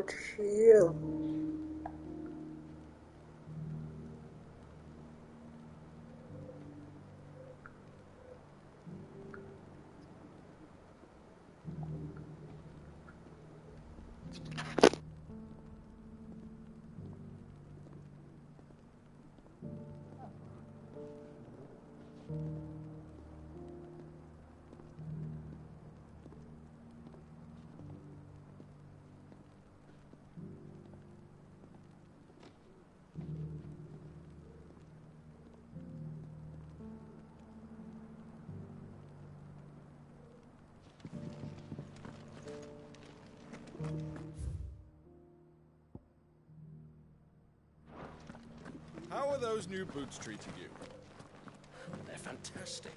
out here. How are those new boots treating you? They're fantastic.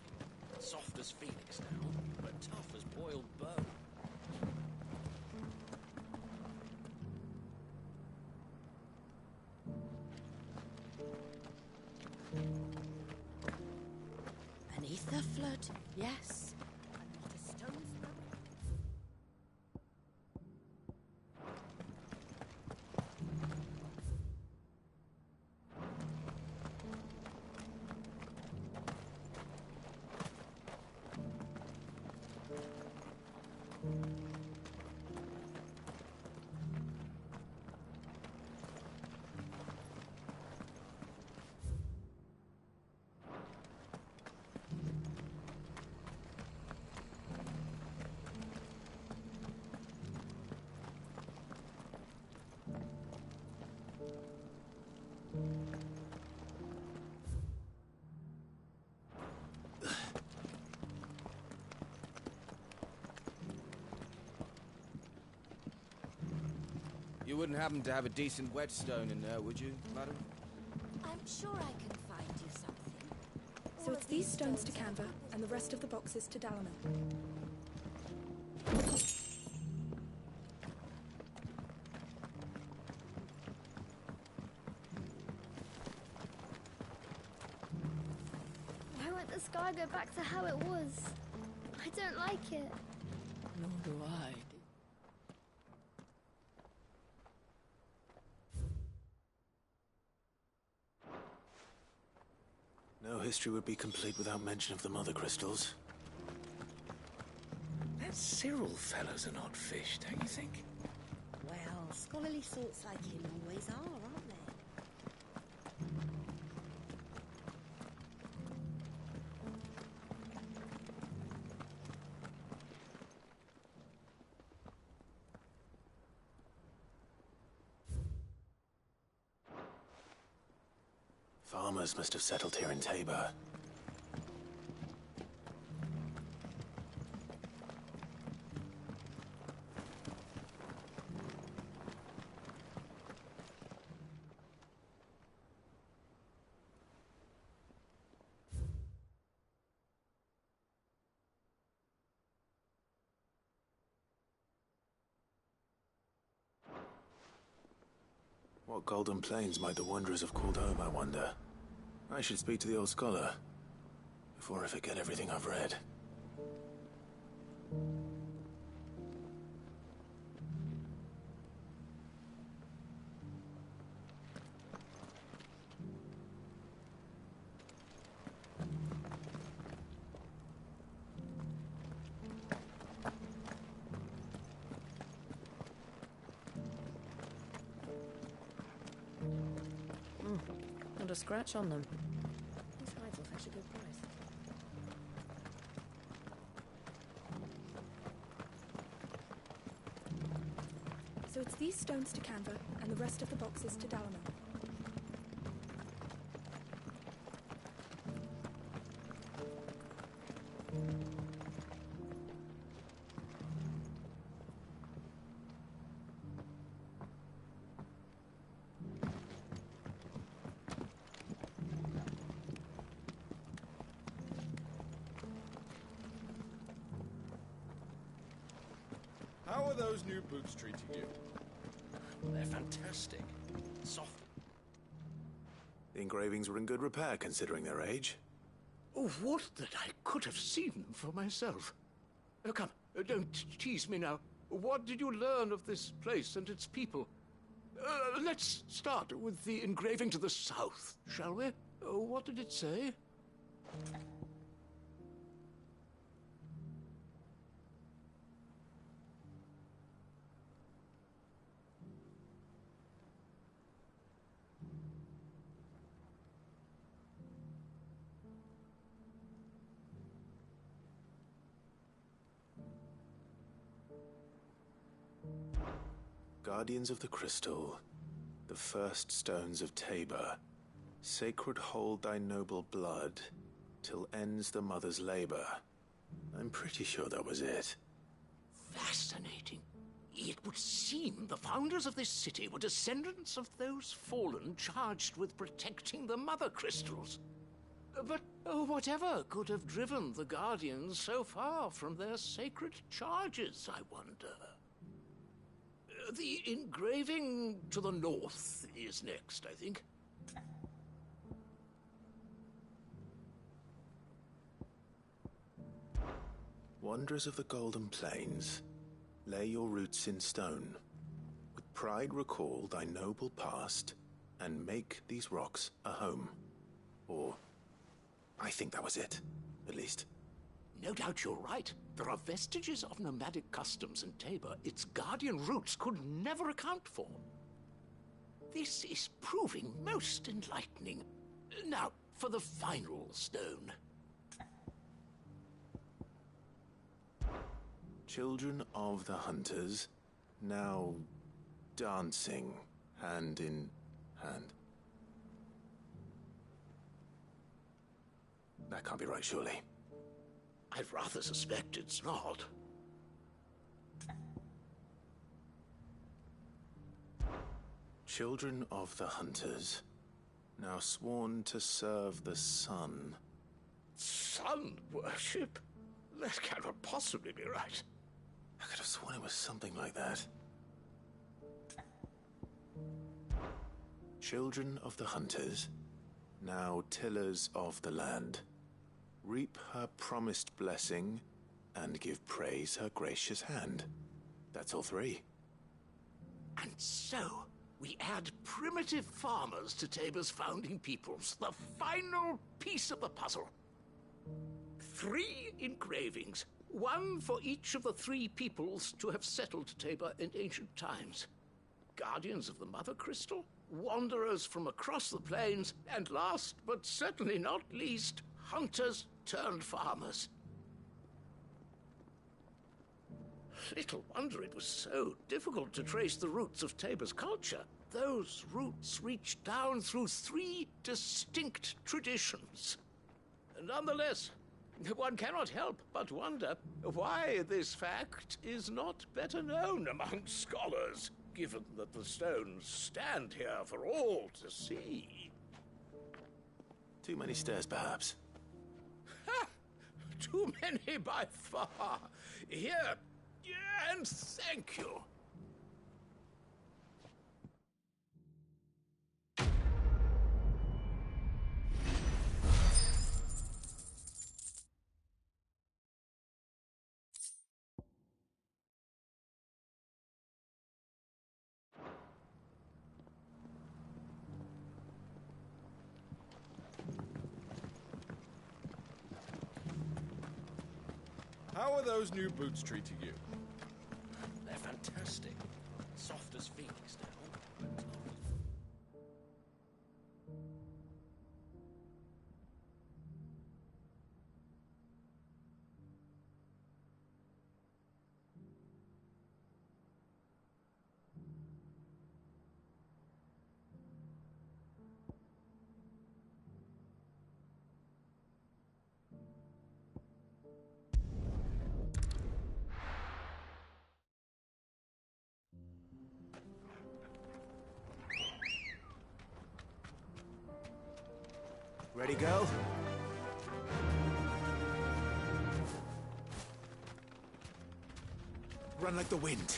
Soft as phoenix down, but tough as boiled bone. Beneath the flood, yes. And not a stone's throw. You wouldn't happen to have a decent whetstone in there, would you, madam? I'm sure I can find you something. So it's these stones to Canva, and the rest of the boxes to Dalaman. Why won't the sky go back to how it was? I don't like it. Nor do I. No history would be complete without mention of the mother crystals. That Cyril fellow's an odd fish, don't you think? Well, scholarly sorts like him always are, aren't they? Farmers must have settled here in Tabor. What golden plains might the wanderers have called home, I wonder? I should speak to the old scholar before I forget everything I've read. Not a scratch on them. These hides will fetch a good price. So it's these stones to Canva, and the rest of the boxes to Dalaman. How are those new boots treating you? They're fantastic. Soft. The engravings were in good repair, considering their age. Oh, what that I could have seen them for myself. Oh, come, don't tease me now. What did you learn of this place and its people? Let's start with the engraving to the south, shall we? What did it say? Guardians of the Crystal, the first stones of Tabor, sacred hold thy noble blood, till ends the mother's labor. I'm pretty sure that was it. Fascinating. It would seem the founders of this city were descendants of those fallen charged with protecting the mother crystals. But whatever could have driven the Guardians so far from their sacred charges, I wonder? The engraving to the north is next, I think. Wanderers of the Golden Plains, lay your roots in stone. With pride recall thy noble past, and make these rocks a home. Or, I think that was it, at least. No doubt you're right. There are vestiges of nomadic customs in Tabor its guardian roots could never account for. This is proving most enlightening. Now, for the final stone. Children of the Hunters, now dancing hand in hand. That can't be right, surely. I'd rather suspect it's not. Children of the Hunters, now sworn to serve the sun. Sun worship? That cannot possibly be right. I could have sworn it was something like that. Children of the Hunters, now tillers of the land. Reap her promised blessing, and give praise her gracious hand. That's all three. And so, we add primitive farmers to Tabor's founding peoples, the final piece of the puzzle. 3 engravings, one for each of the 3 peoples to have settled Tabor in ancient times. Guardians of the Mother Crystal, wanderers from across the plains, and last but certainly not least, hunters turned farmers. Little wonder it was so difficult to trace the roots of Tabor's culture. Those roots reach down through 3 distinct traditions. Nonetheless, one cannot help but wonder why this fact is not better known among scholars, given that the stones stand here for all to see. Too many stairs, perhaps. Ha! Too many by far. Here, and thank you. How are those new boots treating you? They're fantastic. Soft as Phoenix now, but tough as... Ready, go? Run like the wind.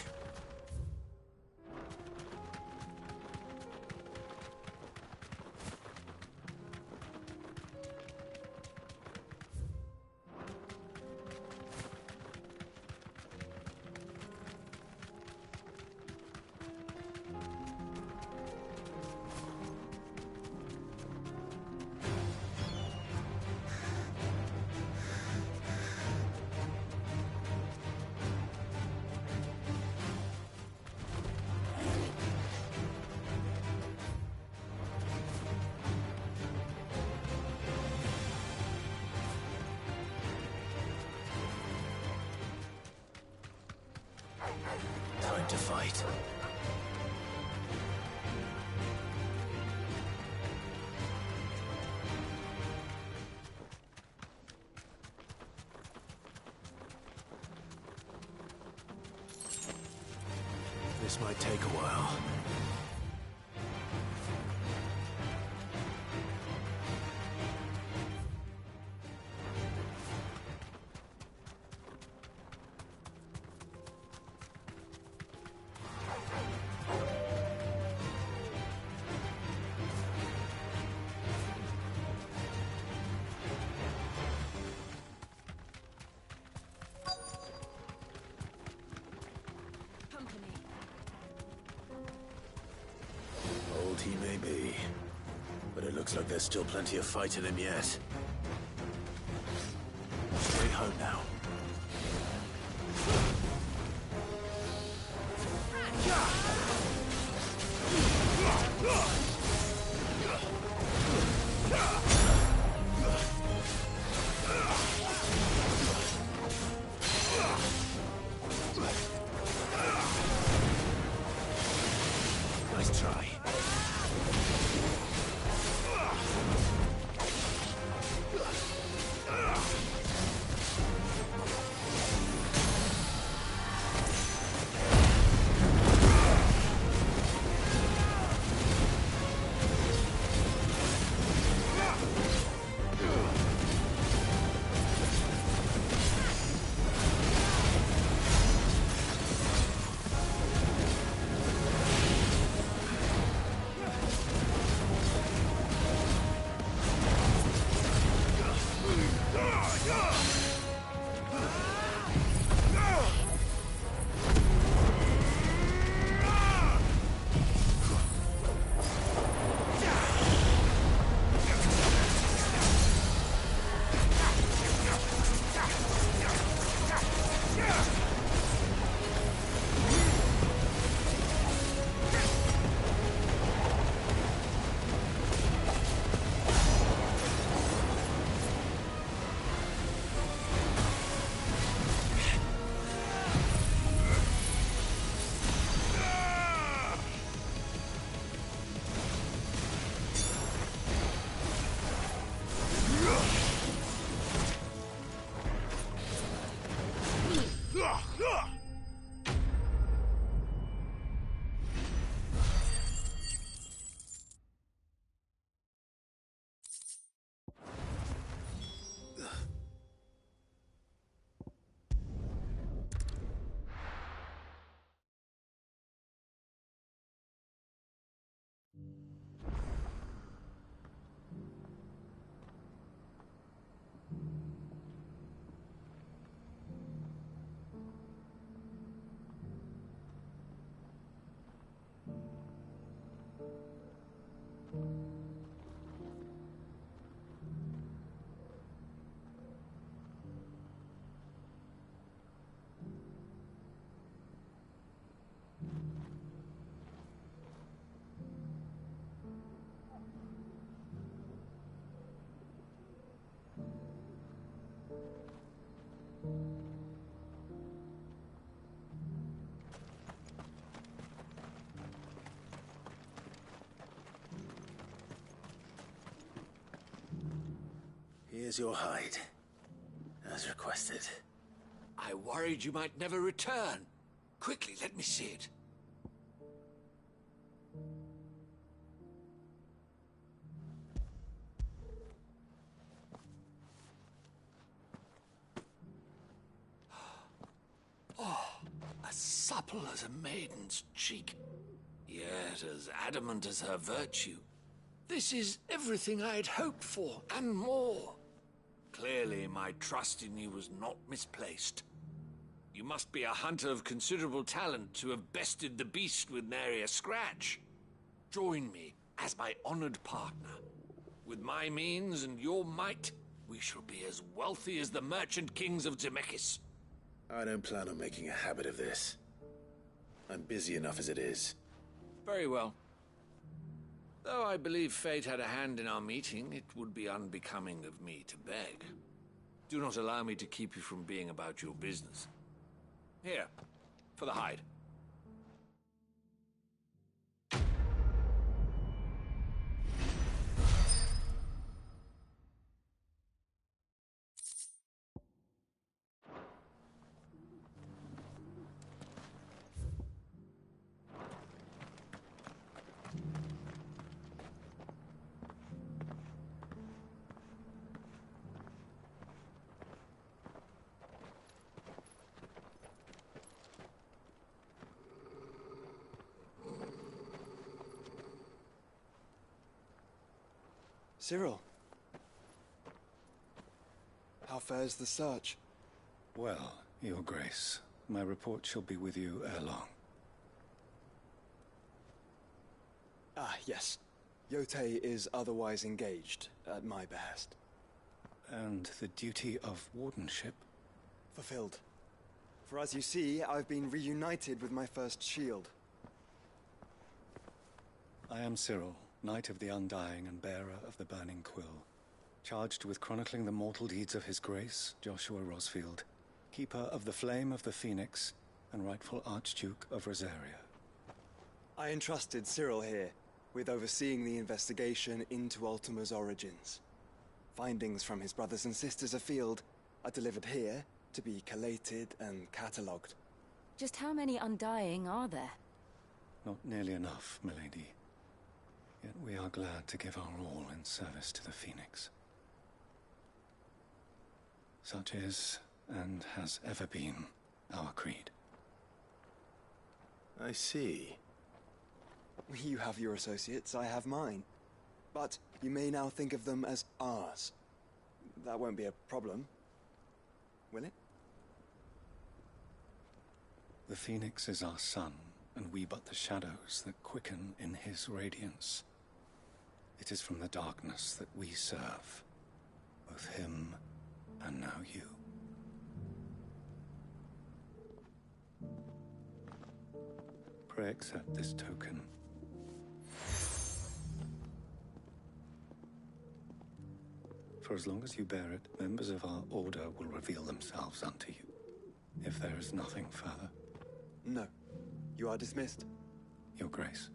to fight. This might take a while. Old he may be, but it looks like there's still plenty of fight in him yet. Straight home now. Nice try. Here's your hide, as requested. I worried you might never return. Quickly, let me see it. Oh, as supple as a maiden's cheek, yet as adamant as her virtue. This is everything I had hoped for, and more. Clearly, my trust in you was not misplaced. You must be a hunter of considerable talent to have bested the beast with nary a scratch. Join me as my honored partner. With my means and your might, we shall be as wealthy as the merchant kings of Zemeckis. I don't plan on making a habit of this. I'm busy enough as it is. Very well. Though I believe fate had a hand in our meeting, it would be unbecoming of me to beg. Do not allow me to keep you from being about your business. Here, for the hide. Cyril. How fares the search? Well, Your Grace, my report shall be with you ere long. Ah, yes. Yotei is otherwise engaged, at my behest. And the duty of wardenship? Fulfilled. For as you see, I've been reunited with my first shield. I am Cyril, Knight of the Undying and bearer of the Burning Quill, charged with chronicling the mortal deeds of His Grace, Joshua Rosfield, Keeper of the Flame of the Phoenix, and rightful Archduke of Rosaria. I entrusted Cyril here with overseeing the investigation into Ultima's origins. Findings from his brothers and sisters afield are delivered here to be collated and catalogued. Just how many Undying are there? Not nearly enough, milady. Yet we are glad to give our all in service to the Phoenix. Such is, and has ever been, our creed. I see. You have your associates, I have mine. But you may now think of them as ours. That won't be a problem, will it? The Phoenix is our sun, and we but the shadows that quicken in his radiance. It is from the darkness that we serve, both him and now you. Pray accept this token. For as long as you bear it, members of our order will reveal themselves unto you, if there is nothing further. No. You are dismissed. Your Grace.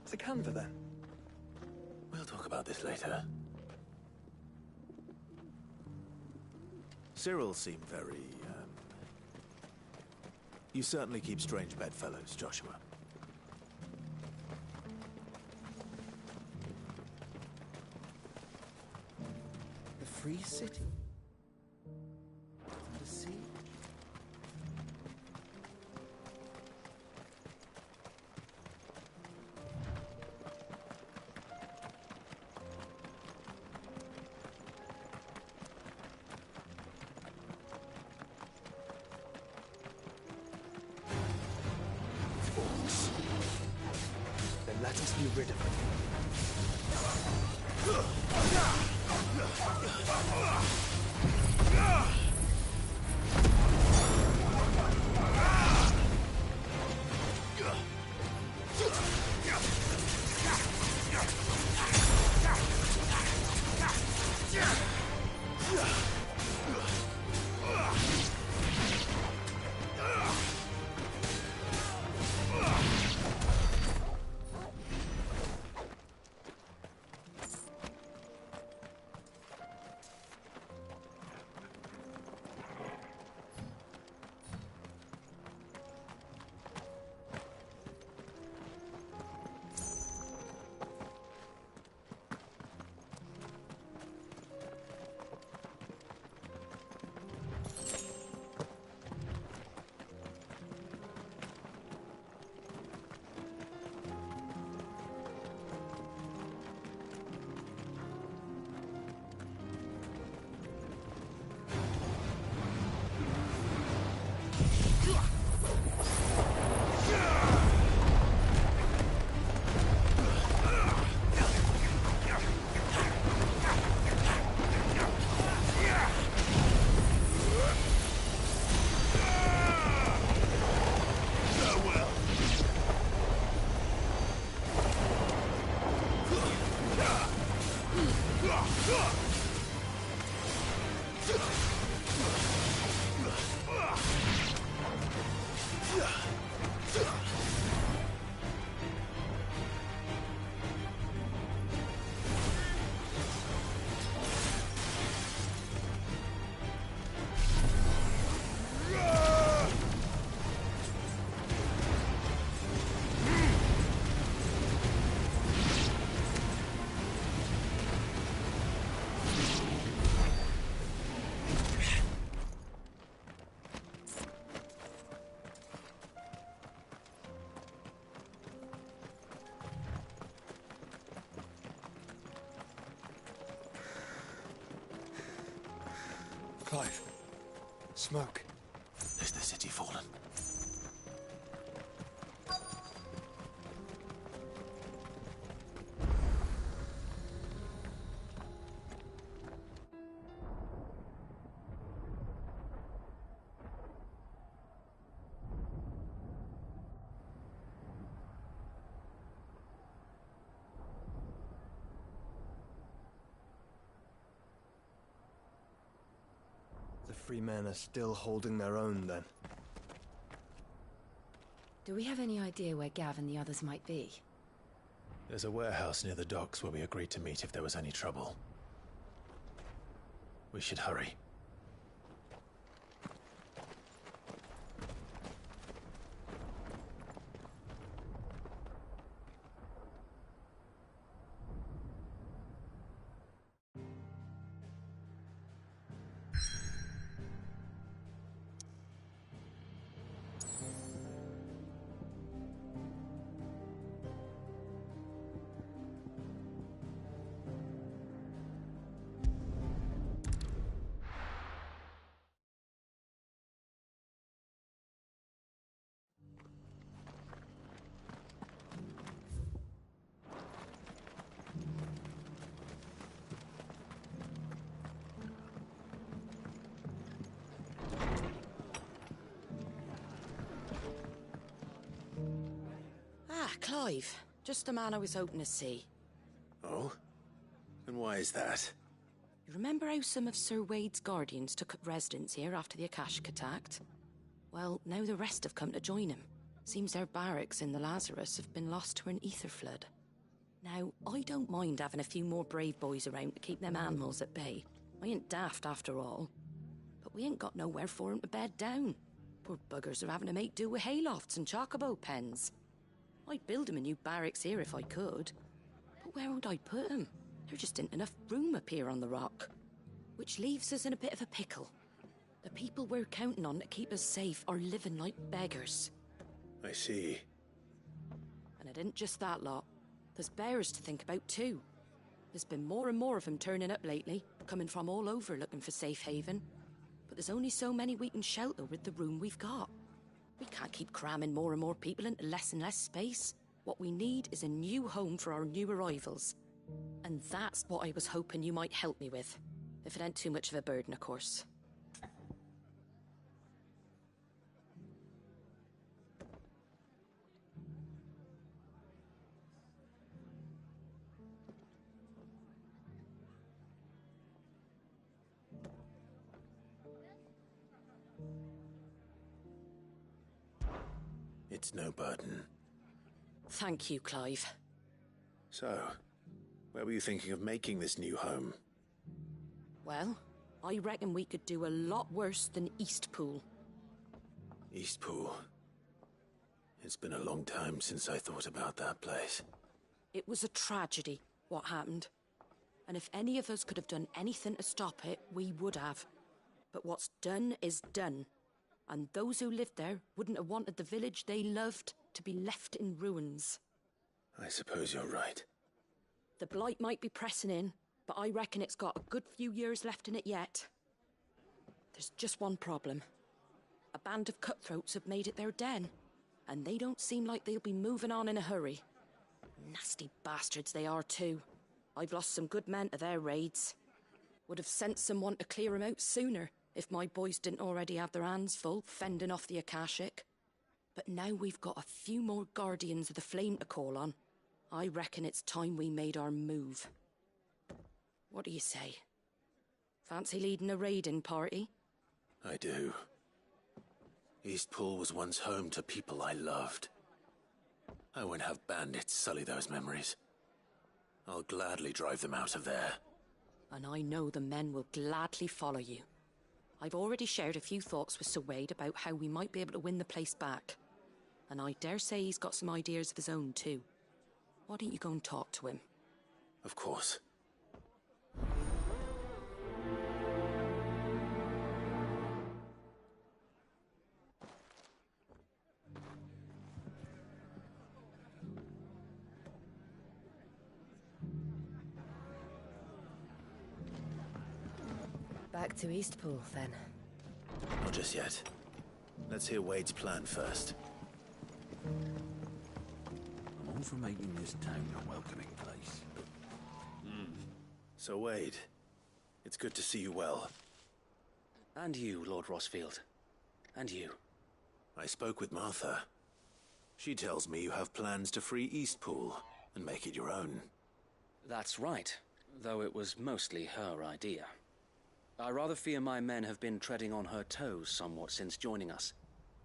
To Canva, then. We'll talk about this later. Cyril seemed very, You certainly keep strange bedfellows, Joshua. The Free City? The sea? Then let us be rid of it. Clive. Smoke. Is the city fallen? The free men are still holding their own, then. Do we have any idea where Gav and the others might be? There's a warehouse near the docks where we agreed to meet if there was any trouble. We should hurry. Clive. Just the man I was hoping to see. Oh? And why is that? You remember how some of Sir Wade's guardians took up residence here after the Akashic attacked? Well, now the rest have come to join him. Seems their barracks in the Lazarus have been lost to an ether flood. Now, I don't mind having a few more brave boys around to keep them animals at bay. I ain't daft after all. But we ain't got nowhere for 'em to bed down. Poor buggers are having to make do with haylofts and chocobo pens. I'd build 'em a new barracks here if I could. But where would I put 'em? There just ain't enough room up here on the rock. Which leaves us in a bit of a pickle. The people we're counting on to keep us safe are living like beggars. I see. And it ain't just that lot. There's bears to think about too. There's been more and more of them turning up lately, coming from all over looking for safe haven. But there's only so many we can shelter with the room we've got. We can't keep cramming more and more people into less and less space. What we need is a new home for our new arrivals. And that's what I was hoping you might help me with. If it ain't too much of a burden, of course. It's no burden. Thank you, Clive. So, where were you thinking of making this new home? Well, I reckon we could do a lot worse than Eastpool. Eastpool. It's been a long time since I thought about that place. It was a tragedy, what happened. And if any of us could have done anything to stop it, we would have. But what's done is done. And those who lived there wouldn't have wanted the village they loved to be left in ruins. I suppose you're right. The blight might be pressing in, but I reckon it's got a good few years left in it yet. There's just one problem. A band of cutthroats have made it their den, and they don't seem like they'll be moving on in a hurry. Nasty bastards they are too. I've lost some good men to their raids. Would have sent someone to clear 'em out sooner, if my boys didn't already have their hands full fending off the Akashic. But now we've got a few more guardians of the flame to call on. I reckon it's time we made our move. What do you say? Fancy leading a raiding party? I do. Eastpool was once home to people I loved. I won't have bandits sully those memories. I'll gladly drive them out of there. And I know the men will gladly follow you. I've already shared a few thoughts with Sir Wade about how we might be able to win the place back. And I dare say he's got some ideas of his own too. Why don't you go and talk to him? Of course. Back to Eastpool, then. Not just yet. Let's hear Wade's plan first. I'm all for making this town a welcoming place. So, Wade, it's good to see you well. And you, Lord Rosfield. And you. I spoke with Martha. She tells me you have plans to free Eastpool and make it your own. That's right, though it was mostly her idea. I rather fear my men have been treading on her toes somewhat since joining us,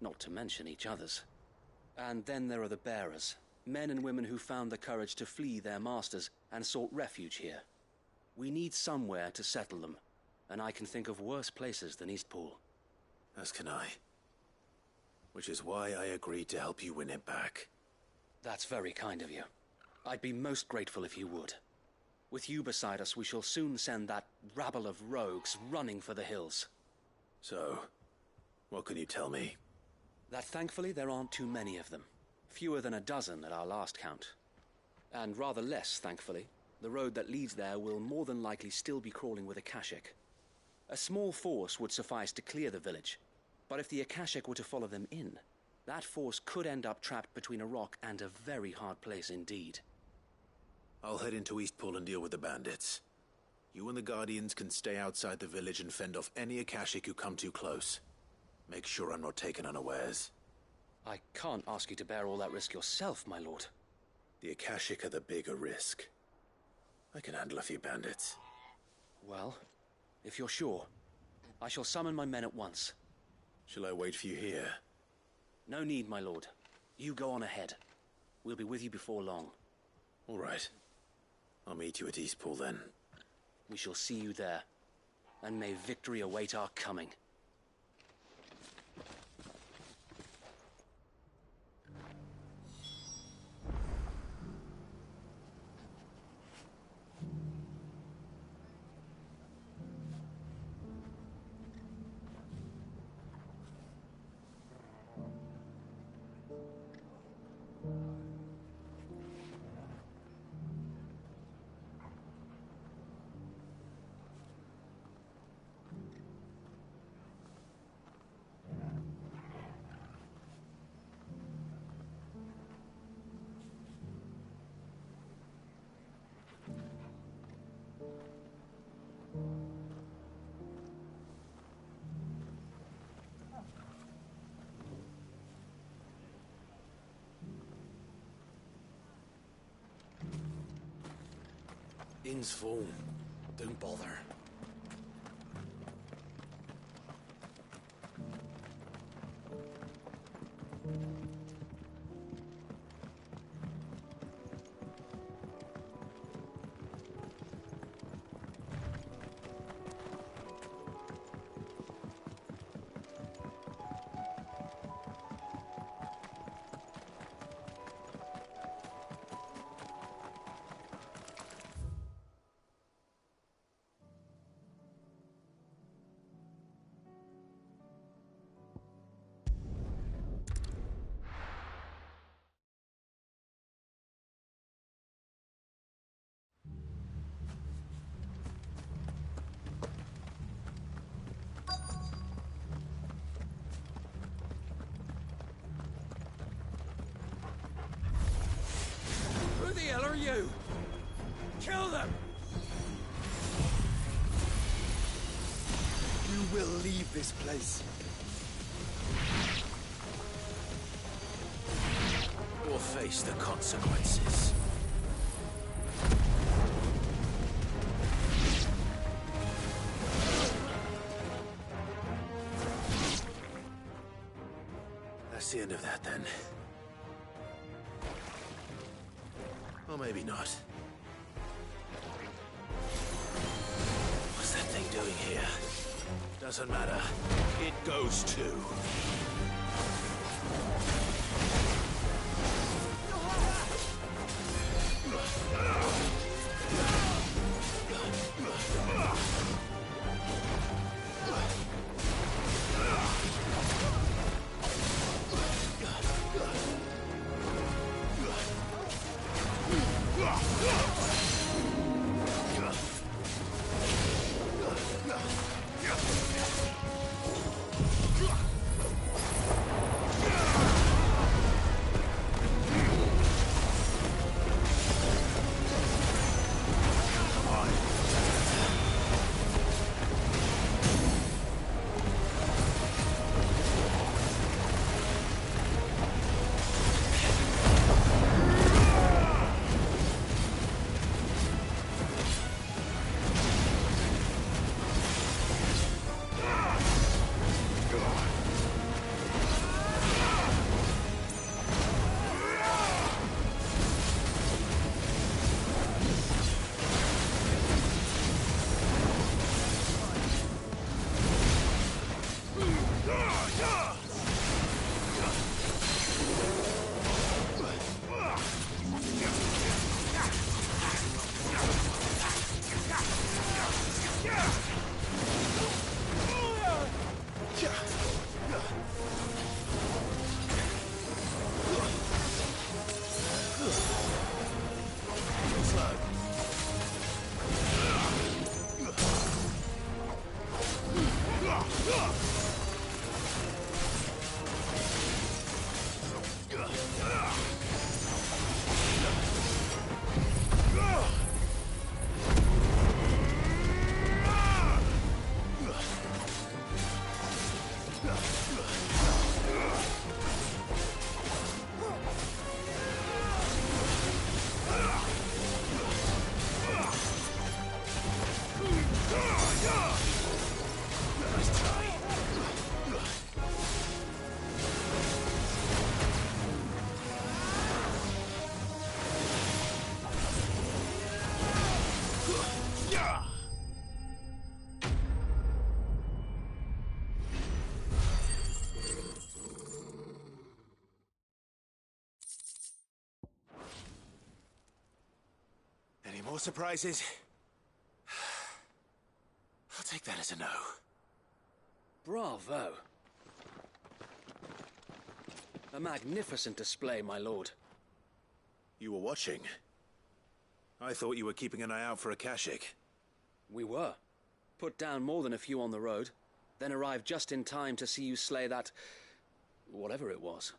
not to mention each other's. And then there are the bearers, men and women who found the courage to flee their masters and sought refuge here. We need somewhere to settle them, and I can think of worse places than Eastpool. As can I. Which is why I agreed to help you win it back. That's very kind of you. I'd be most grateful if you would. With you beside us, we shall soon send that rabble of rogues running for the hills. So, what can you tell me? That thankfully there aren't too many of them. Fewer than a dozen at our last count. And rather less, thankfully, the road that leads there will more than likely still be crawling with Akashic. A small force would suffice to clear the village, but if the Akashic were to follow them in, that force could end up trapped between a rock and a very hard place indeed. I'll head into Eastpool and deal with the bandits. You and the Guardians can stay outside the village and fend off any Akashic who come too close. Make sure I'm not taken unawares. I can't ask you to bear all that risk yourself, my lord. The Akashic are the bigger risk. I can handle a few bandits. Well, if you're sure, I shall summon my men at once. Shall I wait for you here? No need, my lord. You go on ahead. We'll be with you before long. All right. I'll meet you at Eastpool then. We shall see you there. And may victory await our coming. Inn's full. Don't bother. Who the hell are you? Kill them! You will leave this place. Or face the consequences. That's the end of that, then. Or maybe not. What's that thing doing here? Doesn't matter. It goes too. More surprises? I'll take that as a no. Bravo. A magnificent display, my lord. You were watching? I thought you were keeping an eye out for a Kashik. We were. Put down more than a few on the road, then arrived just in time to see you slay that... whatever it was.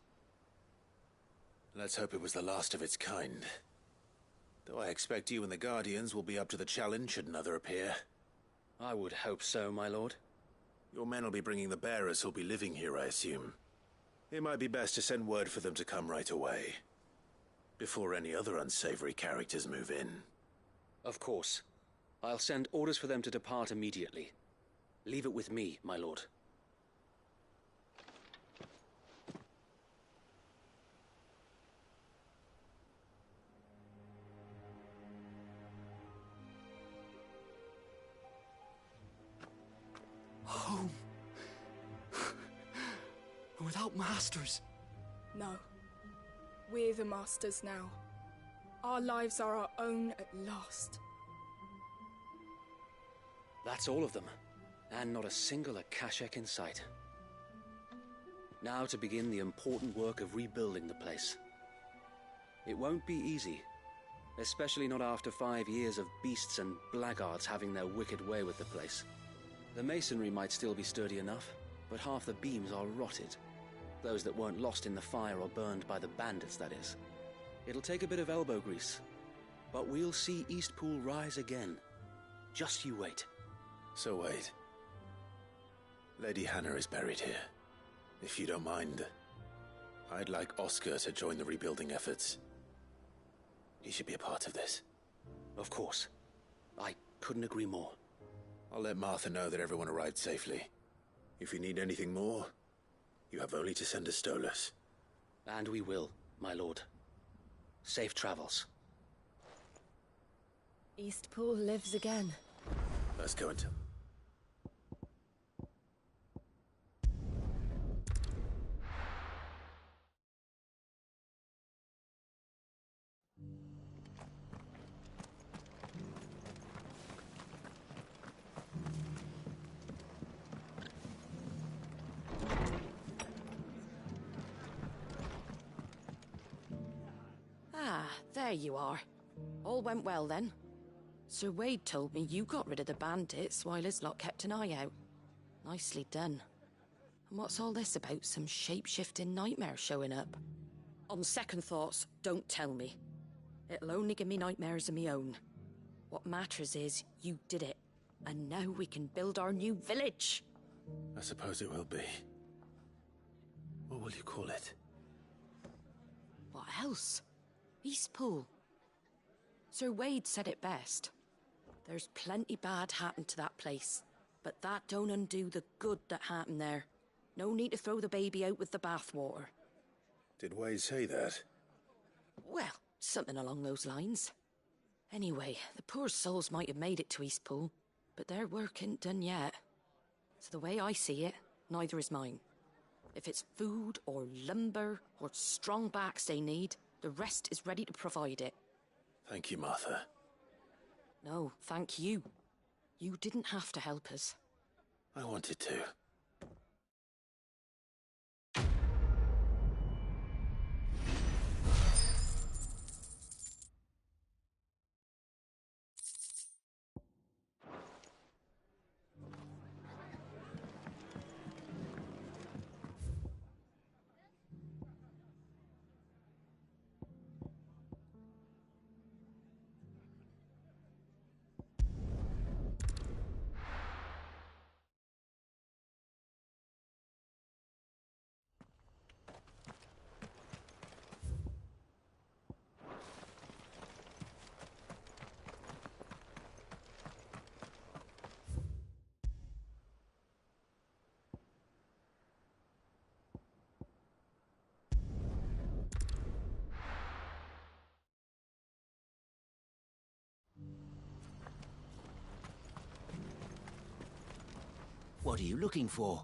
Let's hope it was the last of its kind. Though I expect you and the Guardians will be up to the challenge should another appear. I would hope so, my lord. Your men will be bringing the bearers who'll be living here, I assume. It might be best to send word for them to come right away, before any other unsavory characters move in. Of course. I'll send orders for them to depart immediately. Leave it with me, my lord. Home. Without masters. No. We're the masters now. Our lives are our own at last. That's all of them. And not a single Akashek in sight. Now to begin the important work of rebuilding the place. It won't be easy. Especially not after 5 years of beasts and blackguards having their wicked way with the place. The masonry might still be sturdy enough, but half the beams are rotted. Those that weren't lost in the fire or burned by the bandits, that is. It'll take a bit of elbow grease, but we'll see Eastpool rise again. Just you wait. So wait. Lady Hannah is buried here. If you don't mind, I'd like Oscar to join the rebuilding efforts. He should be a part of this. Of course. I couldn't agree more. I'll let Martha know that everyone arrived safely. If you need anything more, you have only to send a Stolas. And we will, my lord. Safe travels. Eastpool lives again. Let's go into... Ah, there you are. All went well then. Sir Wade told me you got rid of the bandits while his lot kept an eye out. Nicely done. And what's all this about some shape-shifting nightmare showing up? On second thoughts, don't tell me. It'll only give me nightmares of me own. What matters is, you did it. And now we can build our new village. I suppose it will be. What will you call it? What else? Eastpool. Sir Wade said it best. There's plenty bad happened to that place, but that don't undo the good that happened there. No need to throw the baby out with the bathwater. Did Wade say that? Well, something along those lines. Anyway, the poor souls might have made it to Eastpool, but their work ain't done yet. So the way I see it, neither is mine. If it's food or lumber or strong backs they need, the rest is ready to provide it. Thank you, Martha. No, thank you. You didn't have to help us. I wanted to. What are you looking for?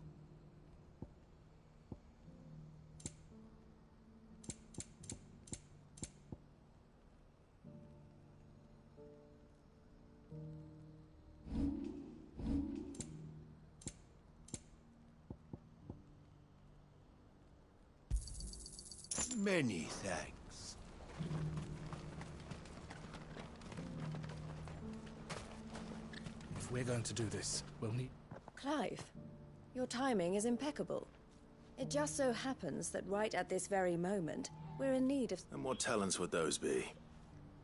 Many thanks. If we're going to do this, we'll need... Clive, your timing is impeccable. It just so happens that right at this very moment, we're in need of... And what talents would those be?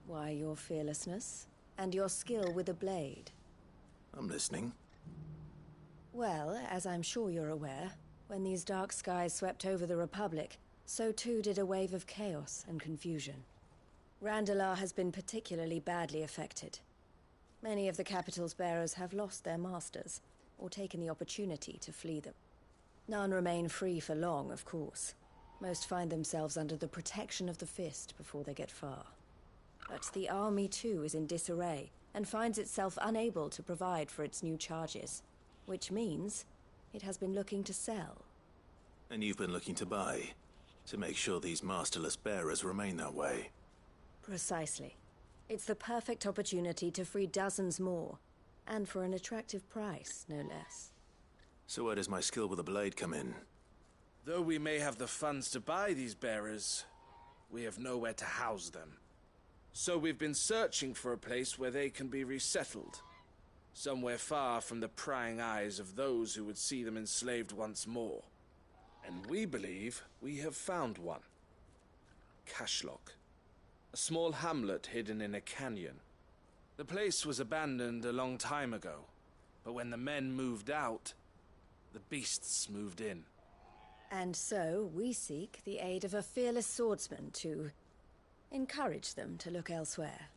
Why, your fearlessness and your skill with a blade. I'm listening. Well, as I'm sure you're aware, when these dark skies swept over the Republic, so too did a wave of chaos and confusion. Randalar has been particularly badly affected. Many of the capital's bearers have lost their masters, or taken the opportunity to flee them. None remain free for long, of course. Most find themselves under the protection of the Fist before they get far. But the army too is in disarray, and finds itself unable to provide for its new charges. Which means it has been looking to sell. And you've been looking to buy, to make sure these masterless bearers remain that way. Precisely. It's the perfect opportunity to free dozens more, and for an attractive price, no less. So where does my skill with a blade come in? Though we may have the funds to buy these bearers, we have nowhere to house them. So we've been searching for a place where they can be resettled. Somewhere far from the prying eyes of those who would see them enslaved once more. And we believe we have found one. Cashlock. A small hamlet hidden in a canyon. The place was abandoned a long time ago, but when the men moved out, the beasts moved in. And so we seek the aid of a fearless swordsman to encourage them to look elsewhere.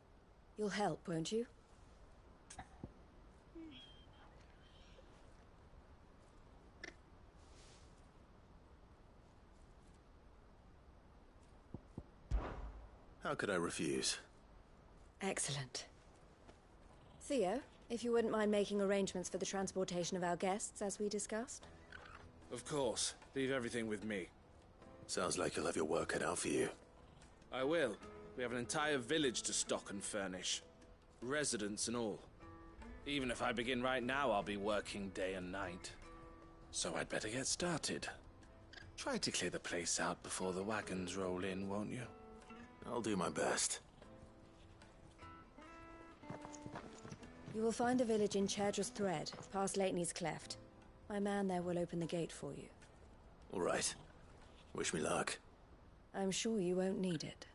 You'll help, won't you? How could I refuse? Excellent. Theo, if you wouldn't mind making arrangements for the transportation of our guests, as we discussed. Of course. Leave everything with me. Sounds like you'll have your work cut out for you. I will. We have an entire village to stock and furnish. Residents and all. Even if I begin right now, I'll be working day and night. So I'd better get started. Try to clear the place out before the wagons roll in, won't you? I'll do my best. You will find a village in Chadra's Thread, past Lateney's Cleft. My man there will open the gate for you. All right. Wish me luck. I'm sure you won't need it.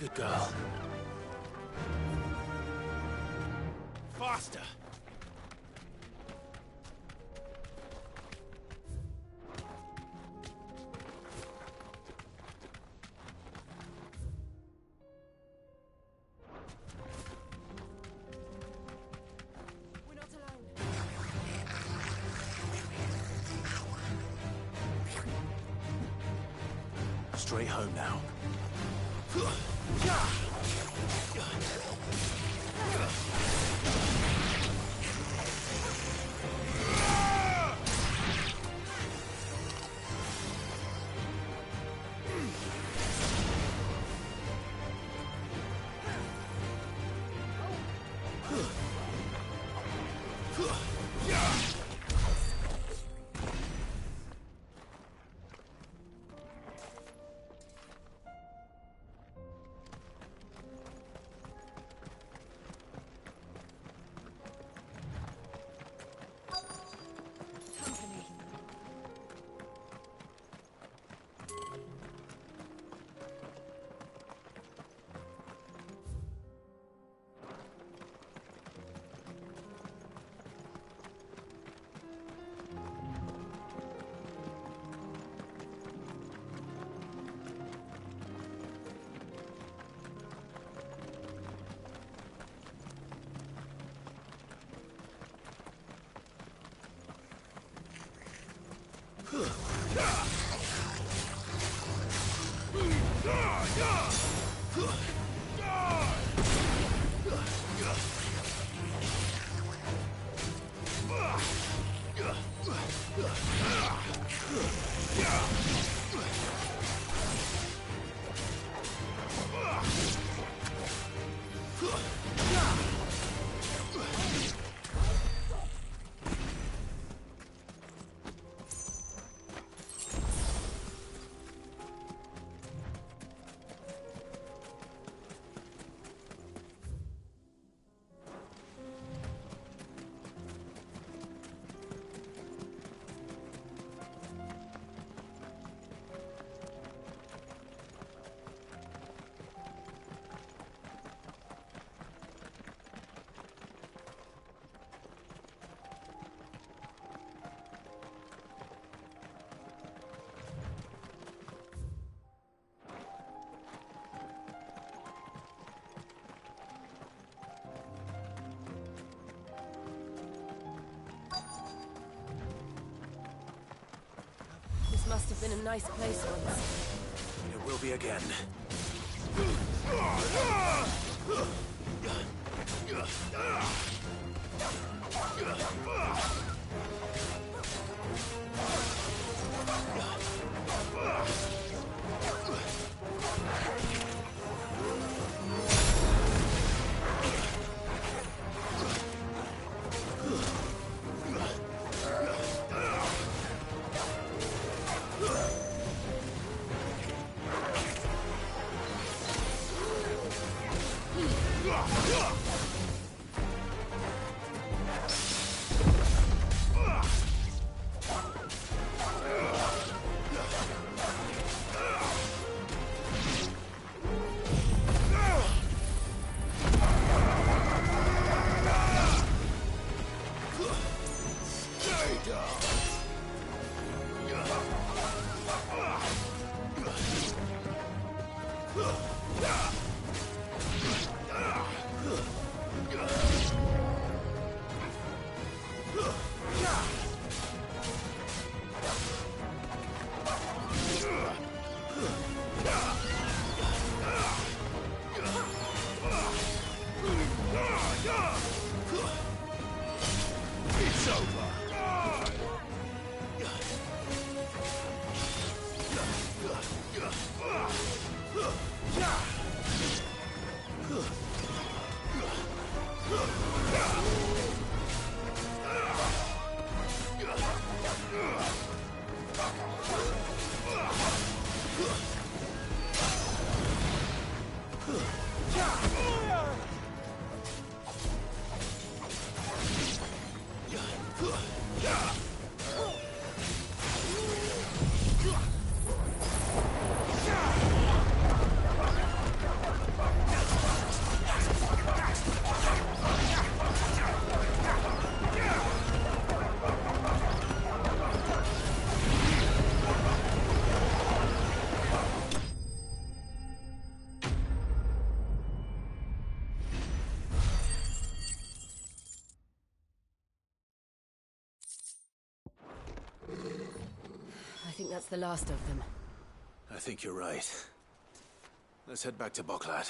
Good girl. Faster! We're not alone. Straight home now. This must have been a nice place once. It will be again. I think that's the last of them. I think you're right. Let's head back to Boklat.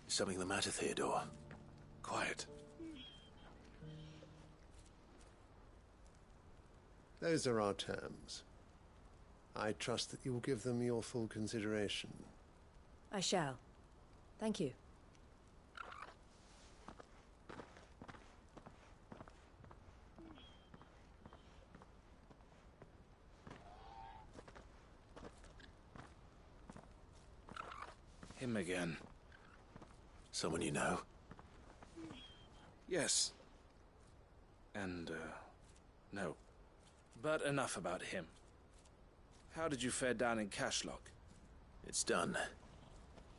Something the matter, Theodore? Quiet. Those are our terms. I trust that you will give them your full consideration. I shall. Thank you. Him again. Someone you know? Yes. And, no. But enough about him. How did you fare down in Cashlock? It's done.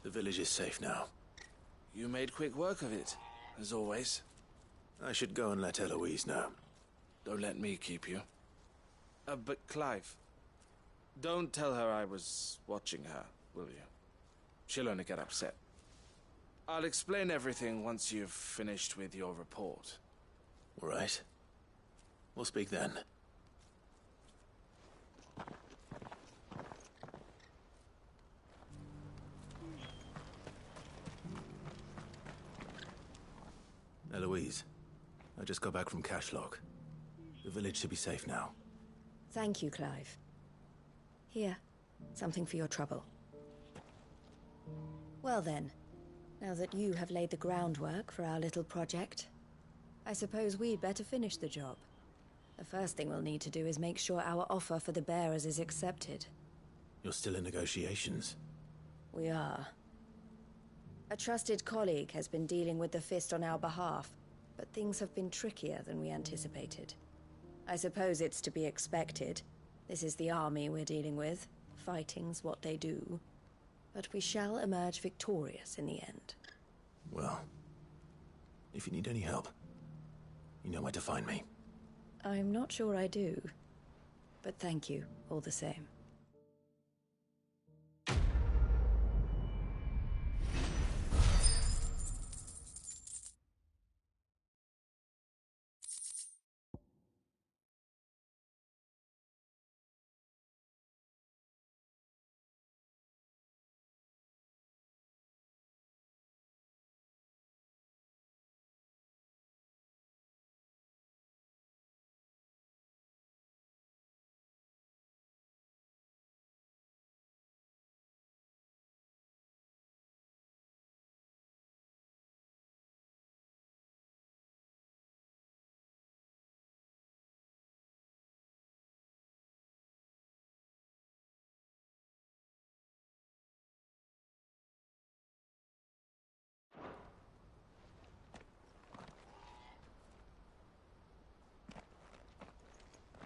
The village is safe now. You made quick work of it, as always. I should go and let Eloise know. Don't let me keep you. But Clive, don't tell her I was watching her, will you? She'll only get upset. I'll explain everything once you've finished with your report. All right. We'll speak then. Eloise, I just got back from Cashlock. The village should be safe now. Thank you, Clive. Here, something for your trouble. Well then, now that you have laid the groundwork for our little project, I suppose we'd better finish the job. The first thing we'll need to do is make sure our offer for the bearers is accepted. You're still in negotiations? We are. A trusted colleague has been dealing with the Fist on our behalf, but things have been trickier than we anticipated. I suppose it's to be expected. This is the army we're dealing with. Fighting's what they do. But we shall emerge victorious in the end. Well, if you need any help, you know where to find me. I'm not sure I do. But thank you, all the same.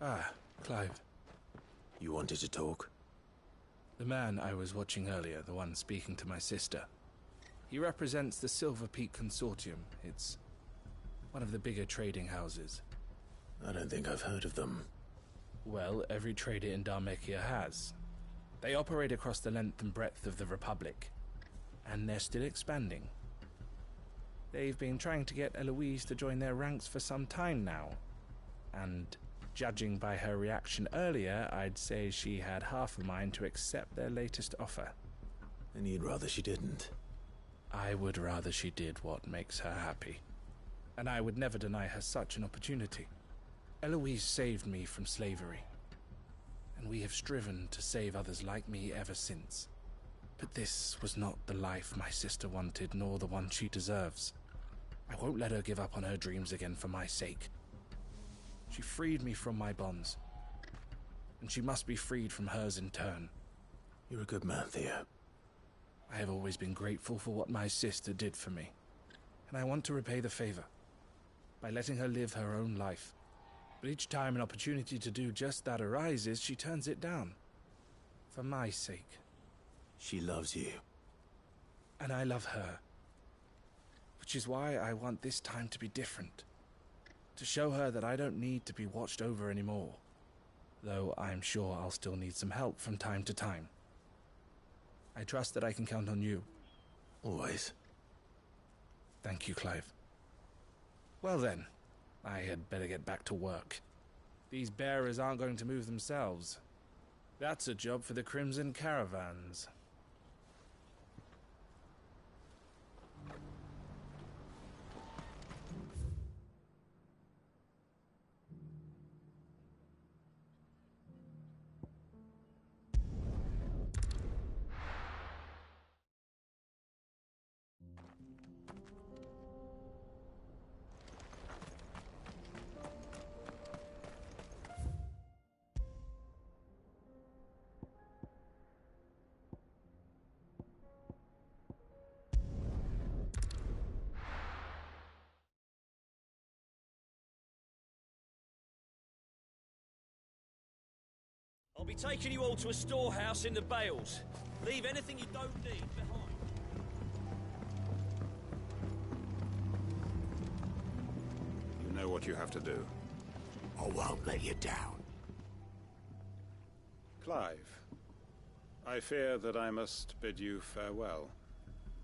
Ah, Clive. You wanted to talk? The man I was watching earlier, the one speaking to my sister. He represents the Silver Peak Consortium. It's one of the bigger trading houses. I don't think I've heard of them. Well, every trader in Dharmekia has. They operate across the length and breadth of the Republic. And they're still expanding. They've been trying to get Eloise to join their ranks for some time now. And judging by her reaction earlier, I'd say she had half a mind to accept their latest offer. And you'd rather she didn't? I would rather she did what makes her happy. And I would never deny her such an opportunity. Eloise saved me from slavery. And we have striven to save others like me ever since. But this was not the life my sister wanted, nor the one she deserves. I won't let her give up on her dreams again for my sake. She freed me from my bonds, and she must be freed from hers in turn. You're a good man, Theo. I have always been grateful for what my sister did for me, and I want to repay the favor by letting her live her own life. But each time an opportunity to do just that arises, she turns it down. For my sake. She loves you. And I love her. Which is why I want this time to be different. To show her that I don't need to be watched over anymore. Though I'm sure I'll still need some help from time to time. I trust that I can count on you. Always. Thank you, Clive. Well then, I had better get back to work. These bearers aren't going to move themselves. That's a job for the Crimson Caravans. I'll be taking you all to a storehouse in the Bales. Leave anything you don't need behind. You know what you have to do. I won't let you down. Clive, I fear that I must bid you farewell.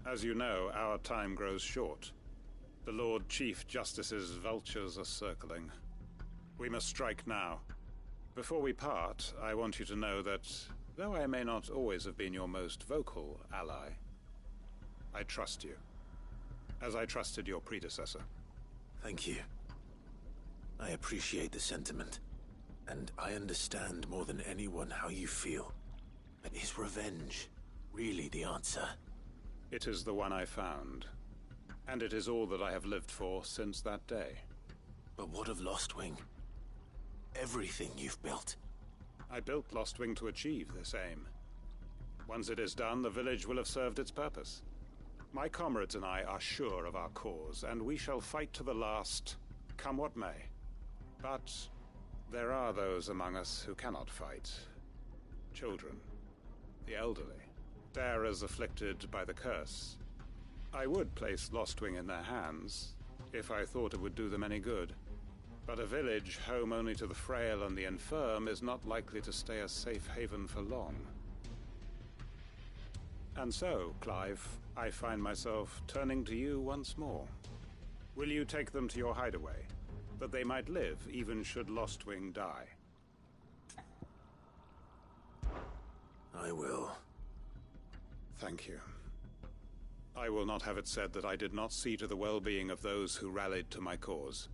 As you know, our time grows short. The Lord Chief Justice's vultures are circling. We must strike now. Before we part, I want you to know that, though I may not always have been your most vocal ally, I trust you, as I trusted your predecessor. Thank you. I appreciate the sentiment, and I understand more than anyone how you feel. But is revenge really the answer? It is the one I found, and it is all that I have lived for since that day. But what of Lostwing? Everything you've built. I built Lostwing to achieve this aim. Once it is done, the village will have served its purpose. My comrades and I are sure of our cause, and we shall fight to the last, come what may. But There are those among us who cannot fight. Children, the elderly, darers afflicted by the curse. I would place Lostwing in their hands, if I thought it would do them any good. But a village home only to the frail and the infirm is not likely to stay a safe haven for long. And so, Clive, I find myself turning to you once more. Will you take them to your hideaway, that they might live even should Lostwing die? I will. Thank you. I will not have it said that I did not see to the well-being of those who rallied to my cause.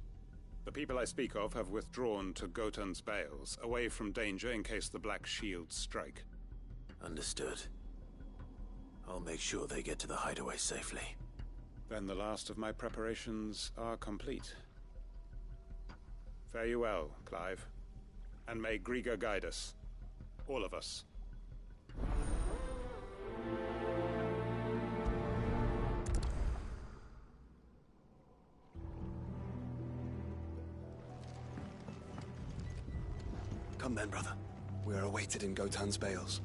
The people I speak of have withdrawn to Gotan's Bales, away from danger in case the Black Shields strike. Understood. I'll make sure they get to the hideaway safely. Then the last of my preparations are complete. Fare you well, Clive. And may Griga guide us. All of us. Come then, brother. We are awaited in Gotan's Bales.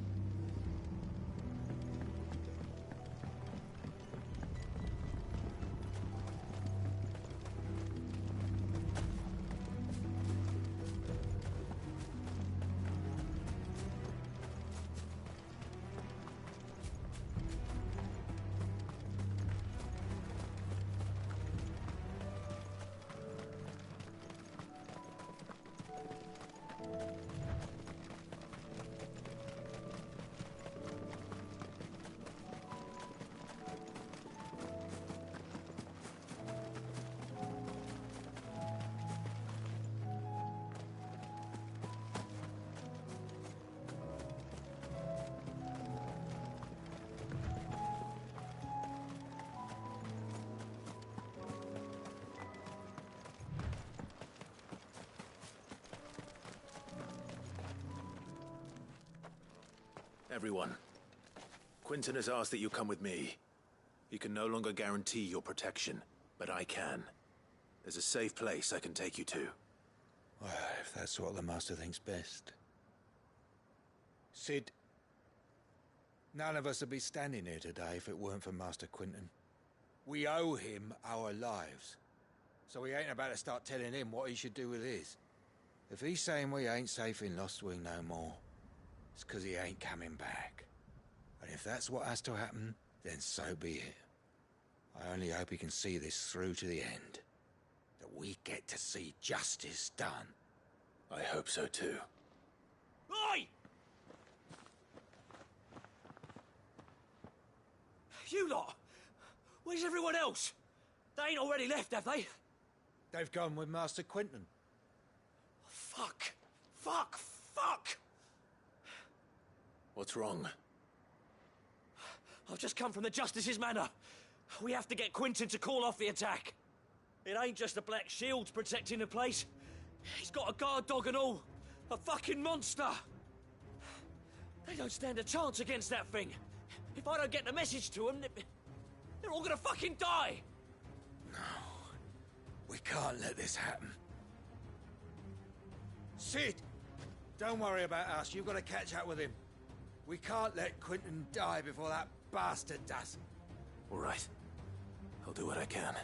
Everyone, Quinton has asked that you come with me. He can no longer guarantee your protection, but I can. There's a safe place I can take you to. Well, if that's what the Master thinks best. Sid, none of us would be standing here today if it weren't for Master Quinton. We owe him our lives, so we ain't about to start telling him what he should do with his. If he's saying we ain't safe in Lostwing no more, it's 'cause he ain't coming back. And if that's what has to happen, then so be it. I only hope he can see this through to the end. That we get to see justice done. I hope so too. Oi! You lot! Where's everyone else? They ain't already left, have they? They've gone with Master Quinton. Fuck! Fuck! Fuck! What's wrong? I've just come from the Justice's manor. We have to get Quinton to call off the attack. It ain't just the Black Shields protecting the place. He's got a guard dog and all. A fucking monster. They don't stand a chance against that thing. If I don't get the message to them, they're all gonna fucking die. No. We can't let this happen. Sid! Don't worry about us. You've got to catch up with him. We can't let Quinton die before that bastard does. All right. I'll do what I can.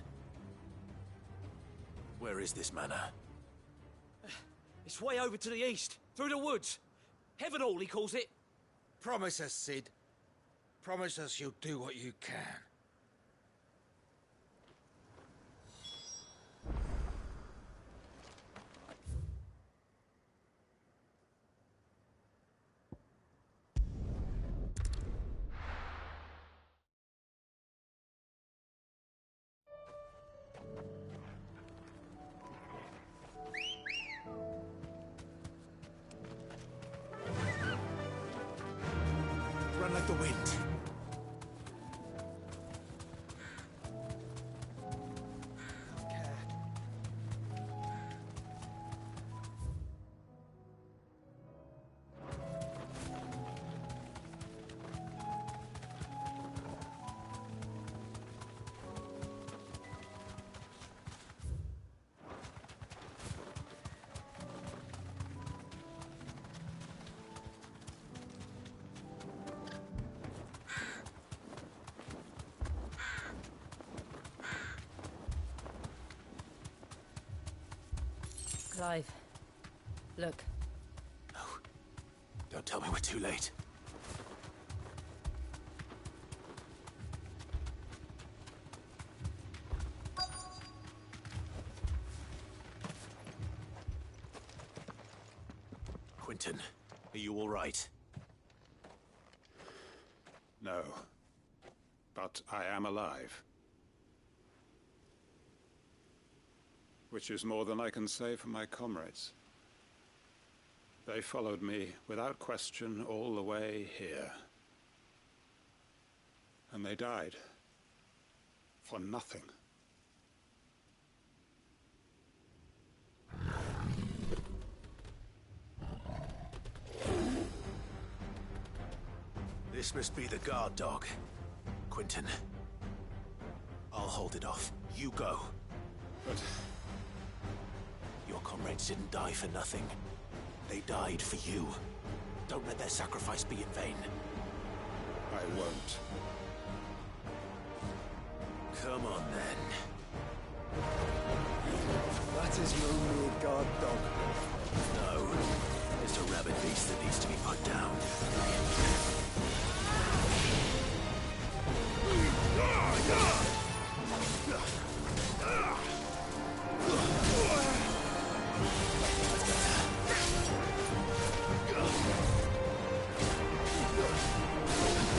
Where is this manor? It's way over to the east, through the woods. Heavenhall, he calls it. Promise us, Sid. Promise us you'll do what you can. Run like the wind. dive. Look. No. Don't tell me we're too late. Quentin, are you all right? No. But I am alive. Which is more than I can say for my comrades. They followed me without question all the way here. And they died. For nothing. This must be the guard dog. Quentin. I'll hold it off. You go. But... your comrades didn't die for nothing. They died for you. Don't let their sacrifice be in vain. I won't. Come on, then. That is no mere guard dog. No. It's a rabid beast that needs to be put down.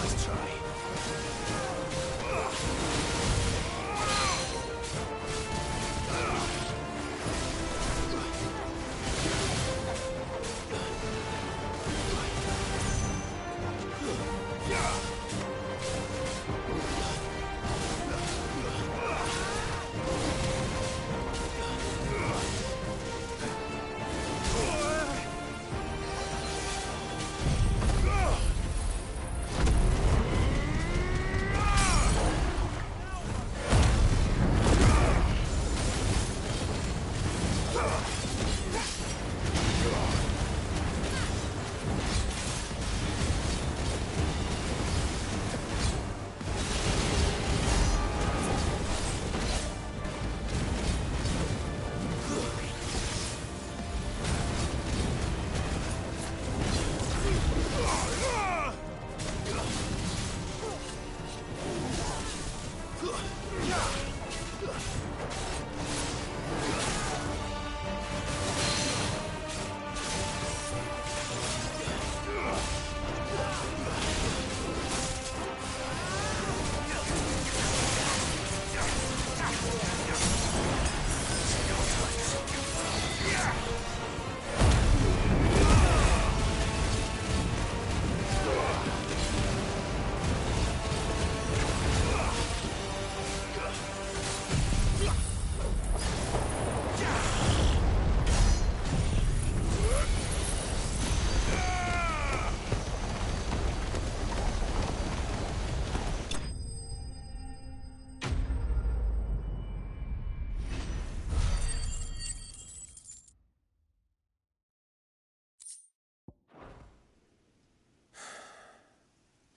Let's try.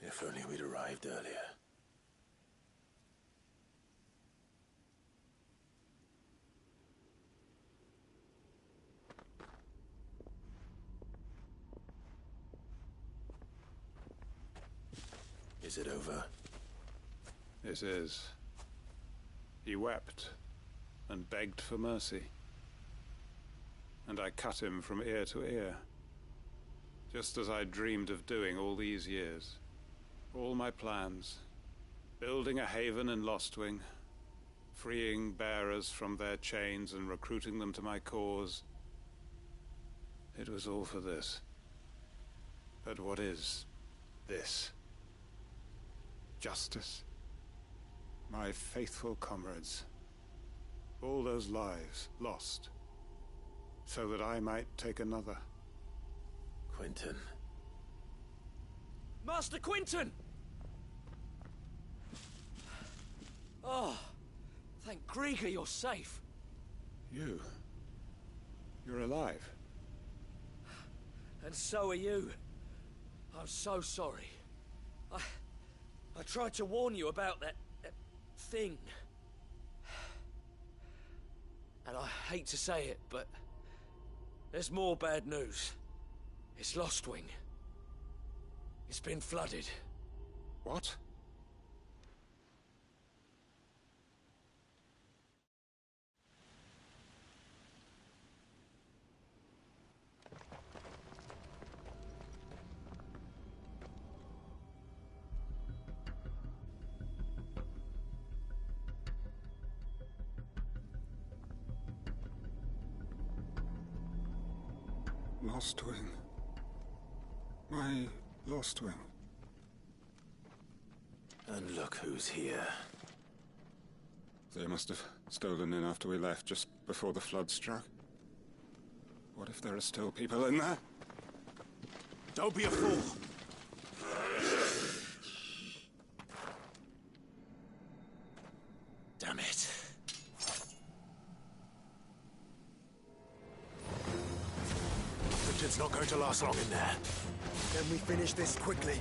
If only we'd arrived earlier. Is it over? It is. He wept and begged for mercy. And I cut him from ear to ear. Just as I dreamed of doing all these years. All my plans. Building a haven in Lostwing. Freeing bearers from their chains and recruiting them to my cause. It was all for this. But what is this? Justice? My faithful comrades. All those lives lost. So that I might take another. Quentin. Master Quentin! Oh, thank Grieger you're safe. You're alive. And so are you. I'm so sorry. I tried to warn you about that thing. And I hate to say it, but There's more bad news. It's Lostwing. It's been flooded. What? Lostwing. My Lostwing. And look who's here. They must have stolen in after we left, just before the flood struck. What if there are still people in there? Don't be a fool! Damn it. Richard's not going to last long in there. Then we finish this quickly.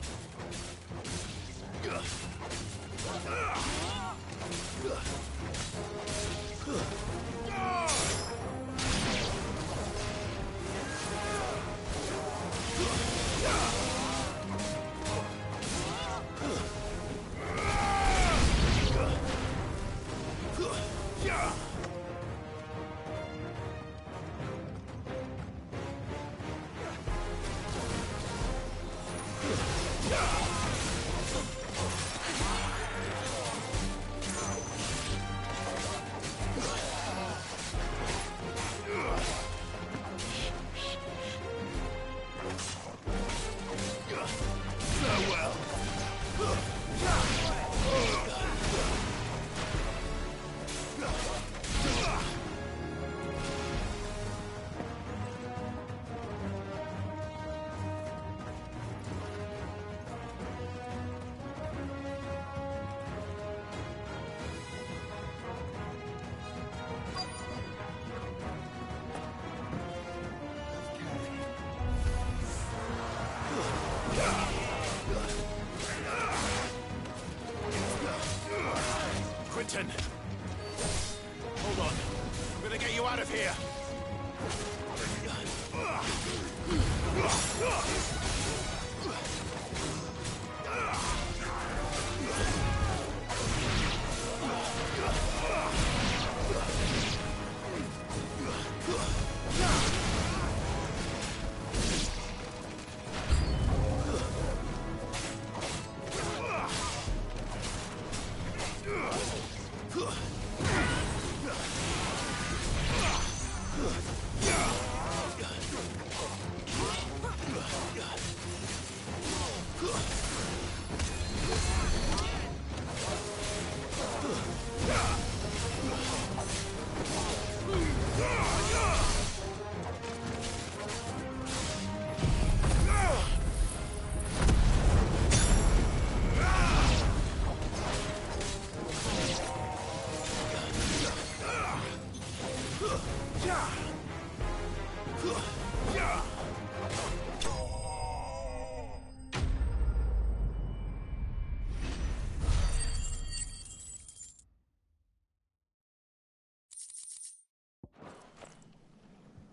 Quentin! Hold on. I'm gonna get you out of here!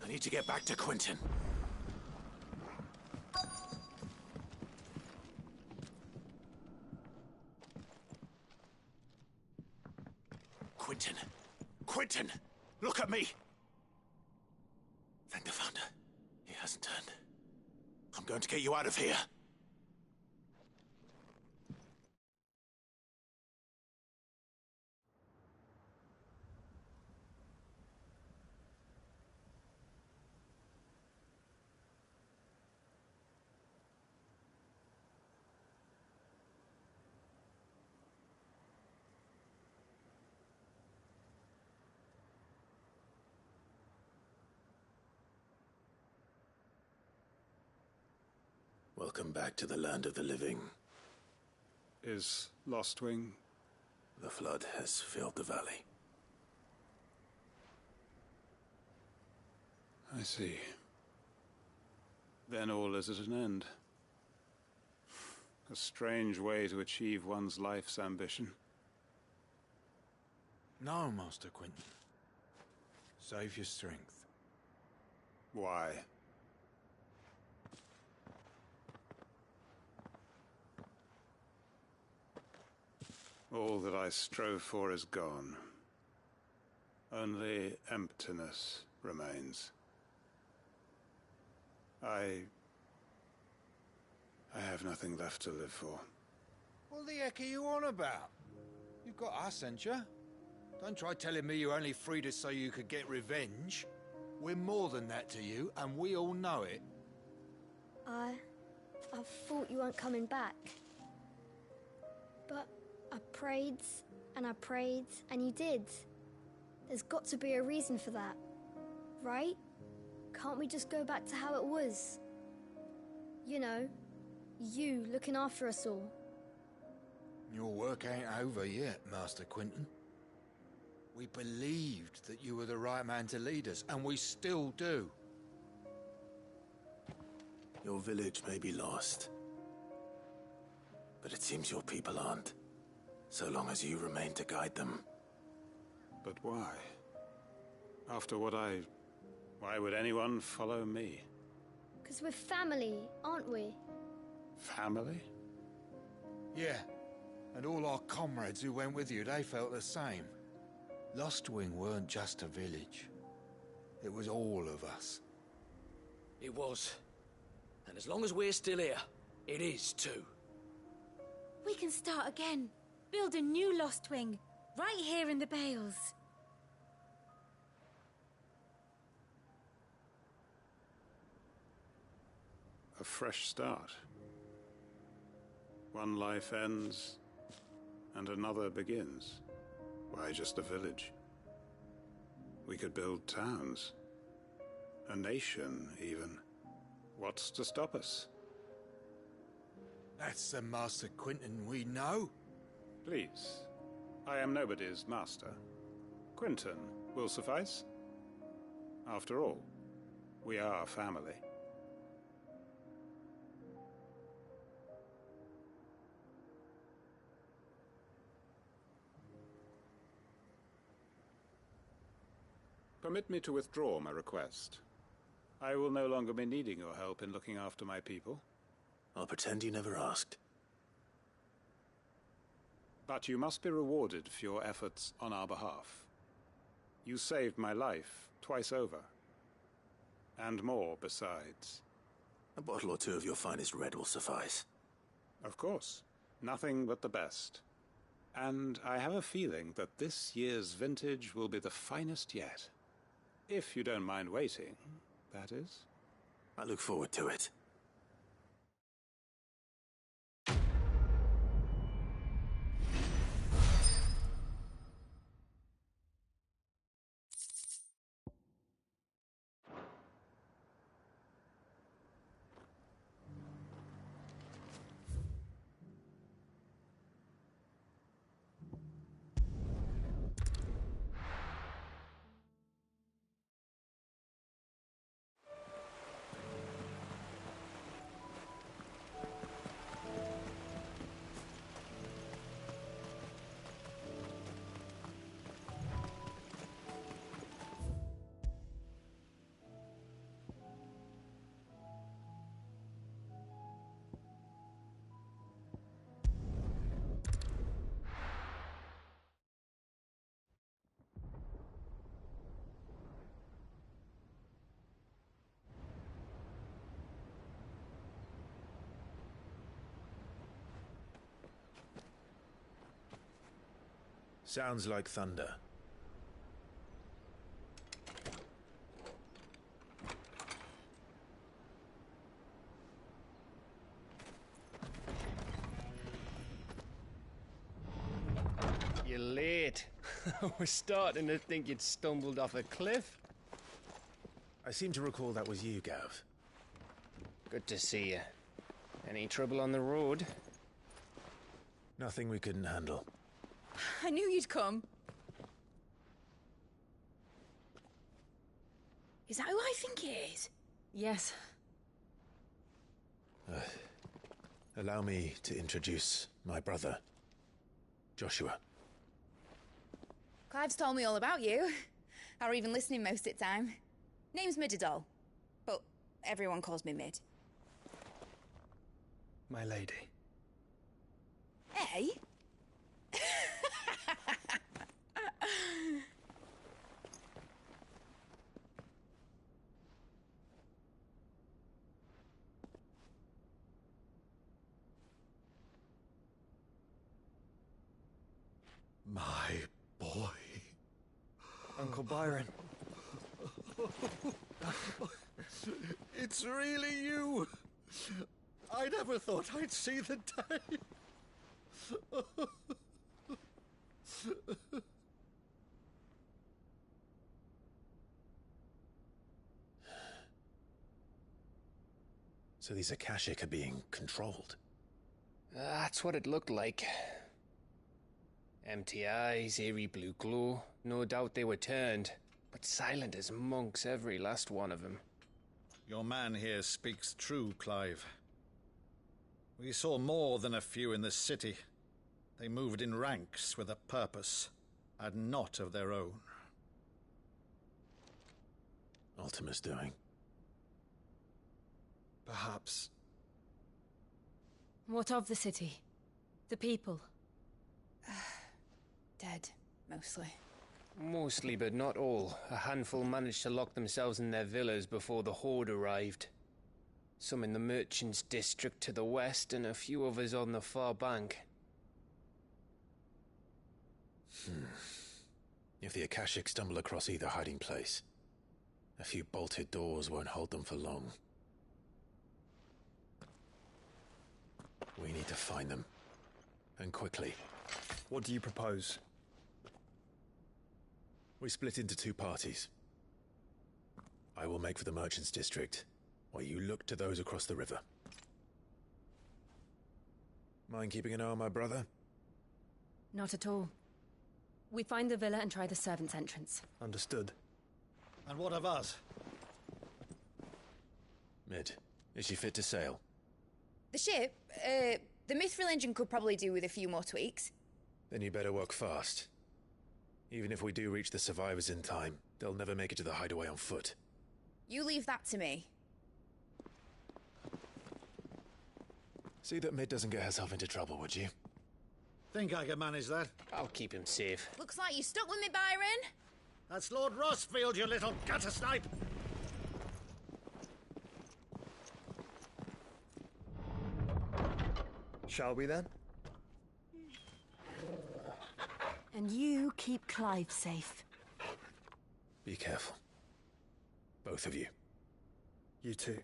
I need to get back to Quentin. Quentin! Quentin! Look at me! Thank the Founder. He hasn't turned. I'm going to get you out of here. Welcome back to the land of the living. Is Lostwing? The flood has filled the valley. I see. Then all is at an end. A strange way to achieve one's life's ambition. No, Master Quentin. Save your strength. Why? All that I strove for is gone. Only emptiness remains. I have nothing left to live for. What the heck are you on about? You've got us, ain't you? Don't try telling me you only freed us so you could get revenge. We're more than that to you, and we all know it. I thought you weren't coming back. But I prayed, and you did. There's got to be a reason for that, right? Can't we just go back to how it was? You know, you looking after us all. Your work ain't over yet, Master Quinton. We believed that you were the right man to lead us, and we still do. Your village may be lost, but it seems your people aren't, so long as you remain to guide them. But why? After what why would anyone follow me? 'Cause we're family, aren't we? Family? Yeah, and all our comrades who went with you, they felt the same. Lostwing weren't just a village. It was all of us. It was. And as long as we're still here, it is too. We can start again. Build a new Lostwing, right here in the Bales. A fresh start. One life ends, and another begins. Why just a village? We could build towns. A nation, even. What's to stop us? That's the Master Quinton we know. Please. I am nobody's master. Quinton will suffice. After all, we are family. Permit me to withdraw my request. I will no longer be needing your help in looking after my people. I'll pretend you never asked. But you must be rewarded for your efforts on our behalf. You saved my life twice over. And more besides. A bottle or two of your finest red will suffice. Of course. Nothing but the best. And I have a feeling that this year's vintage will be the finest yet. If you don't mind waiting, that is. I look forward to it. Sounds like thunder. You're late. I was starting to think you'd stumbled off a cliff. I seem to recall that was you, Gav. Good to see you. Any trouble on the road? Nothing we couldn't handle. I knew you'd come. Is that who I think it is? Yes. Allow me to introduce my brother, Joshua. Clive's told me all about you. Or even listening most of the time. Name's Mididol. everyone calls me Mid. My lady. Hey? My boy. Uncle Byron. It's really you. I never thought I'd see the day. So these Akashic are being controlled? That's what it looked like. Empty eyes, eerie blue glow. No doubt they were turned, but silent as monks, every last one of them. Your man here speaks true, Clive. We saw more than a few in the city. They moved in ranks with a purpose, and not of their own. Ultima's doing. Perhaps. What of the city? The people? Dead, mostly. Mostly, but not all. A handful managed to lock themselves in their villas before the Horde arrived. Some in the merchants' district to the west, and a few others on the far bank. If the Akashic stumble across either hiding place, a few bolted doors won't hold them for long. We need to find them. And quickly. What do you propose? We split into two parties. I will make for the merchants' district, while you look to those across the river. Mind keeping an eye on my brother? Not at all. We find the villa and try the servants' entrance. Understood. And what of us? Mid, is she fit to sail? The ship, the Mithril engine could probably do with a few more tweaks. Then you better work fast. Even if we do reach the survivors in time, they'll never make it to the hideaway on foot. You leave that to me. See that Mid doesn't get herself into trouble, would you? Think I can manage that? I'll keep him safe. Looks like you stuck with me, Byron. That's Lord Rossfield, you little gutter snipe! Shall we then? And you keep Clive safe. Be careful. Both of you. You too.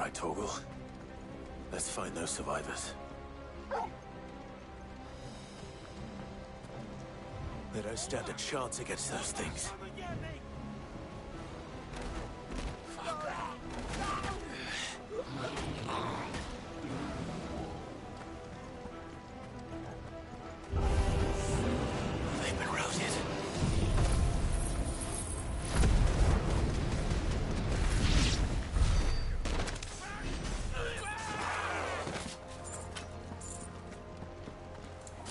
right, Torgal. Let's find those survivors. They don't stand a chance against those things. They've been routed.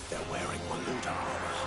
They're wearing Maluda armor.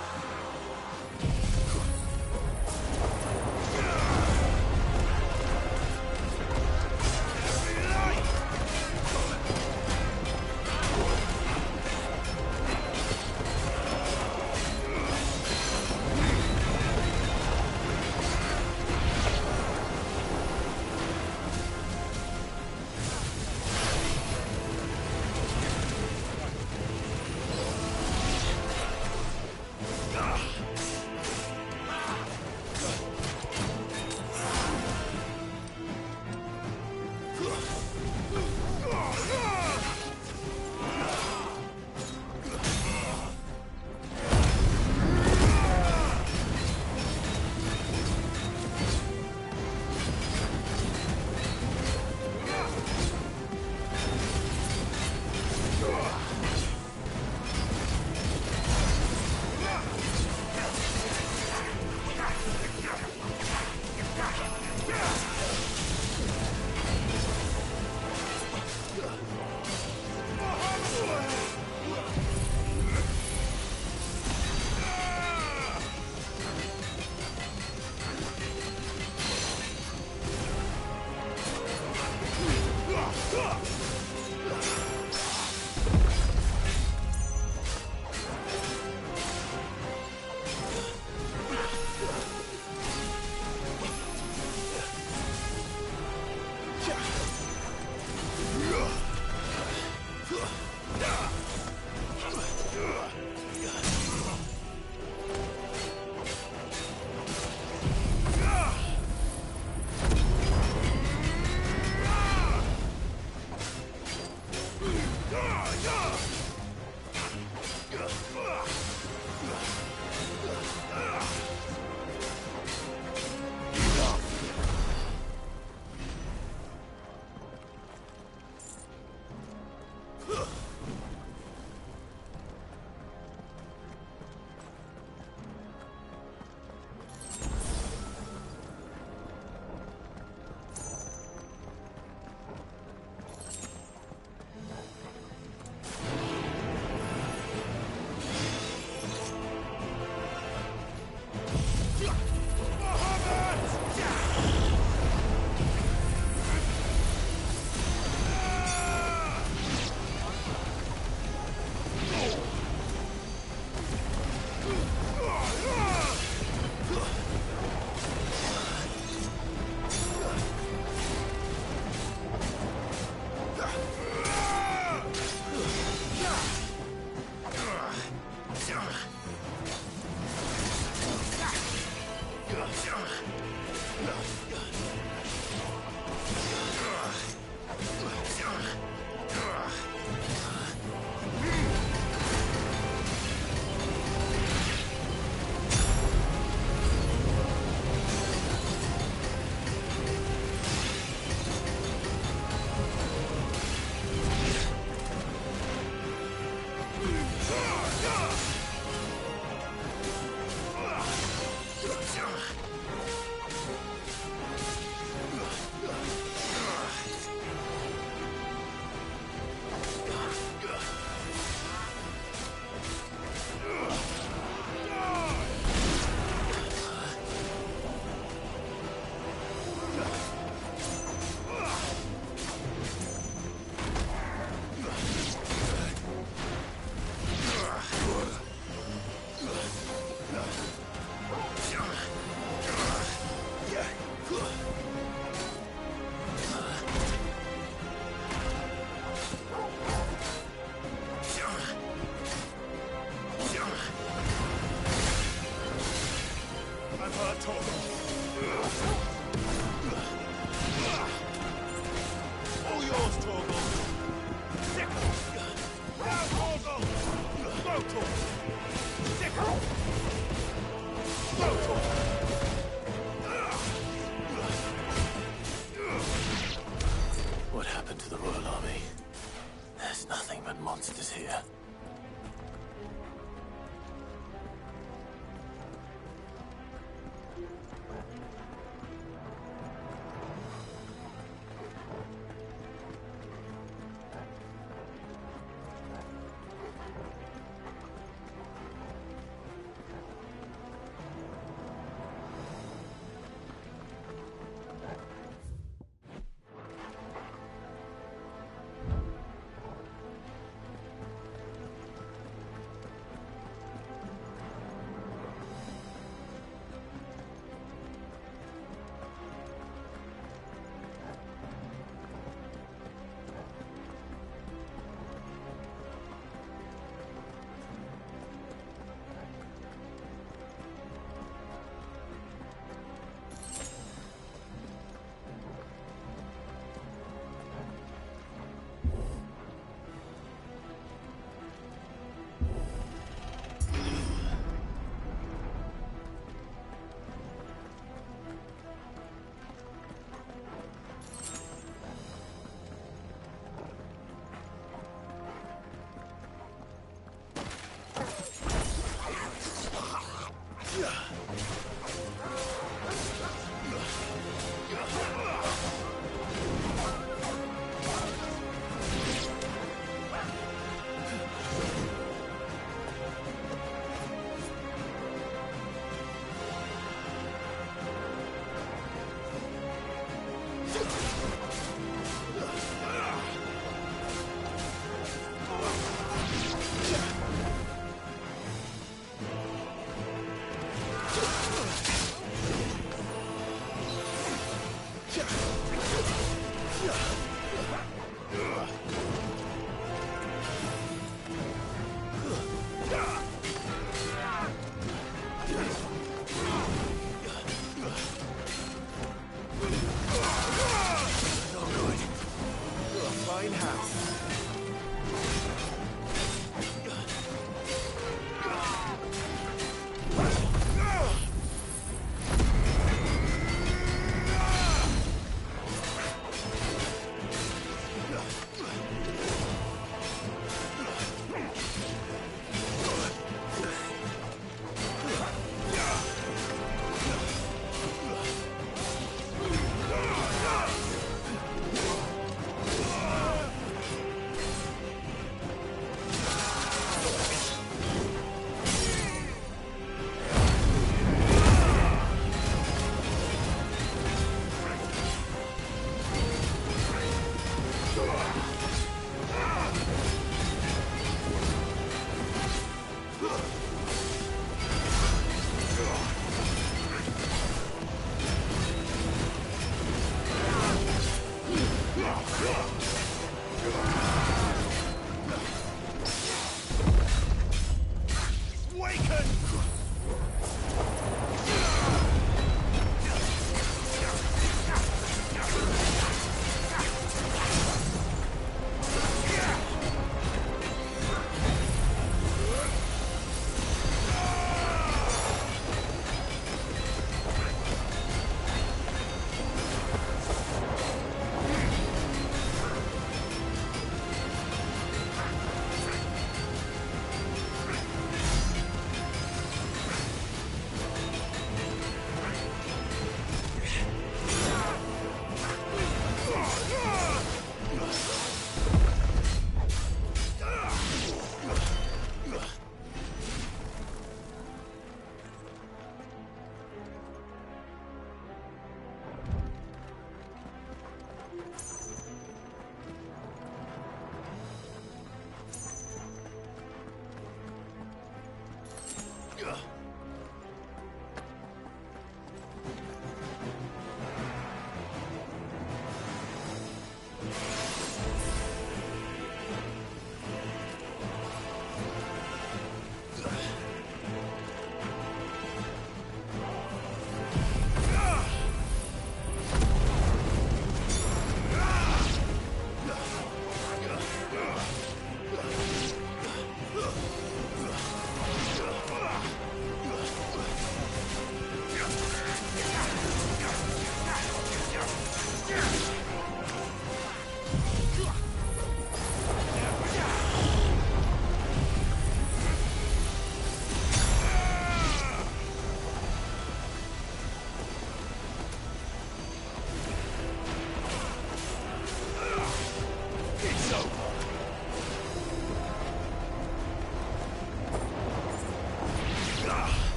What happened to the Royal Army? There's nothing but monsters here.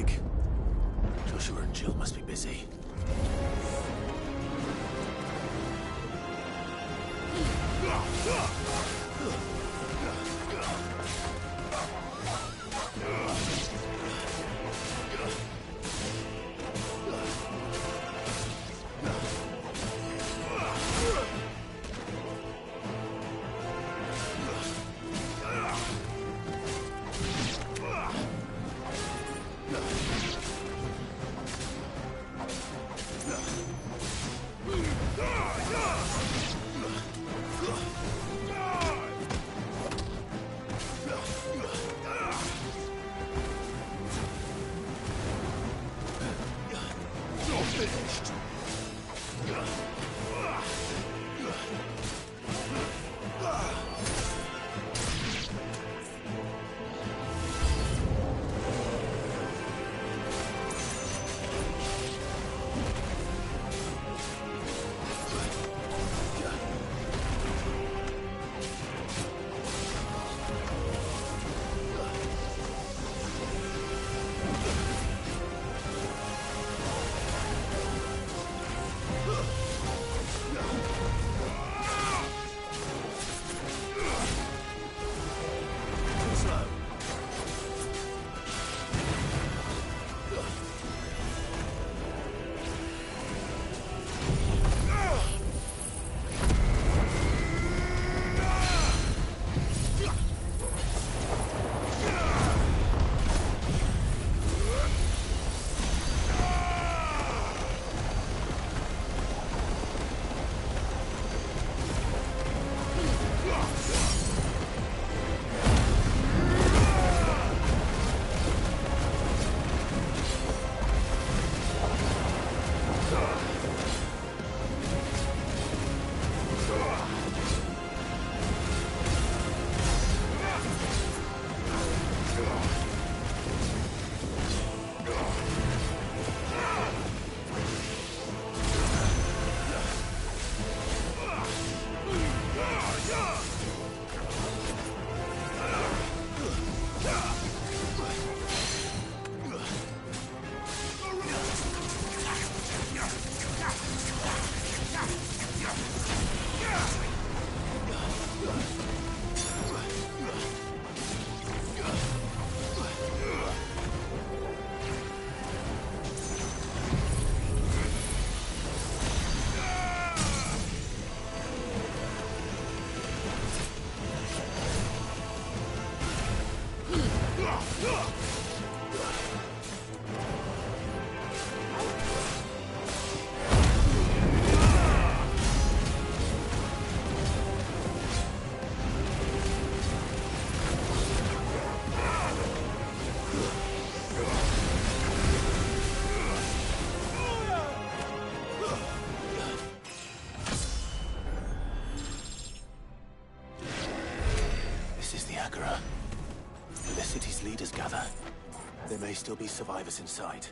big. Joshua and Jill must be busy. Leaders gather. There may still be survivors inside.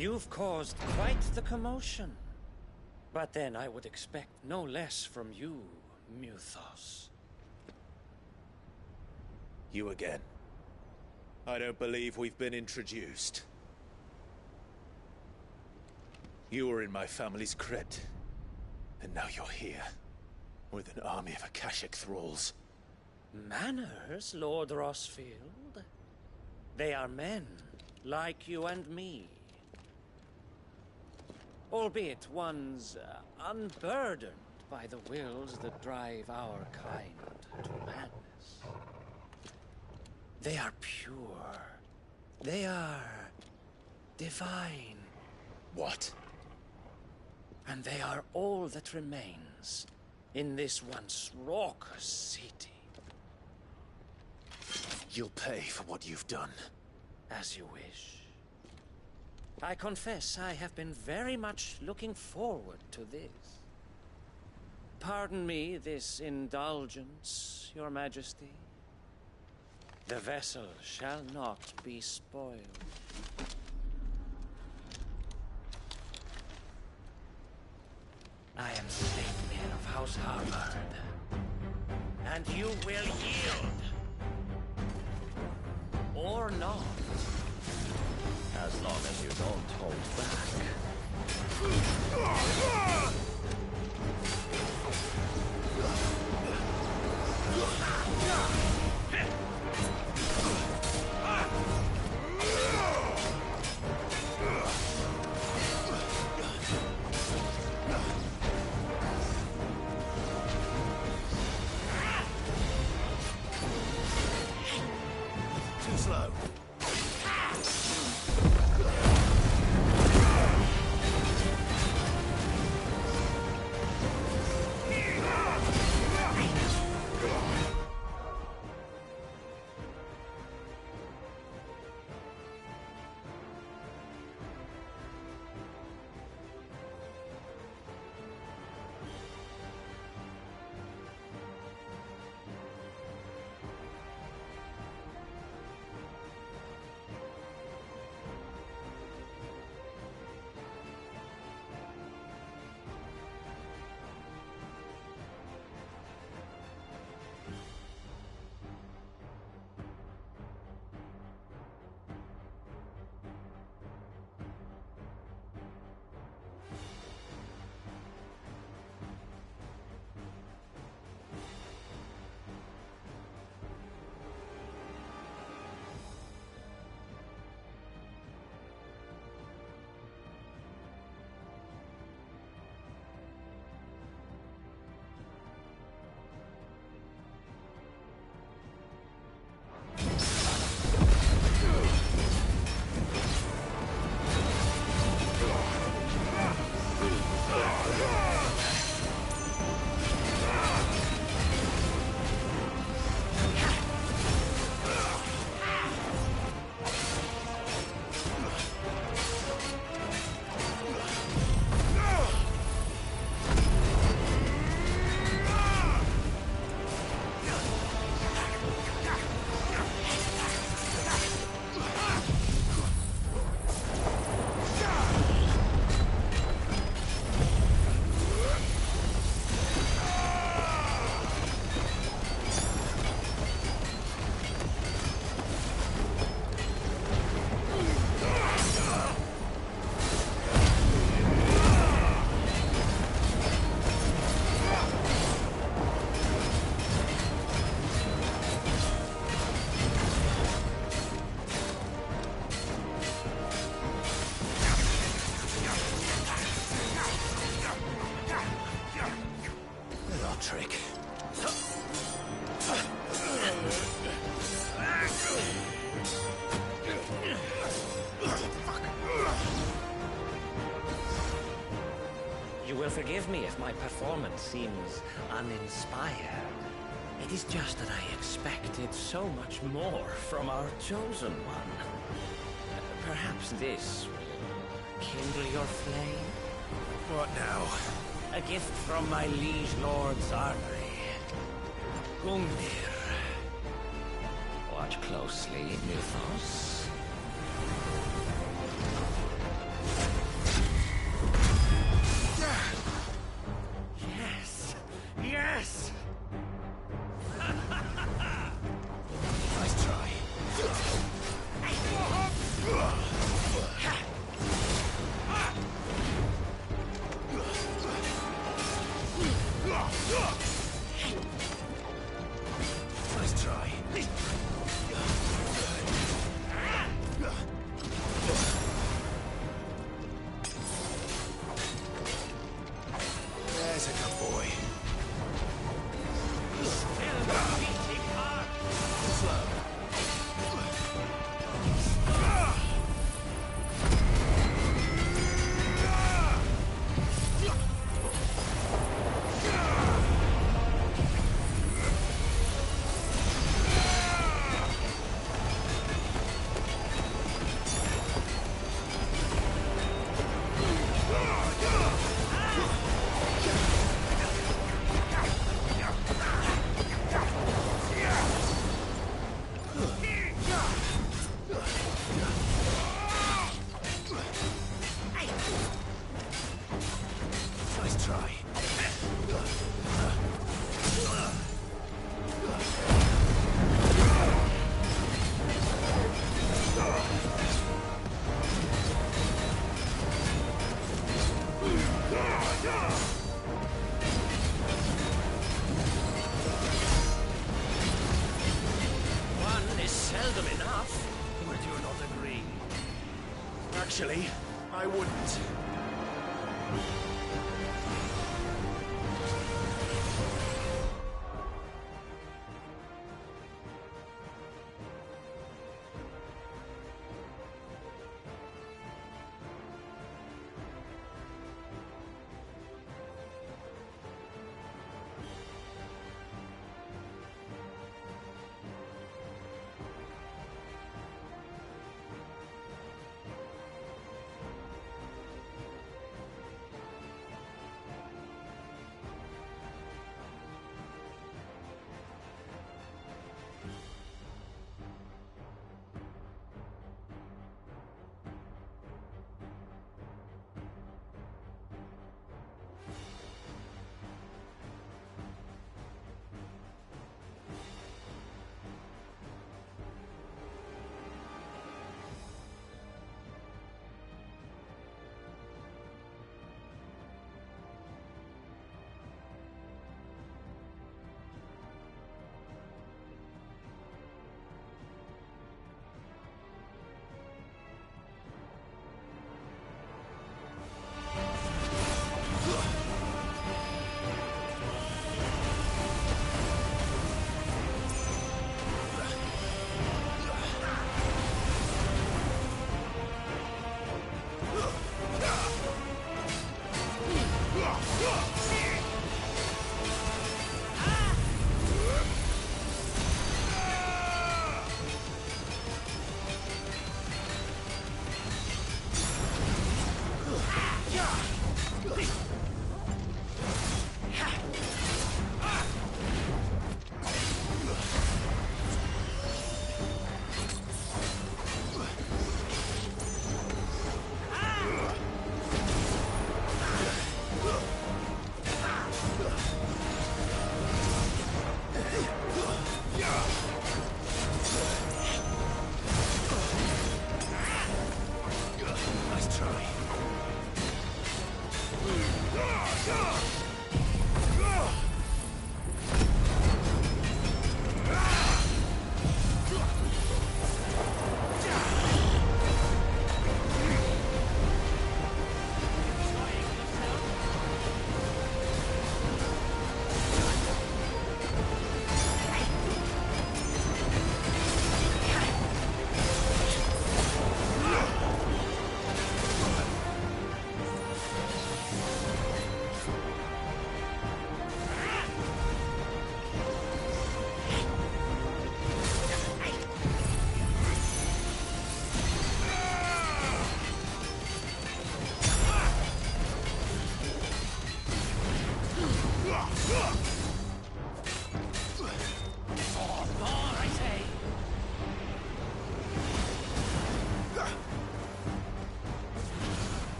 You've caused quite the commotion. But then I would expect no less from you, Muthos. You again. I don't believe we've been introduced. You were in my family's crypt, and now you're here, with an army of Akashic thralls. Manners, Lord Rossfield? They are men, like you and me. Albeit ones unburdened by the wills that drive our kind to madness. They are pure. They are divine. What? And they are all that remains in this once raucous city. You'll pay for what you've done. As you wish. I confess I have been very much looking forward to this. Pardon me this indulgence, Your Majesty. The vessel shall not be spoiled. I am the Statesman of House Harvard, and you will yield. Or not. As long as you don't hold back. Too slow. You will forgive me if my performance seems uninspired. It is just that I expected so much more from our chosen one. Perhaps this will kindle your flame? What now? A gift from my liege lord's armory. Gungnir. Watch closely, Muthos. One is seldom enough. Would you not agree? Actually, I wouldn't.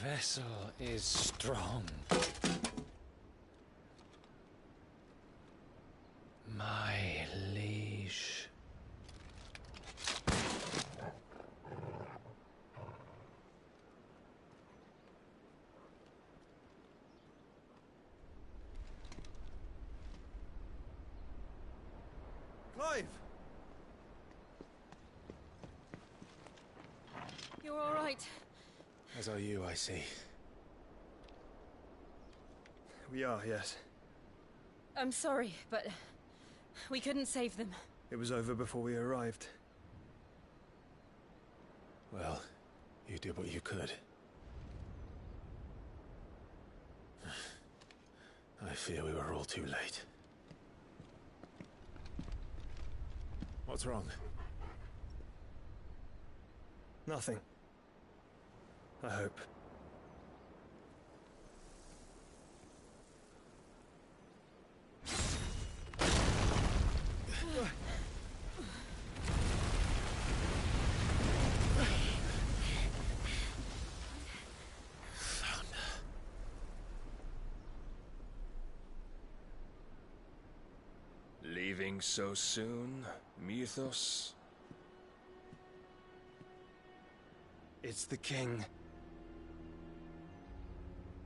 vessel is strong. My liege. Clive! You're all right. As are you, I see. We are, yes. I'm sorry, but we couldn't save them. It was over before we arrived. Well, you did what you could. I fear we were all too late. What's wrong? Nothing. I hope. Leaving so soon, Mythos? It's the king.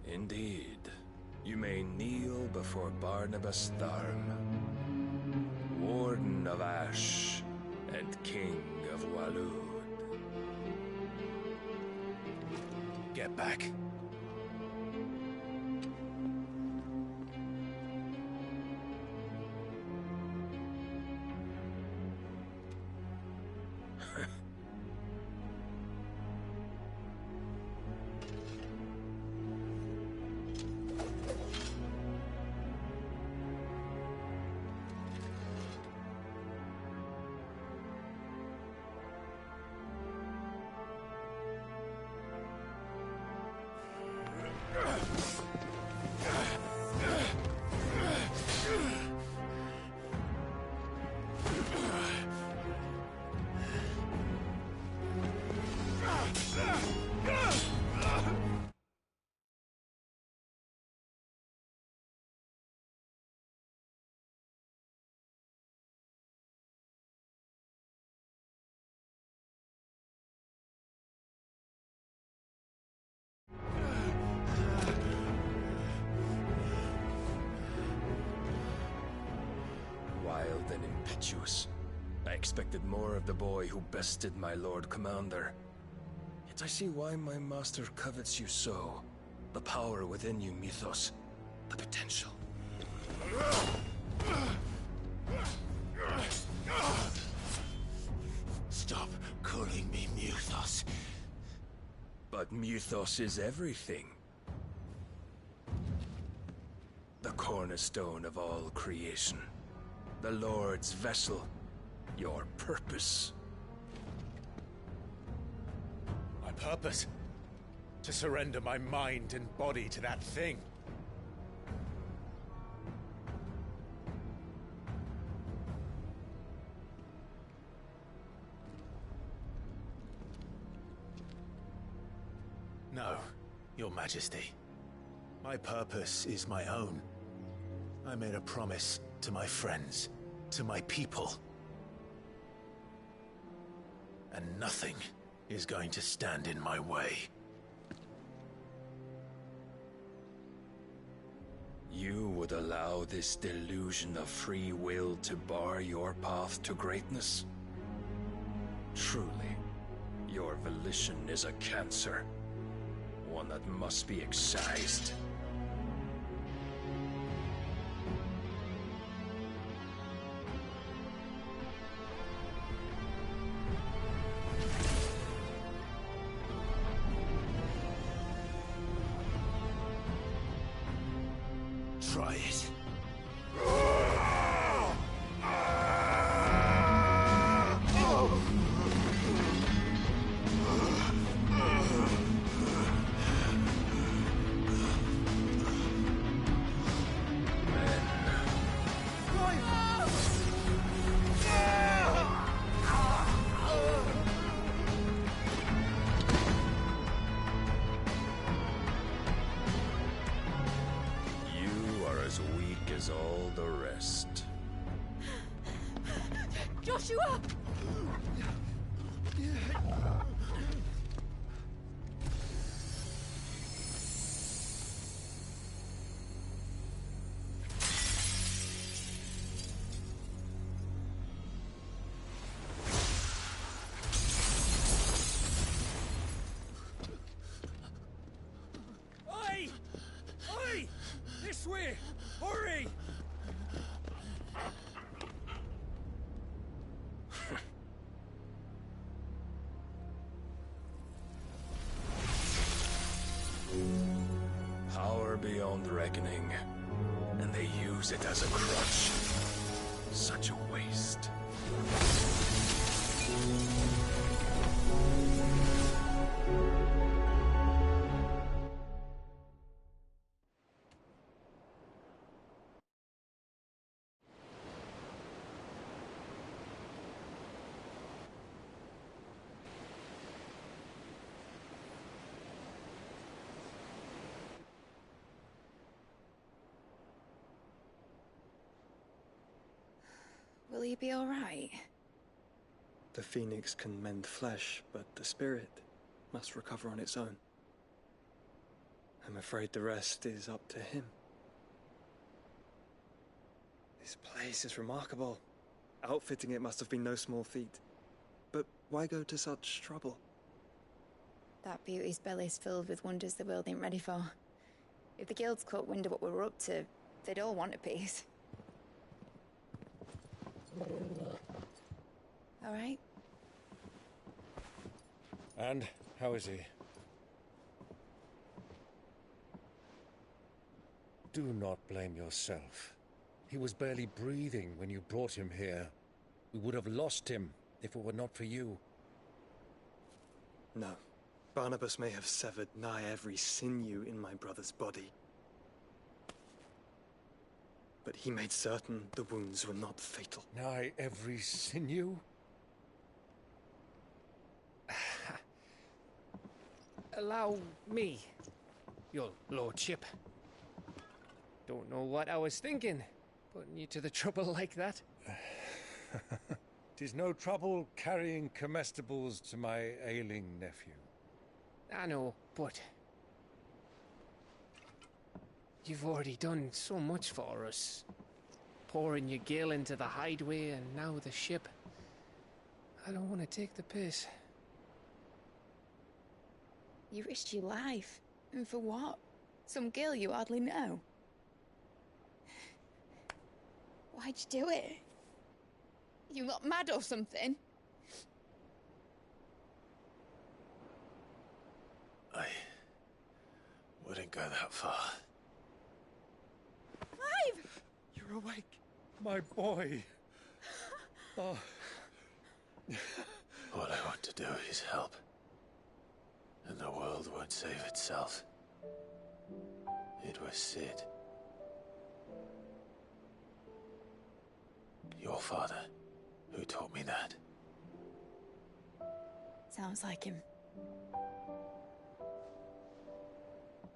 Indeed. You may kneel before Barnabas Tharm, Warden of Ash and King of Waloed. Get back. Wild and impetuous. I expected more of the boy who bested my Lord Commander. Yet I see why my master covets you so. The power within you, Mythos. The potential. Stop calling me Mythos. But Mythos is everything. The cornerstone of all creation. The Lord's vessel. Your purpose. My purpose? To surrender my mind and body to that thing. No, Your Majesty. My purpose is my own. I made a promise to my friends, to my people. And nothing is going to stand in my way. You would allow this delusion of free will to bar your path to greatness? Truly, your volition is a cancer. One that must be excised. Try it. is all the rest. Joshua! Oi! Oi! This way! Hurry! Power beyond reckoning, and they use it as a crutch. Such a waste. Will he be all right? The phoenix can mend flesh, but the spirit must recover on its own. I'm afraid the rest is up to him. This place is remarkable. Outfitting it must have been no small feat. But why go to such trouble? That beauty's belly's filled with wonders the world ain't ready for. If the guilds caught wind of what we were up to, they'd all want a piece. All right? And how is he? Do not blame yourself. He was barely breathing when you brought him here. We would have lost him if it were not for you. No. Barnabas may have severed nigh every sinew in my brother's body. But he made certain the wounds were not fatal. Nigh every sinew? Allow me, your lordship. Don't know what I was thinking, putting you to the trouble like that. 'Tis no trouble carrying comestibles to my ailing nephew. I know, but you've already done so much for us. Pouring your gil into the hideaway and now the ship. I don't want to take the piss. You risked your life. And for what? Some girl you hardly know. Why'd you do it? You got mad or something? I wouldn't go that far. Clive! You're awake, my boy. Oh. All I want to do is help. And the world won't save itself. It was Sid. Your father, who taught me that. Sounds like him.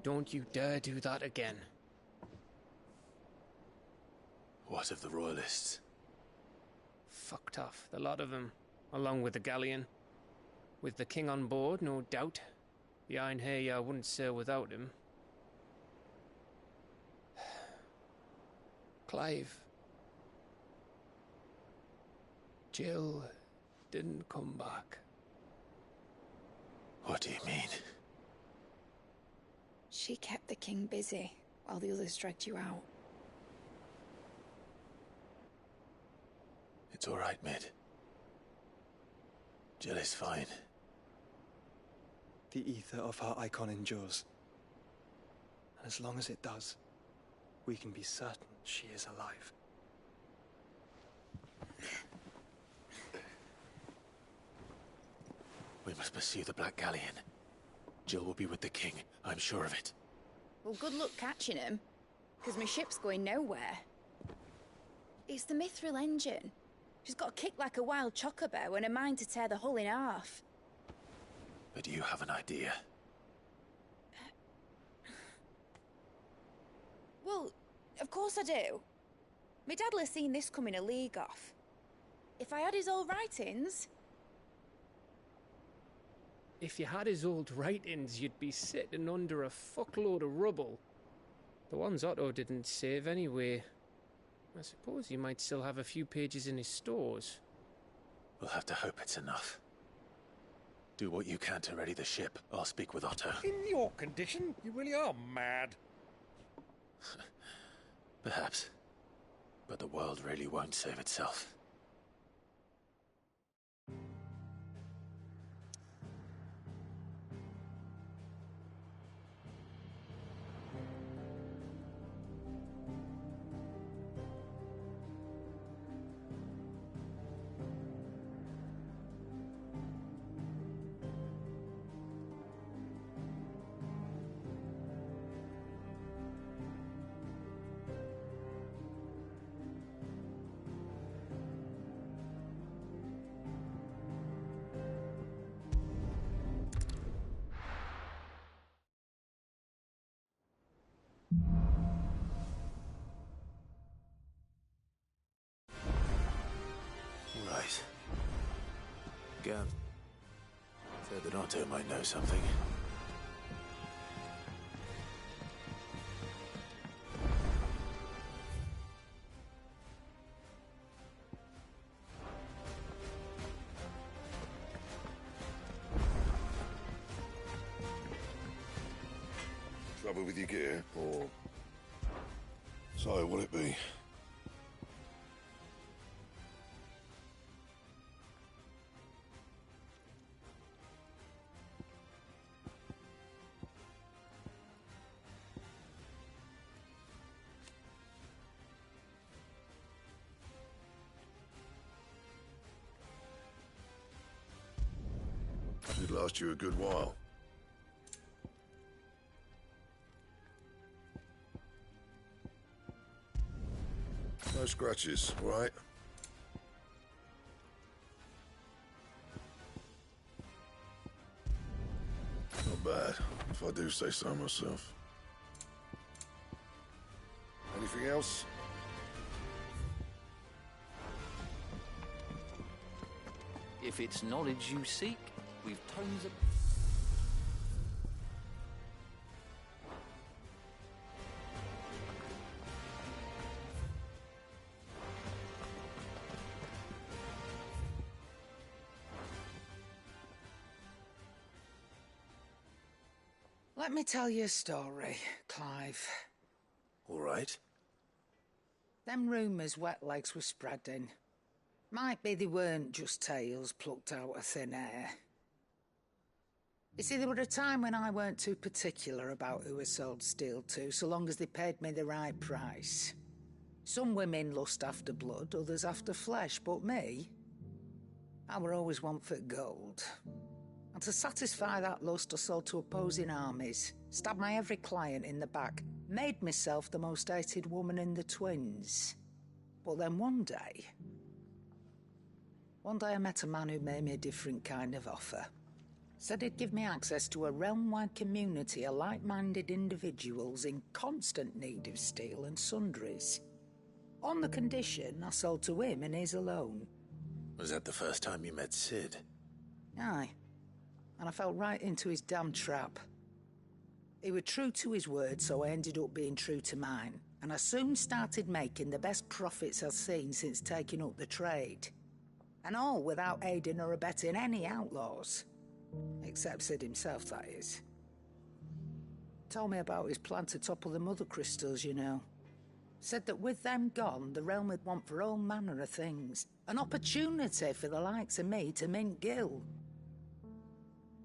Don't you dare do that again. What of the Royalists? Fucked off, the lot of them, along with the galleon. With the king on board, no doubt. The Iron Hair wouldn't sail without him. Clive. Jill didn't come back. What do you mean? She kept the king busy while the others dragged you out. It's all right, Mid. Jill is fine. The ether of her icon endures. And as long as it does, we can be certain she is alive. We must pursue the Black Galleon. Jill will be with the king, I'm sure of it. Well, good luck catching him, because my ship's going nowhere. It's the Mithril engine. She's got a kick like a wild chocobo and a mind to tear the hull in half. But you have an idea. Well, of course I do. My dad'll have seen this coming a league off. If I had his old writings... If you had his old writings, you'd be sitting under a fuckload of rubble. The ones Otto didn't save anyway. I suppose you might still have a few pages in his stores. We'll have to hope it's enough. Do what you can to ready the ship. I'll speak with Otto. In your condition, you really are mad. Perhaps. But the world really won't save itself. Right. Gav. Said that Otto might know something. Trouble with your gear, or... So, will it be? Should last you a good while. No scratches, right? Not bad, if I do say so myself. Anything else? If it's knowledge you seek, we've tons of... Let me tell you a story, Clive. All right. Them rumours Wetlegs were spreading. Might be they weren't just tales plucked out of thin air. You see, there were a time when I weren't too particular about who I sold steel to, so long as they paid me the right price. Some women lust after blood, others after flesh, but me, I were always one for gold. And to satisfy that lust, I sold to opposing armies, stabbed my every client in the back, made myself the most hated woman in the twins. But then one day I met a man who made me a different kind of offer. Said he'd give me access to a realm-wide community of like-minded individuals in constant need of steel and sundries. On the condition I sold to him and his alone. Was that the first time you met Sid? Aye. And I fell right into his damn trap. He was true to his word, so I ended up being true to mine. And I soon started making the best profits I've seen since taking up the trade. And all without aiding or abetting any outlaws. Except Sid himself, that is. Told me about his plan to topple the mother crystals, you know. Said that with them gone, the realm would want for all manner of things. An opportunity for the likes of me to mint gil.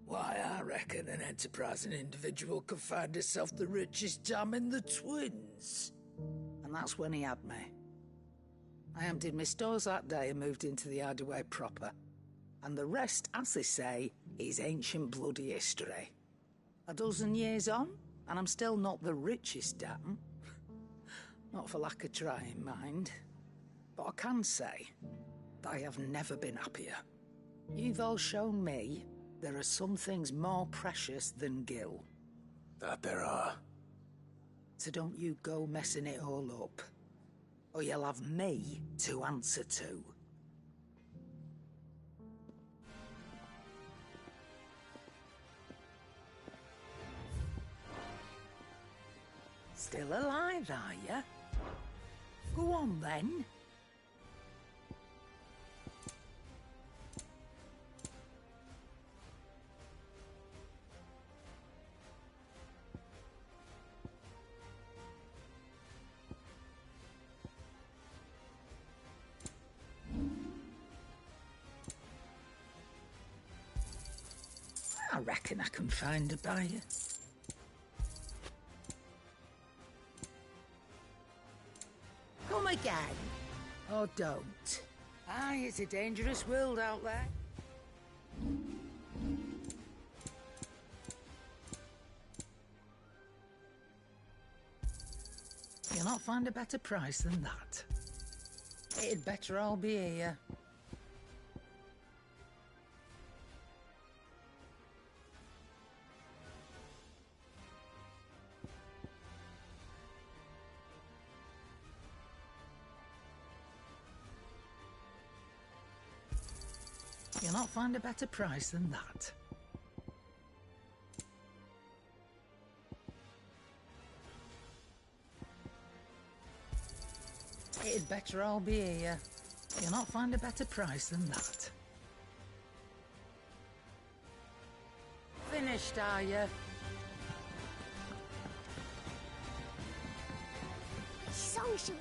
Why, I reckon an enterprising individual could find himself the richest dam in the twins. And that's when he had me. I emptied my stores that day and moved into the hideaway proper. And the rest, as they say, is ancient bloody history. A dozen years on, and I'm still not the richest dam. Not for lack of trying, mind. But I can say that I have never been happier. You've all shown me there are some things more precious than gil. That there are. So don't you go messing it all up. or you'll have me to answer to. Still alive, are you? Go on, then. I reckon I can find a buyer. Come again. Or don't. Aye, it's a dangerous world out there. You'll not find a better price than that. It'd better all be here. You'll not find a better price than that. It'd better all be here. You'll not find a better price than that. Finished, are you? Social.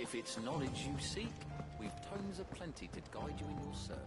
If it's knowledge you seek, we've tomes aplenty to guide you in your search.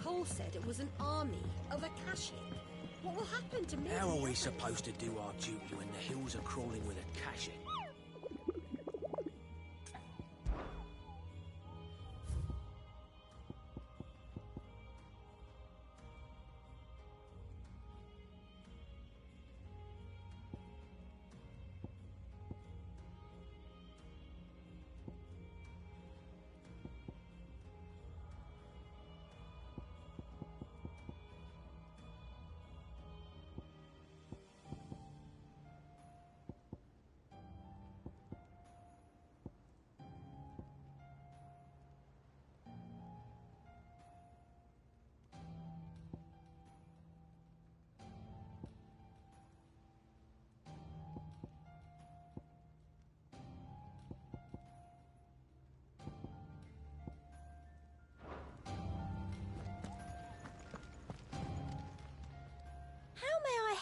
Cole said it was an army of Akashic. What will happen to me? How are we supposed to do our duty when the hills are crawling with Akashic?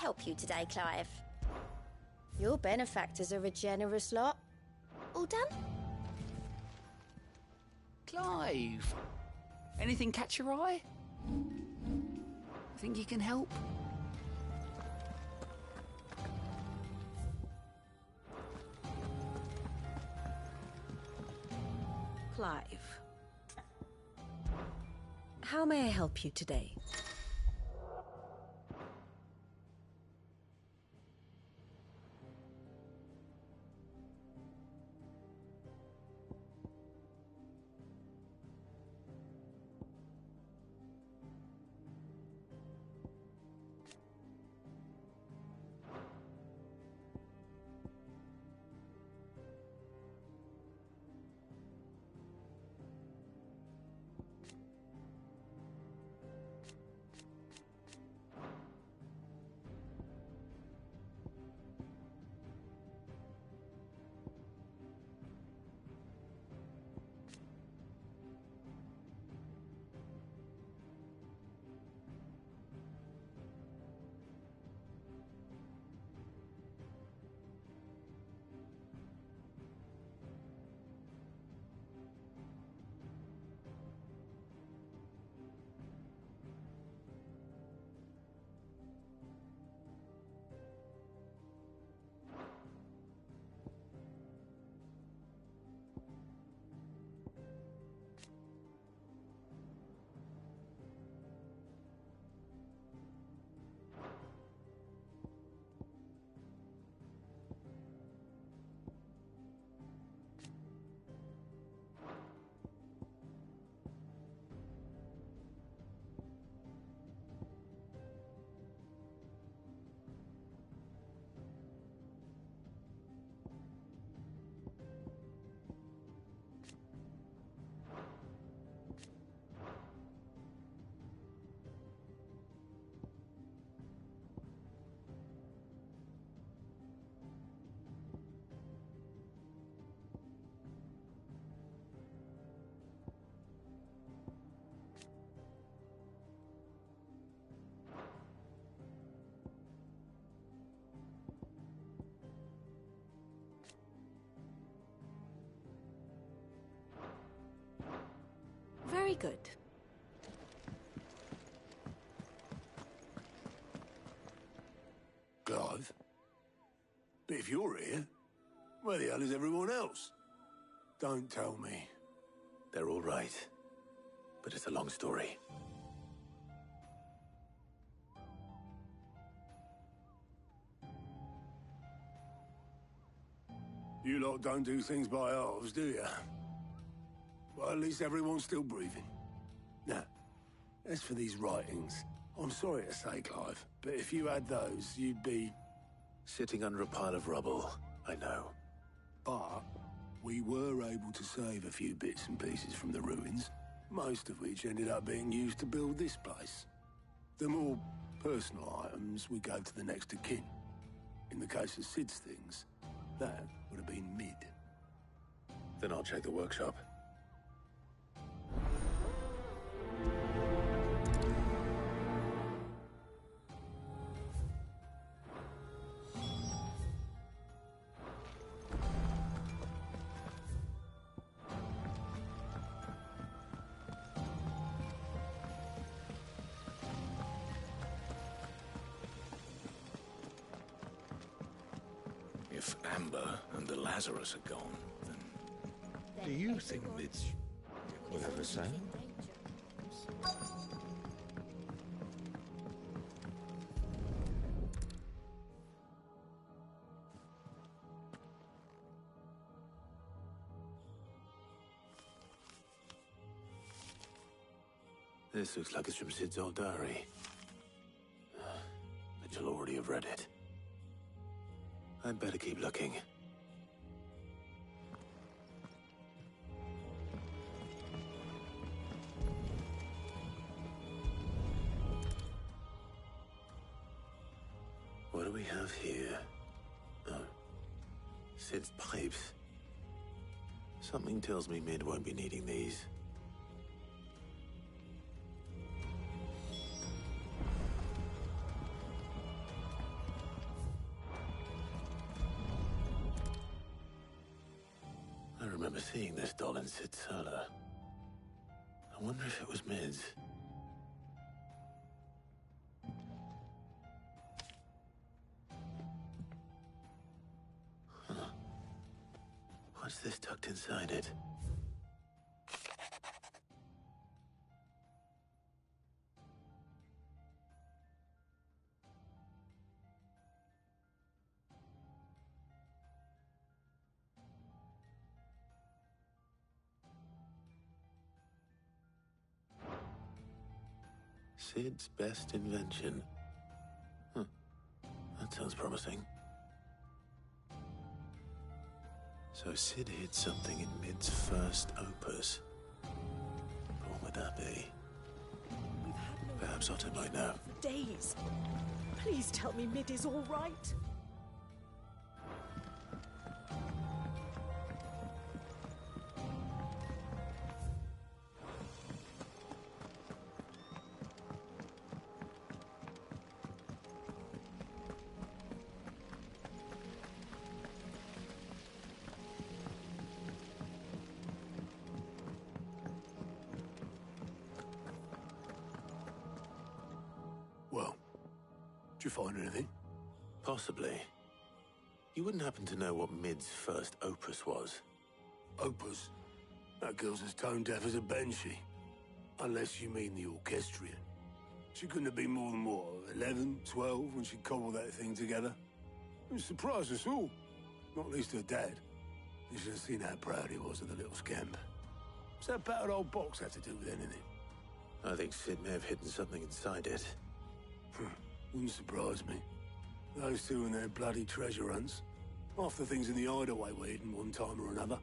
help you today, Clive? Your benefactors are a generous lot. All done? Clive, anything catch your eye? Think you can help? Clive. How may I help you today? Very good. Clive? But if you're here, where the hell is everyone else? Don't tell me. They're all right. But it's a long story. You lot don't do things by halves, do you? Well, at least everyone's still breathing. Now, as for these writings, I'm sorry to say, Clive, but if you had those, you'd be... Sitting under a pile of rubble, I know. But we were able to save a few bits and pieces from the ruins, most of which ended up being used to build this place. The more personal items we gave to the next of kin. In the case of Sid's things, that would have been mid. Then I'll check the workshop. If Amber and the Lazarus are gone, then do you think it's... We'll have a say. This looks like it's from Sid's old diary. But you'll already have read it. I'd better keep looking. What do we have here? Oh. Sid's pipes. Something tells me Mid won't be needing these. remember seeing this doll in Sid's cellar. I wonder if it was Mid's. Huh. What's this tucked inside it? Sid's best invention. Huh. That sounds promising. So Sid hid something in Mid's first opus. What would that be? Perhaps Otto might know. For days. Please tell me Mid is all right. Well, did you find anything? Possibly. You wouldn't happen to know what Mid's first opus was? Opus? That girl's as tone deaf as a banshee. Unless you mean the orchestrion. She couldn't have been more than, what, 11, 12 when she cobbled that thing together? It surprised us all. Not least her dad. You should have seen how proud he was of the little scamp. What's that battered old box have to do with anything? I think Sid may have hidden something inside it. Wouldn't surprise me. Those two and their bloody treasure hunts. Half the things in the hideaway were hidden one time or another.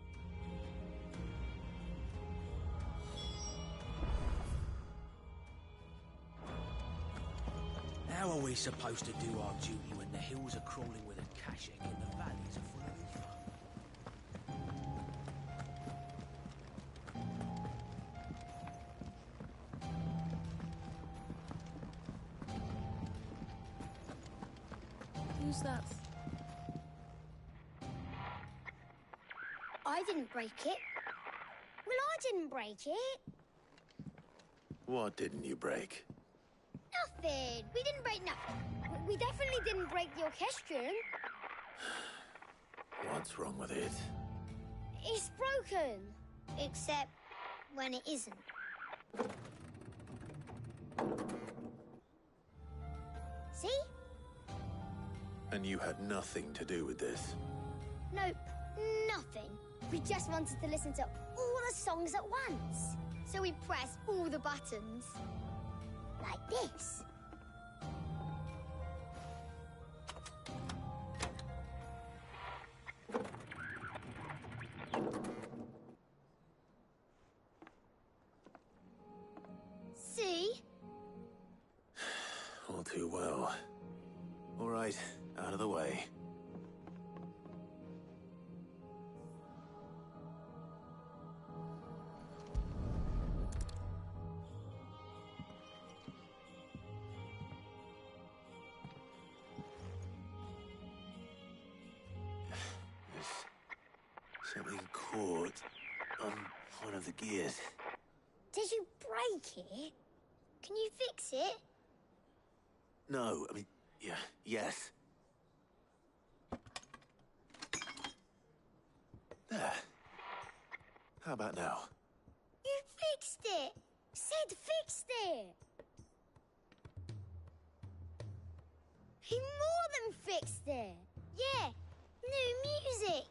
How are we supposed to do our duty when the hills are crawling with a Kashik and the valleys are full of ether? Who's that? I didn't break it. Well, I didn't break it. What didn't you break? Nothing. We didn't break nothing. We definitely didn't break the orchestrion. What's wrong with it? It's broken. Except when it isn't. See? And you had nothing to do with this? Nope, nothing. We just wanted to listen to all the songs at once. So we pressed all the buttons. Like this. See? All too well. All right, out of the way. There's something caught on one of the gears. Did you break it? Can you fix it? No, I mean, yeah, yes. There. How about now? You fixed it! Sid fixed it! He more than fixed it! Yeah, new music!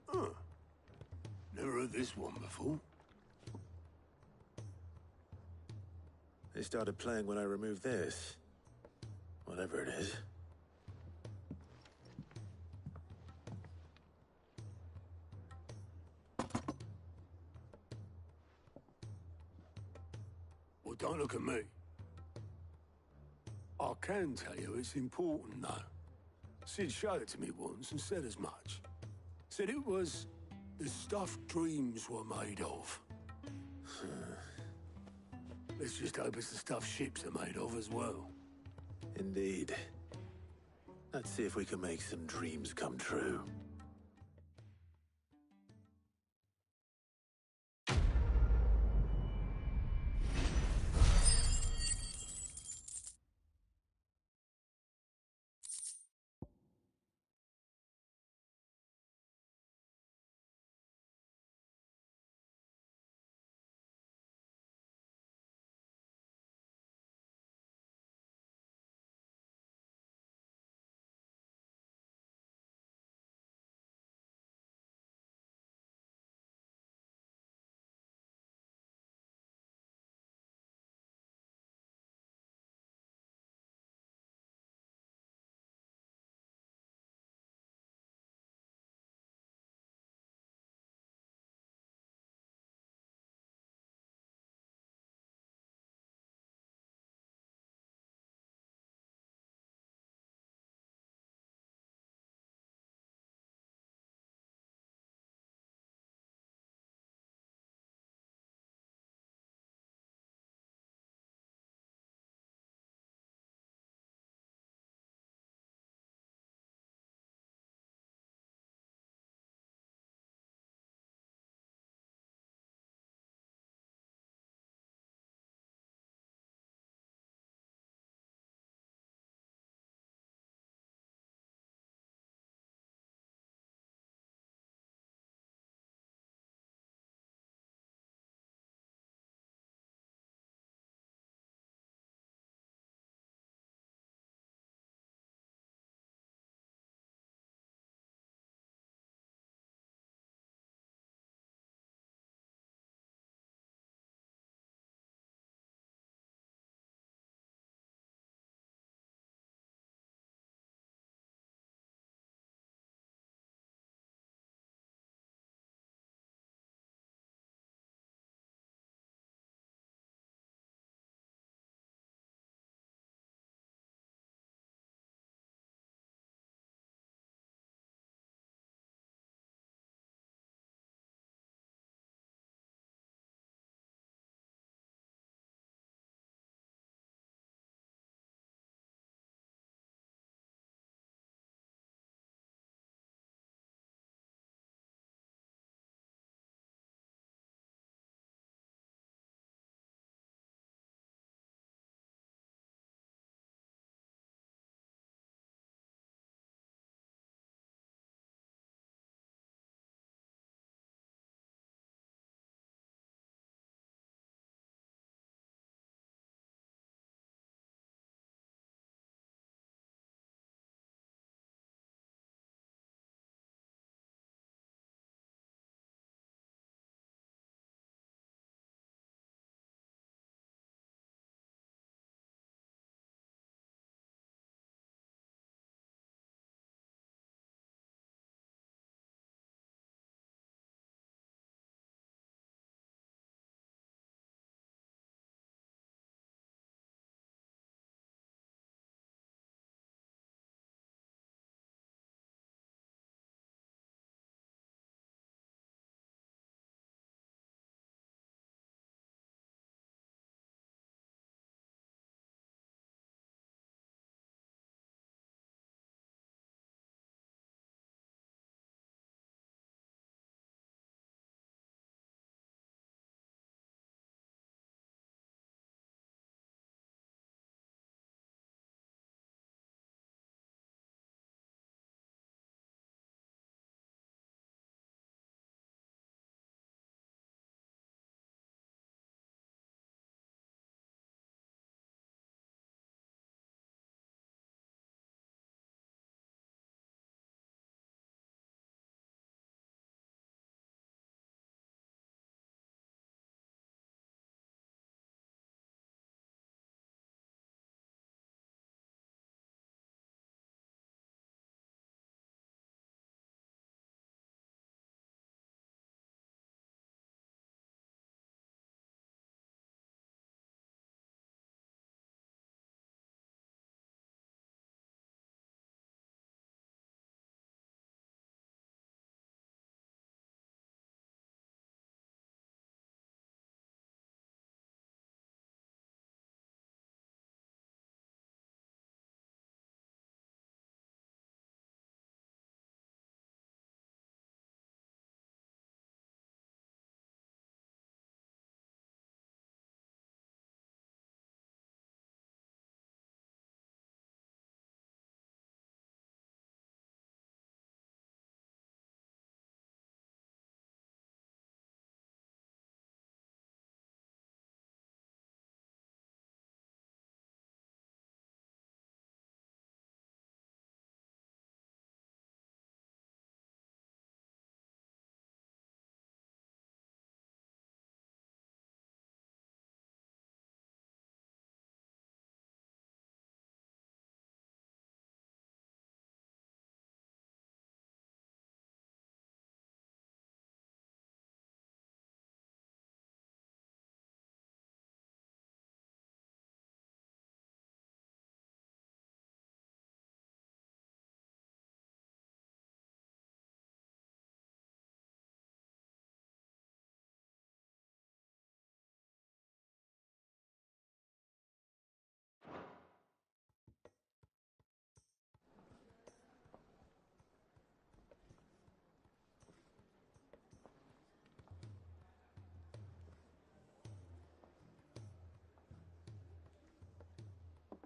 Huh. Never heard this one before. They started playing when I removed this. Whatever it is. Well, don't look at me. I can tell you it's important, though. Sid showed it to me once and said as much. Said it was the stuff dreams were made of. Let's just hope it's the stuff ships are made of as well. Indeed. Let's see if we can make some dreams come true.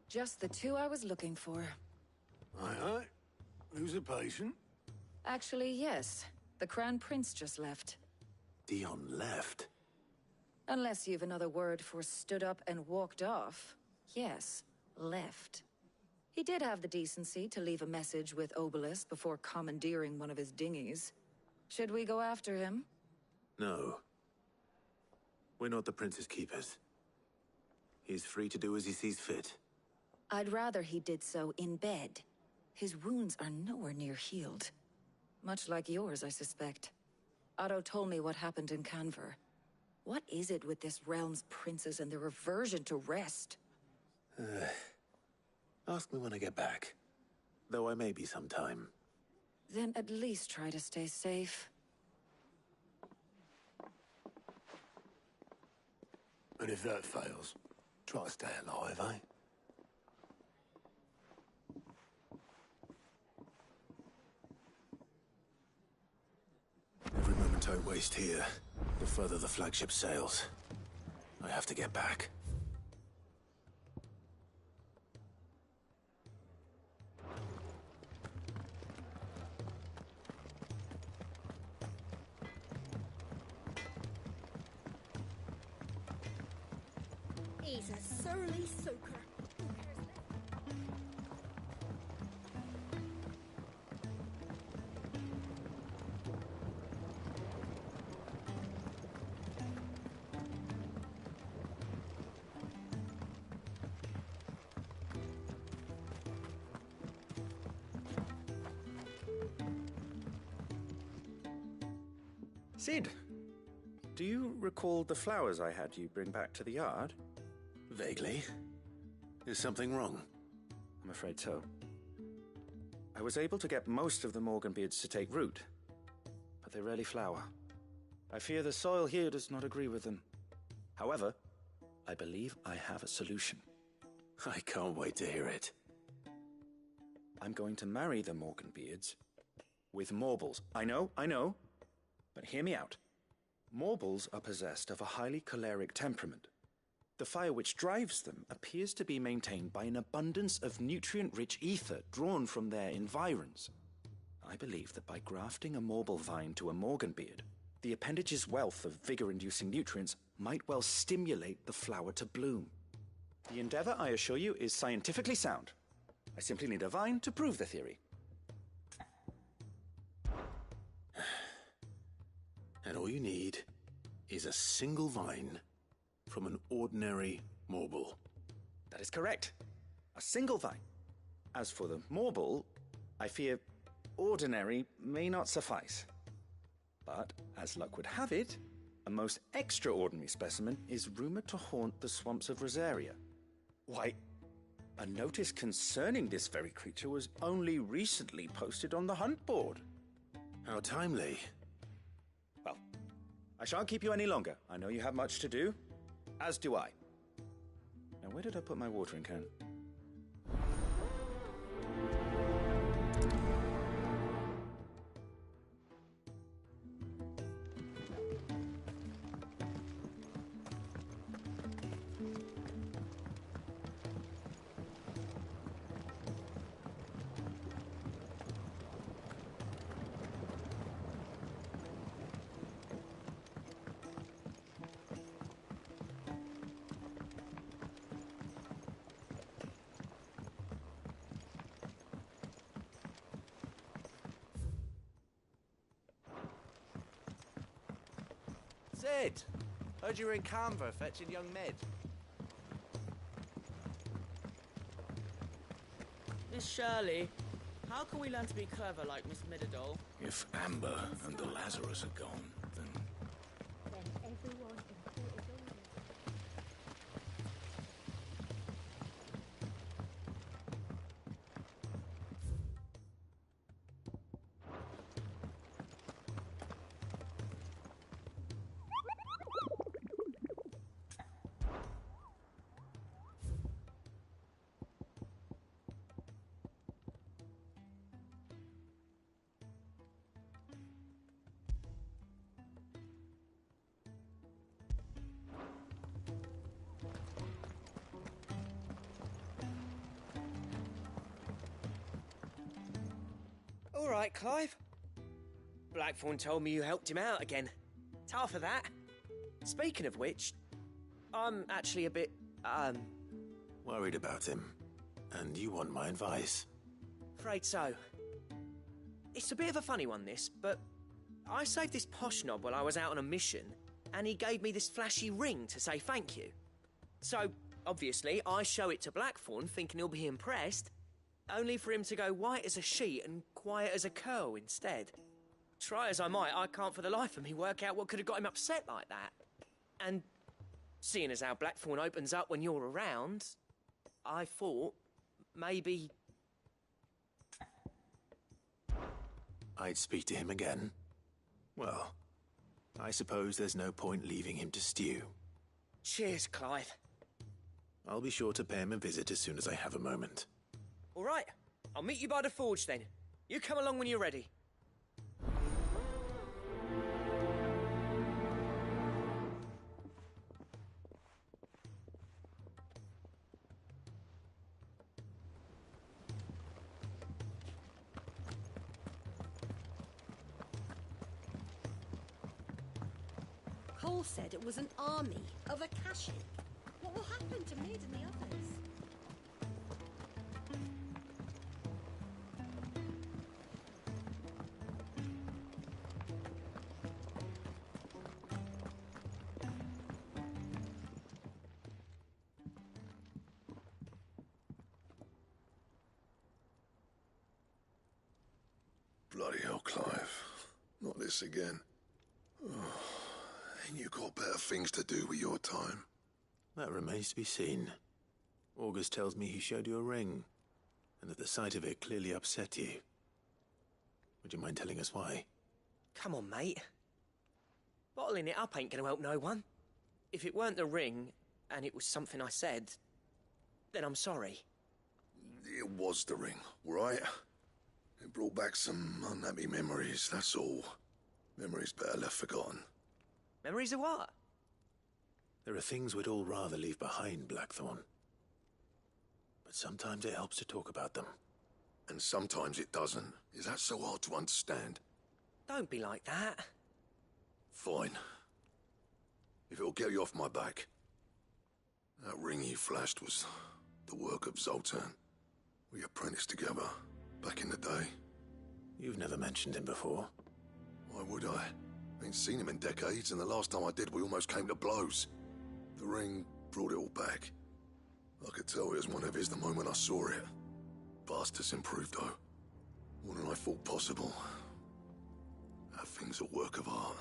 Just the two I was looking for. Aye. Who's a patient? Actually, yes. The Crown Prince just left. Dion left? Unless you've another word for stood up and walked off. Yes, left. He did have the decency to leave a message with Obelisk before commandeering one of his dinghies. Should we go after him? No. We're not the Prince's keepers. He's free to do as he sees fit. I'd rather he did so in bed. His wounds are nowhere near healed. Much like yours, I suspect. Otto told me what happened in Canver. What is it with this realm's princes and their aversion to rest? Ask me when I get back. Though I may be sometime. Then at least try to stay safe. And if that fails, try to stay alive, eh? Every moment I waste here, the further the flagship sails. I have to get back. He's a surly soaker. Sid, do you recall the flowers I had you bring back to the yard? Vaguely. Is something wrong? I'm afraid so. I was able to get most of the Morganbeards to take root, but they rarely flower. I fear the soil here does not agree with them. However, I believe I have a solution. I can't wait to hear it. I'm going to marry the Morganbeards with Morbles. I know, but hear me out. Morbles are possessed of a highly choleric temperament. The fire which drives them appears to be maintained by an abundance of nutrient-rich ether drawn from their environs. I believe that by grafting a Morble vine to a Morganbeard, the appendage's wealth of vigor-inducing nutrients might well stimulate the flower to bloom. The endeavor, I assure you, is scientifically sound. I simply need a vine to prove the theory. And all you need is a single vine from an ordinary Morble. That is correct. A single vine. As for the Morble, I fear ordinary may not suffice. But, as luck would have it, a most extraordinary specimen is rumored to haunt the swamps of Rosaria. Why, a notice concerning this very creature was only recently posted on the hunt board. How timely. Well, I shan't keep you any longer. I know you have much to do, as do I. Now, where did I put my watering can? Sid! Heard you were in Canver fetching young Med. Miss Shirley, how can we learn to be clever like Miss Midadol? If Amber and the Lazarus are gone, then... everyone in Port is over. all right, Clive. Blackthorn told me you helped him out again. Tough of that. Speaking of which, I'm actually a bit, Worried about him. And you want my advice? afraid so. It's a bit of a funny one, this, but I saved this posh knob while I was out on a mission, and he gave me this flashy ring to say thank you. So, obviously, I show it to Blackthorn, thinking he'll be impressed, only for him to go white as a sheet and quiet as a curl instead. Try as I might, I can't for the life of me work out what could have got him upset like that. And seeing as how Blackthorn opens up when you're around, I thought maybe... I'd speak to him again. Well, I suppose there's no point leaving him to stew. Cheers, Clive. I'll be sure to pay him a visit as soon as I have a moment. All right, I'll meet you by the forge then. You come along when you're ready. Cole said it was an army of Akashic. What will happen to Mid and the others? Bloody hell, Clive. Not this again. Ain't you got better things to do with your time? That remains to be seen. August tells me he showed you a ring, and that the sight of it clearly upset you. Would you mind telling us why? Come on, mate. Bottling it up ain't gonna help no one. If it weren't the ring, and it was something I said, then I'm sorry. It was the ring, right? It brought back some unhappy memories, that's all. Memories better left forgotten. Memories of what? There are things we'd all rather leave behind, Blackthorn. But sometimes it helps to talk about them. And sometimes it doesn't. Is that so hard to understand? Don't be like that. Fine. If it'll get you off my back. That ring you flashed was the work of Zoltan. We apprenticed together, back in the day. You've never mentioned him before. Why would I? Ain't seen him in decades, and the last time I did, we almost came to blows. The ring brought it all back. I could tell it was one of his the moment I saw it. Vast has improved, though. More than I thought possible. That thing's a work of art.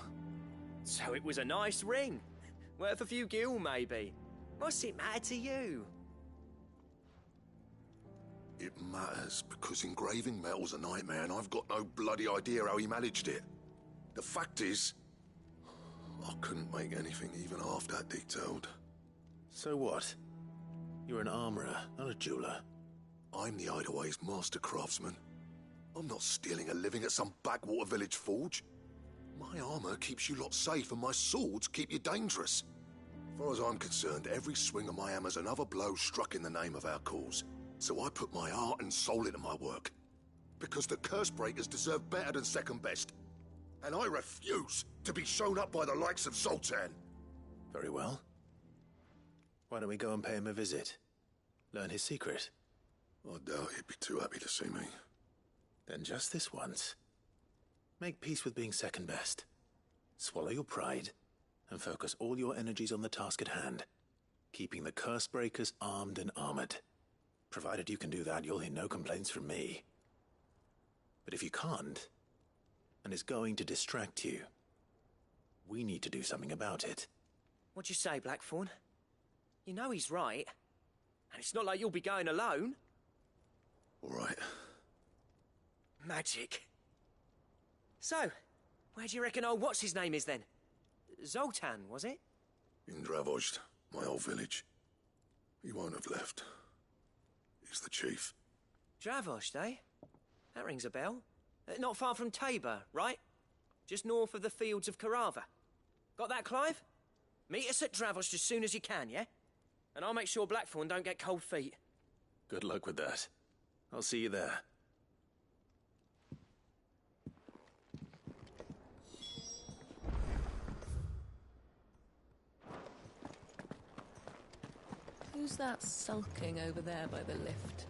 So it was a nice ring. Worth a few gil, maybe. What's it matter to you? It matters because engraving metal's a nightmare, and I've got no bloody idea how he managed it. The fact is, I couldn't make anything even half that detailed. So what? You're an armorer, not a jeweler. I'm the Hideaway's master craftsman. I'm not stealing a living at some backwater village forge. My armor keeps you lot safe, and my swords keep you dangerous. As far as I'm concerned, every swing of my hammer's another blow struck in the name of our cause. So I put my heart and soul into my work. Because the curse breakers deserve better than second best. And I refuse to be shown up by the likes of Zoltan. Very well. Why don't we go and pay him a visit? Learn his secret. I doubt he'd be too happy to see me. Then just this once. Make peace with being second best. Swallow your pride, and focus all your energies on the task at hand. Keeping the curse breakers armed and armored. Provided you can do that, you'll hear no complaints from me. But if you can't, and it's going to distract you, we need to do something about it. What'd you say, Blackthorn? You know he's right. And it's not like you'll be going alone. All right. Magic. So, where do you reckon old what's-his-name is then? Zoltan, was it? In Dravozd, my old village. He won't have left. He's the chief. Dravozd, eh? That rings a bell. Not far from Tabor, right? Just north of the fields of Carava. Got that, Clive? Meet us at Dravozd as soon as you can, yeah? And I'll make sure Blackthorn don't get cold feet. Good luck with that. I'll see you there. Who's that sulking over there by the lift?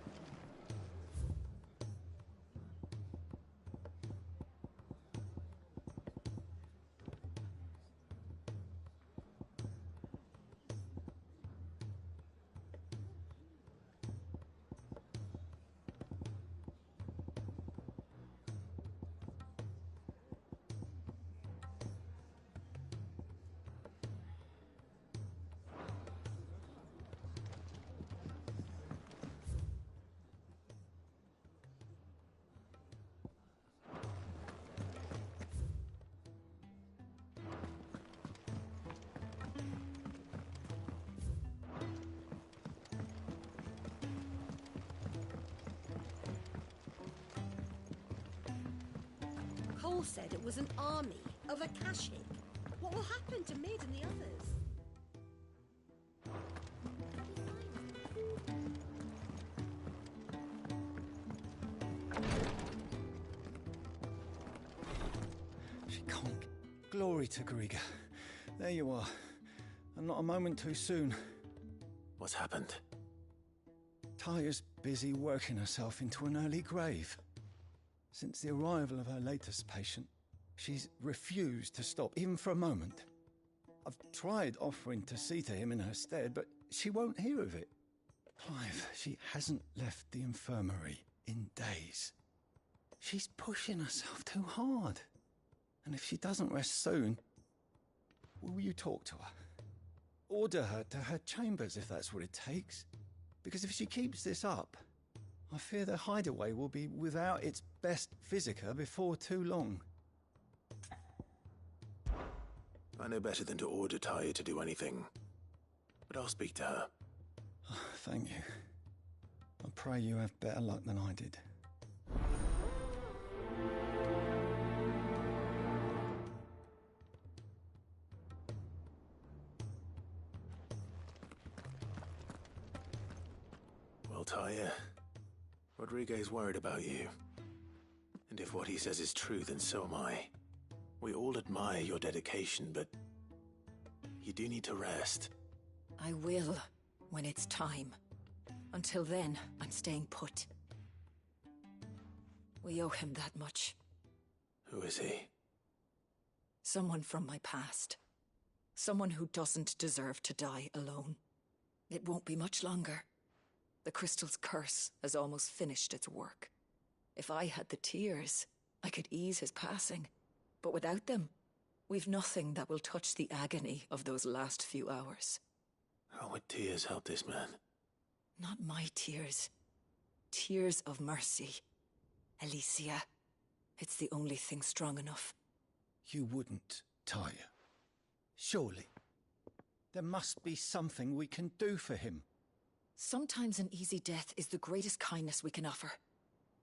Cole said it was an army of Akashic. What will happen to Mid and the others? She can't. Glory to Griga. There you are. And not a moment too soon. What's happened? Taya's busy working herself into an early grave. Since the arrival of her latest patient, she's refused to stop, even for a moment. I've tried offering to see to him in her stead, but she won't hear of it. Clive, she hasn't left the infirmary in days. She's pushing herself too hard. And if she doesn't rest soon, will you talk to her? Order her to her chambers if that's what it takes. Because if she keeps this up, I fear the hideaway will be without its best physica before too long. I know better than to order Taya to do anything. But I'll speak to her. Thank you. I pray you have better luck than I did. Well, Taya, Rodriguez worried about you. And if what he says is true, then so am I. We all admire your dedication, but you do need to rest. I will, when it's time. Until then, I'm staying put. We owe him that much. Who is he? Someone from my past. Someone who doesn't deserve to die alone. It won't be much longer. The crystal's curse has almost finished its work. If I had the tears, I could ease his passing. But without them, we've nothing that will touch the agony of those last few hours. How would tears help this man? Not my tears. Tears of mercy. Alicia, it's the only thing strong enough. You wouldn't, Taya. Surely. There must be something we can do for him. Sometimes an easy death is the greatest kindness we can offer.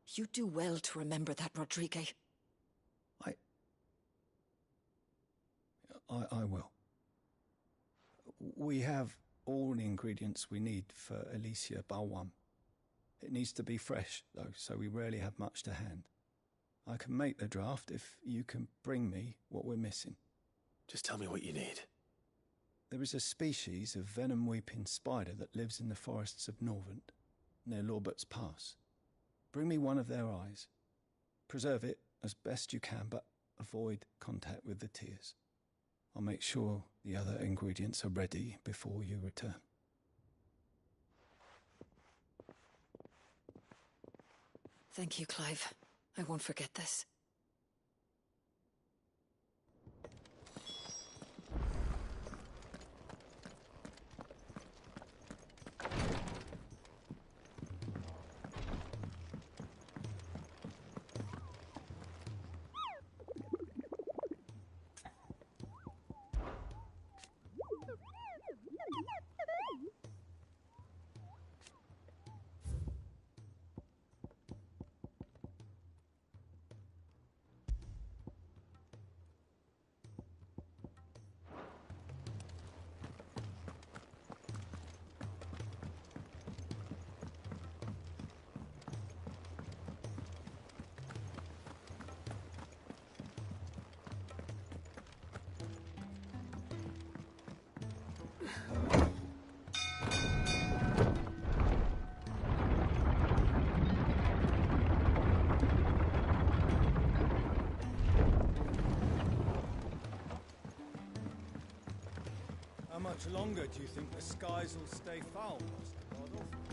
You do well to remember that, Rodriguez. I will. We have all the ingredients we need for Alicia Balwam. It needs to be fresh, though, so we rarely have much to hand. I can make the draft if you can bring me what we're missing. Just tell me what you need. There is a species of venom-weeping spider that lives in the forests of Norvent, near Lorbert's Pass. Bring me one of their eyes. Preserve it as best you can, but avoid contact with the tears. I'll make sure the other ingredients are ready before you return. Thank you, Clive. I won't forget this. much longer do you think the skies will stay foul, Master Bardolph?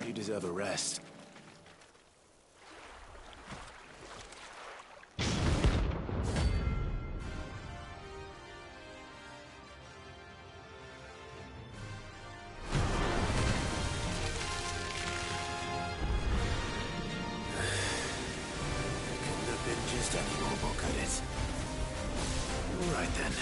You deserve a rest. Couldn't have been just any more, could it? All right then.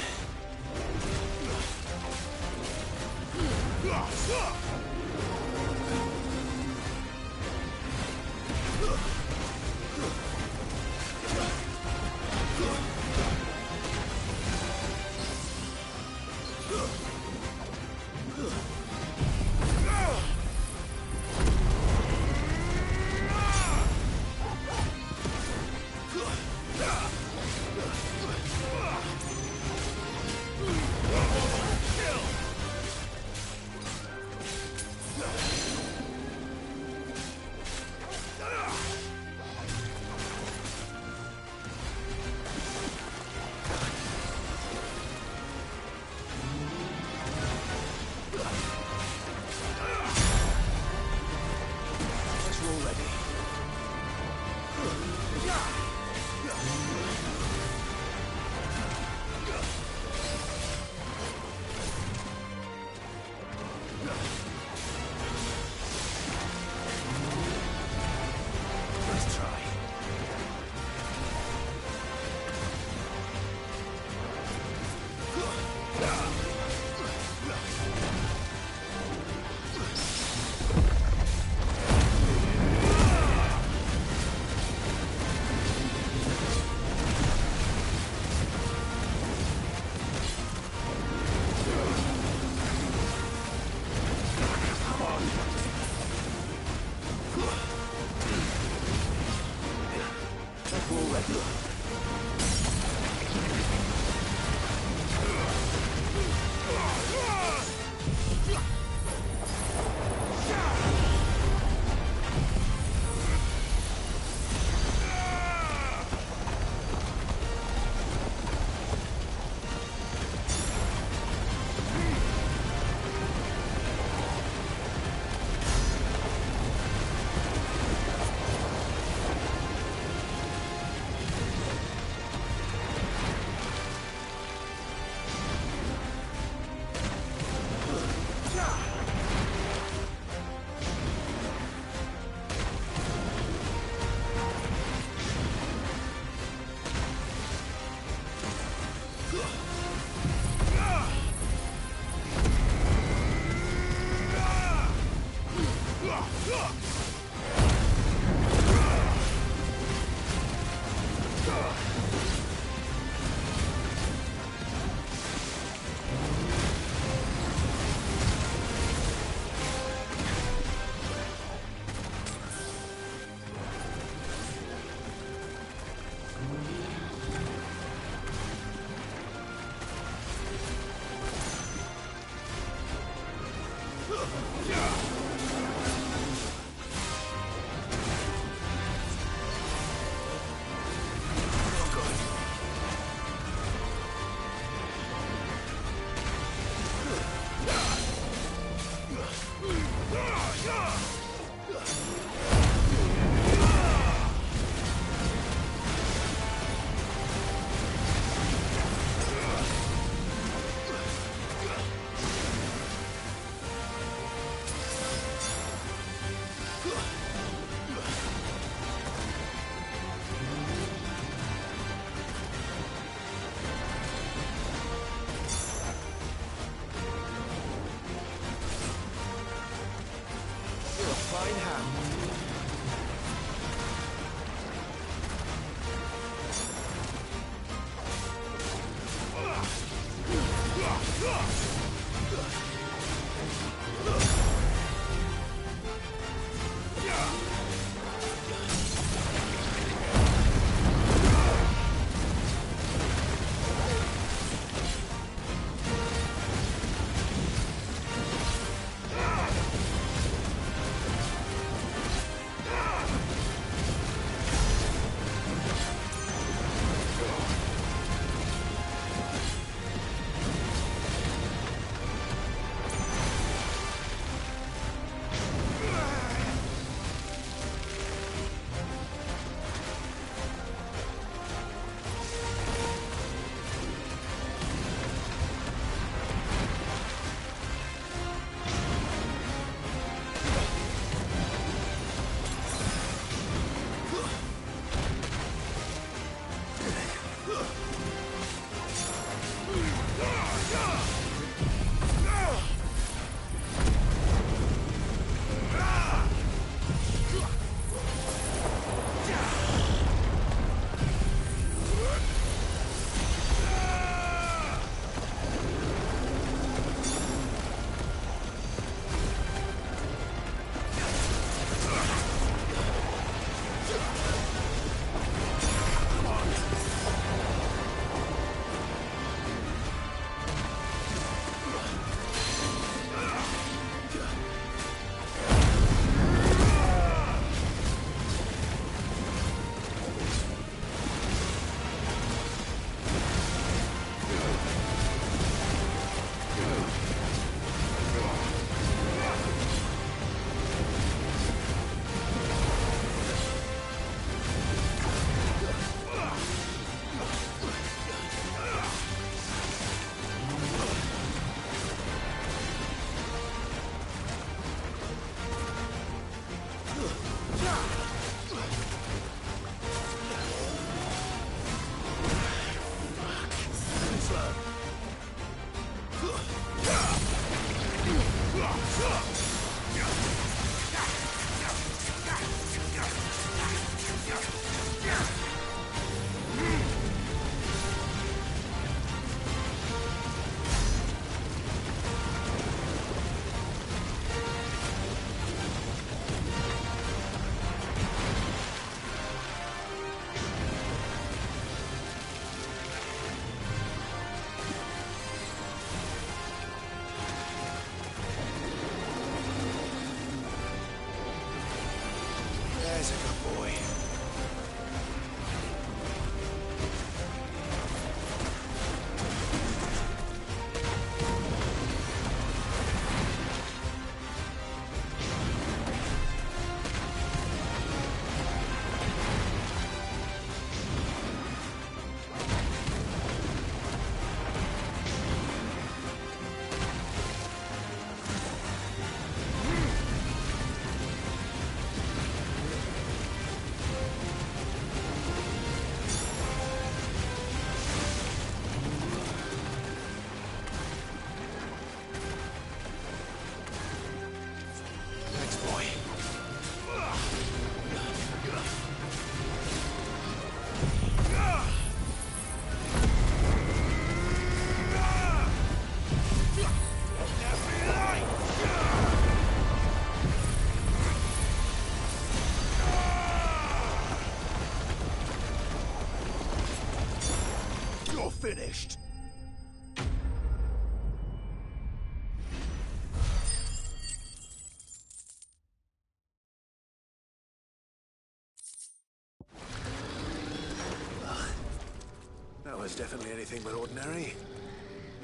was definitely anything but ordinary.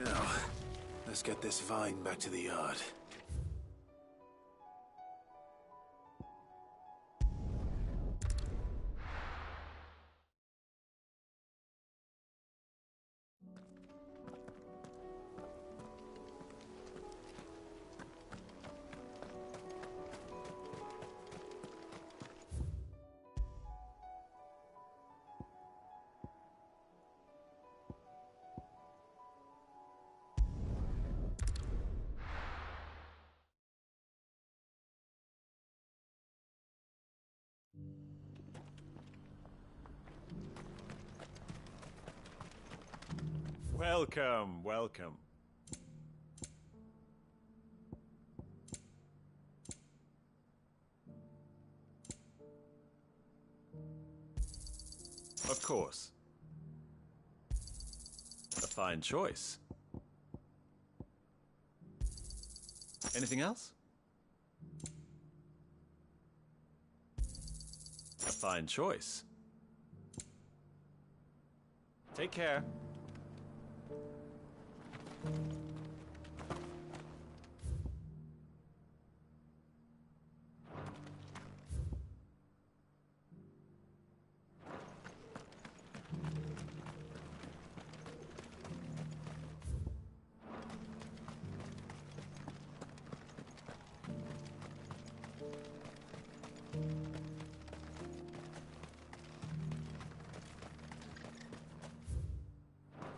Now, let's get this vine back to the yard. Welcome, welcome. Of course. A fine choice. Anything else? A fine choice. Take care.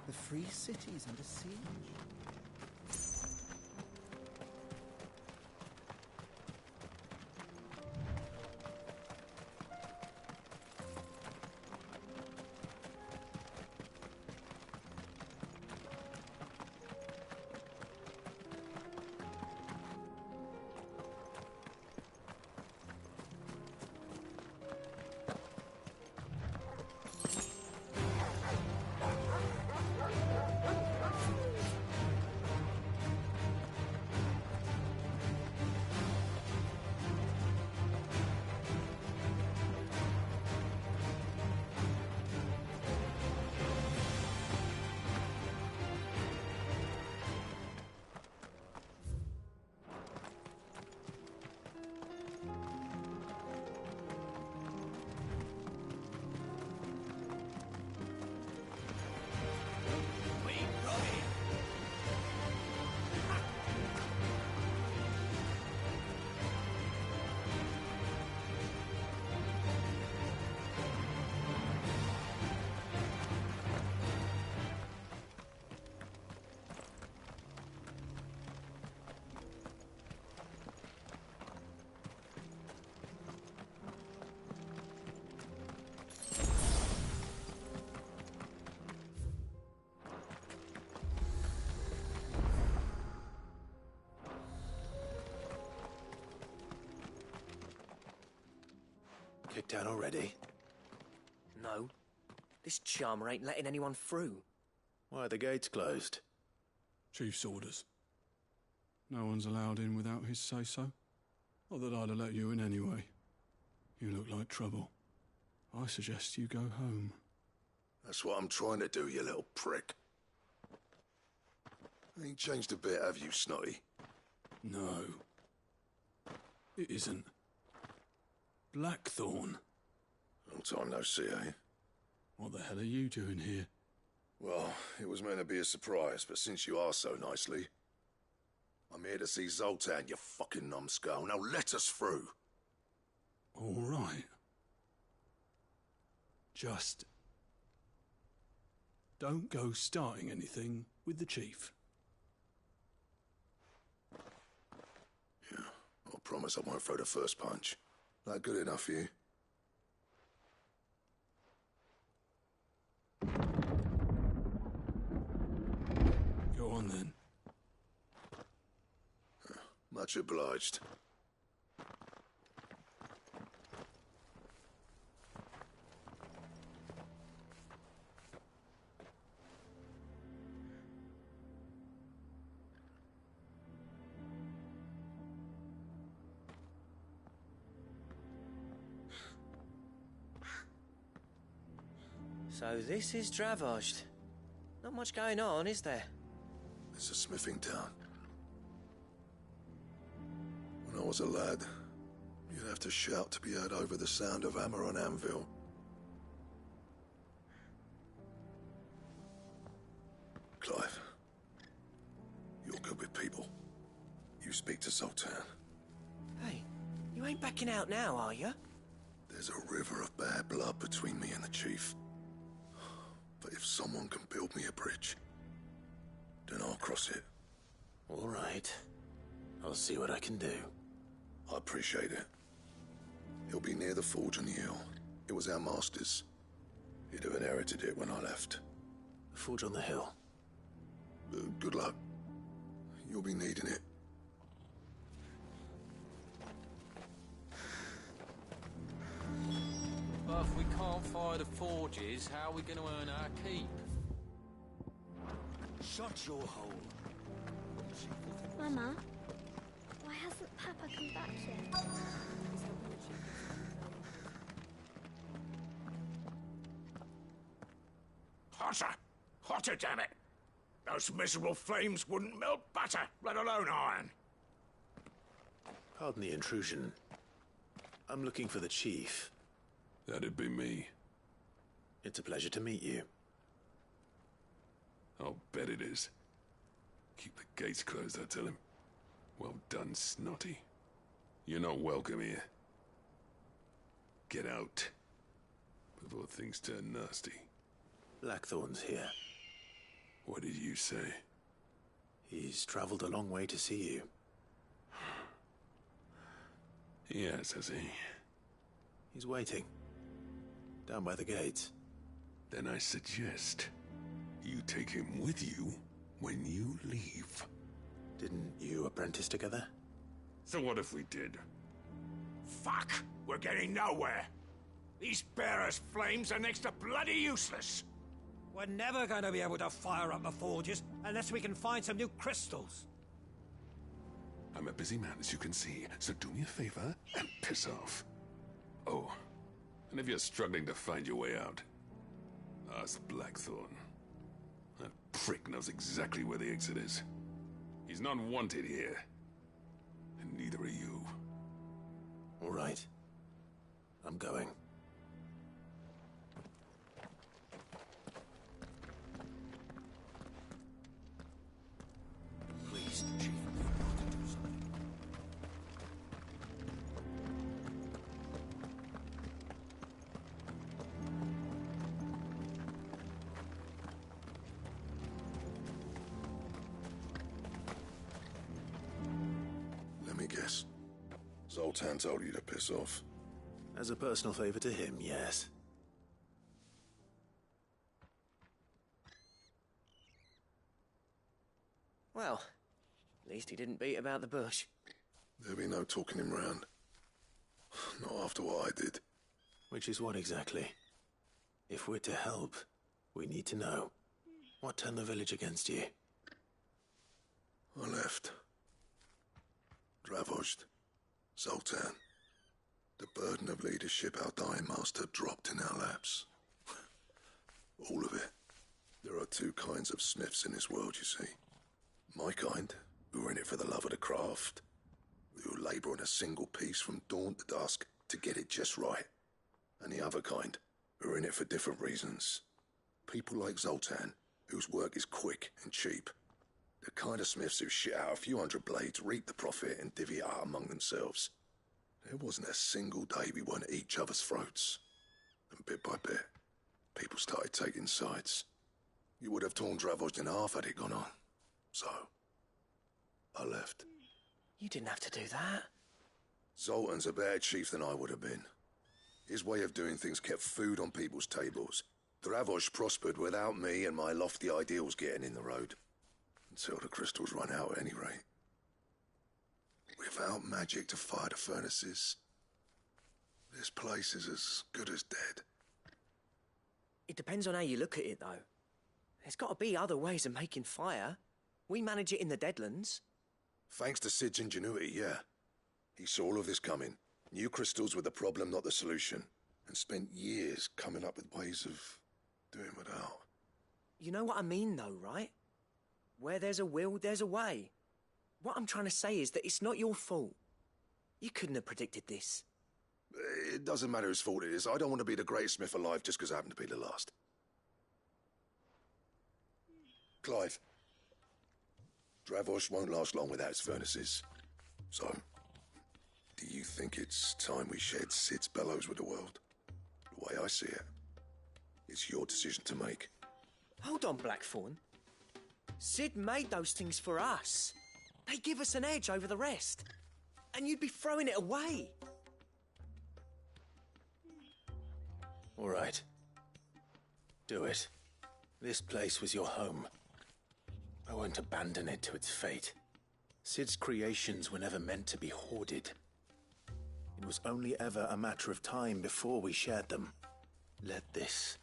The free city is under siege. Kicked out already? No. This charmer ain't letting anyone through. Why are the gates closed? Chief's orders. No one's allowed in without his say-so. Not that I'd have let you in anyway. You look like trouble. I suggest you go home. That's what I'm trying to do, you little prick. Ain't changed a bit, have you, Snotty? No. It isn't. Blackthorn. Long time no see, eh? What the hell are you doing here? Well, it was meant to be a surprise, but since you are so nicely, I'm here to see Zoltan, you fucking numbskull. Now let us through. All right. Just don't go starting anything with the chief. Yeah, I promise I won't throw the first punch. That good enough for you? Go on then. Much obliged. So this is Dravaged. Not much going on, is there? It's a smithing town. When I was a lad, you'd have to shout to be heard over the sound of hammer on anvil. Clive, you're good with people. You speak to Sultan. Hey, you ain't backing out now, are you? There's a river of bad blood between me and the chief. But if someone can build me a bridge, then I'll cross it. All right. I'll see what I can do. I appreciate it. He'll be near the forge on the hill. It was our master's. He'd have inherited it when I left. The forge on the hill? Good luck. You'll be needing it. But if we can't fire the forges, how are we going to earn our keep? Shut your hole. Mama, why hasn't Papa come back yet? Hotter! Hotter, damn it! Those miserable flames wouldn't melt butter, let alone iron. Pardon the intrusion. I'm looking for the chief. That'd be me. It's a pleasure to meet you. I'll bet it is. Keep the gates closed, I tell him. Well done, Snotty. You're not welcome here. Get out. Before things turn nasty. Blackthorn's here. What did you say? He's traveled a long way to see you. Yes, has he? He's waiting. Down by the gates. Then I suggest you take him with you when you leave. Didn't you apprentice together? So what if we did? Fuck! We're getting nowhere. These bearers' flames are next to bloody useless. We're never going to be able to fire up the forges unless we can find some new crystals. I'm a busy man, as you can see, so do me a favor and piss off. Oh, and if you're struggling to find your way out, ask Blackthorn. That prick knows exactly where the exit is. He's not wanted here. And neither are you. All right. I'm going. Please, Chief, you've got to do something. Let me guess. Zoltan told you to piss off. As a personal favor to him, yes. Well, at least he didn't beat about the bush. There'll be no talking him round. Not after what I did. Which is what exactly? If we're to help, we need to know. What turned the village against you? I left. Dravozd. Zoltan. The burden of leadership our dying master dropped in our laps. All of it. There are two kinds of smiths in this world, you see. My kind, who are in it for the love of the craft, who labour on a single piece from dawn to dusk to get it just right. And the other kind, who are in it for different reasons. People like Zoltan, whose work is quick and cheap. The kind of smiths who shit out a few hundred blades, reap the profit, and divvy it out among themselves. There wasn't a single day we weren't at each other's throats. And bit by bit, people started taking sides. You would have torn Dravozd in half had it gone on. So, I left. You didn't have to do that. Zoltan's a better chief than I would have been. His way of doing things kept food on people's tables. Dravozd prospered without me and my lofty ideals getting in the road. Until the crystals run out at any rate. Without magic to fire the furnaces, this place is as good as dead. It depends on how you look at it, though. There's got to be other ways of making fire. We manage it in the Deadlands. Thanks to Sid's ingenuity, yeah. He saw all of this coming, knew crystals were the problem, not the solution, and spent years coming up with ways of doing without. You know what I mean, though, right? Where there's a will, there's a way. What I'm trying to say is that it's not your fault. You couldn't have predicted this. It doesn't matter whose fault it is. I don't want to be the greatest smith alive just because I happen to be the last. Clive, Dravosh won't last long without its furnaces. So, do you think it's time we shared Sid's bellows with the world? The way I see it, it's your decision to make. Hold on, Blackthorn. Sid made those things for us. They give us an edge over the rest. And you'd be throwing it away. All right. Do it. This place was your home. I won't abandon it to its fate. Sid's creations were never meant to be hoarded. It was only ever a matter of time before we shared them. Let this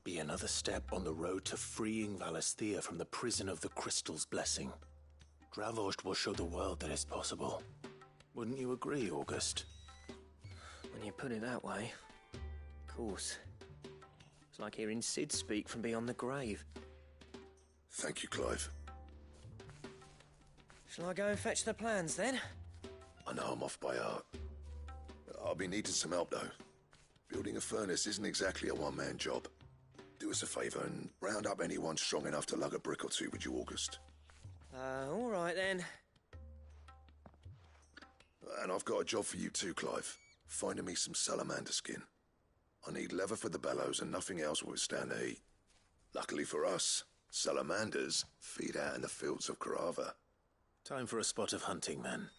be another step on the road to freeing Valisthea from the prison of the Crystal's blessing. Dravost will show the world that it's possible. Wouldn't you agree, August? When you put it that way, of course. It's like hearing Sid speak from beyond the grave. Thank you, Clive. Shall I go and fetch the plans, then? I know I'm off by heart. I'll be needing some help, though. Building a furnace isn't exactly a one-man job. Do us a favour and round up anyone strong enough to lug a brick or two with you, August. All right, then. And I've got a job for you too, Clive. Finding me some salamander skin. I need leather for the bellows and nothing else will withstand the heat. Luckily for us, salamanders feed out in the fields of Carava. Time for a spot of hunting, then.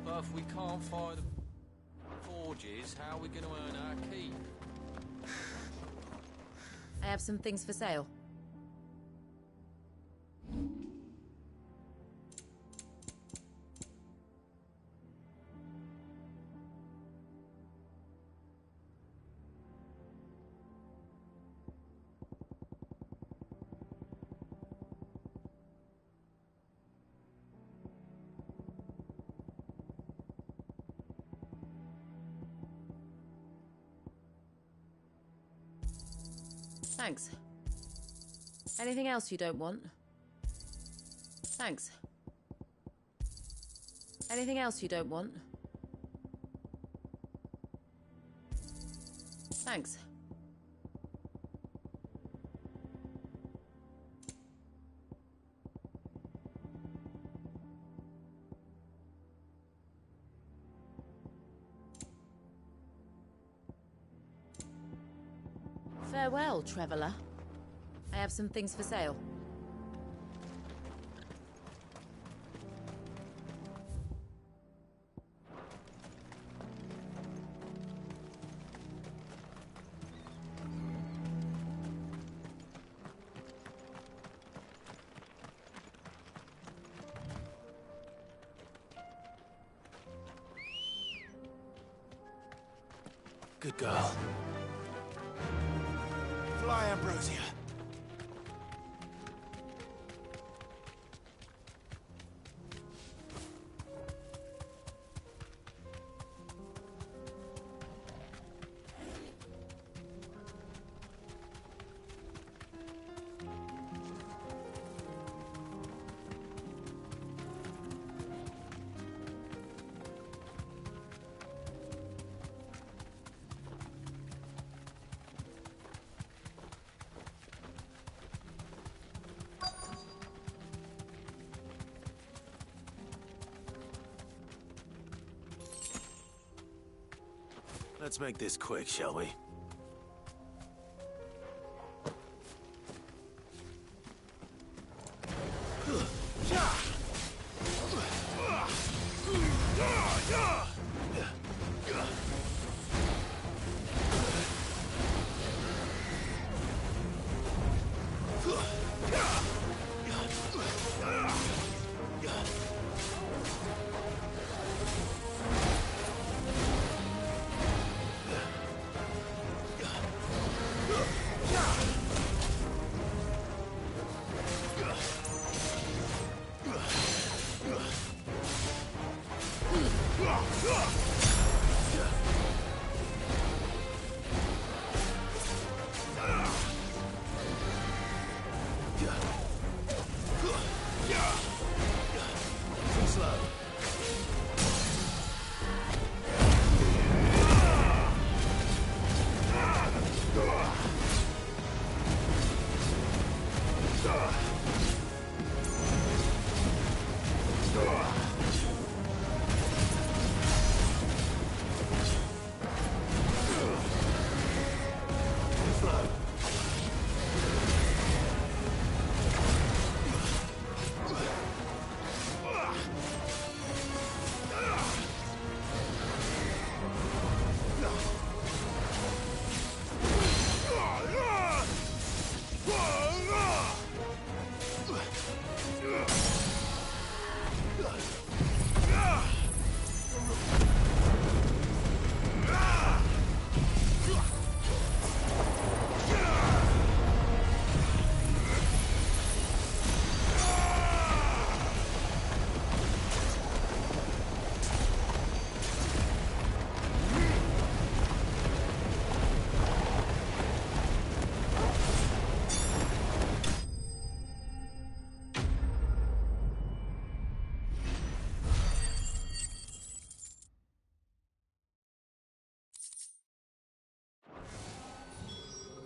But if we can't find the forges, how are we going to earn our keep? I have some things for sale. Thanks. Anything else you don't want? Thanks. Anything else you don't want? Thanks. Farewell, traveller. I have some things for sale. Good girl. Fly, Ambrosia. Let's make this quick, shall we?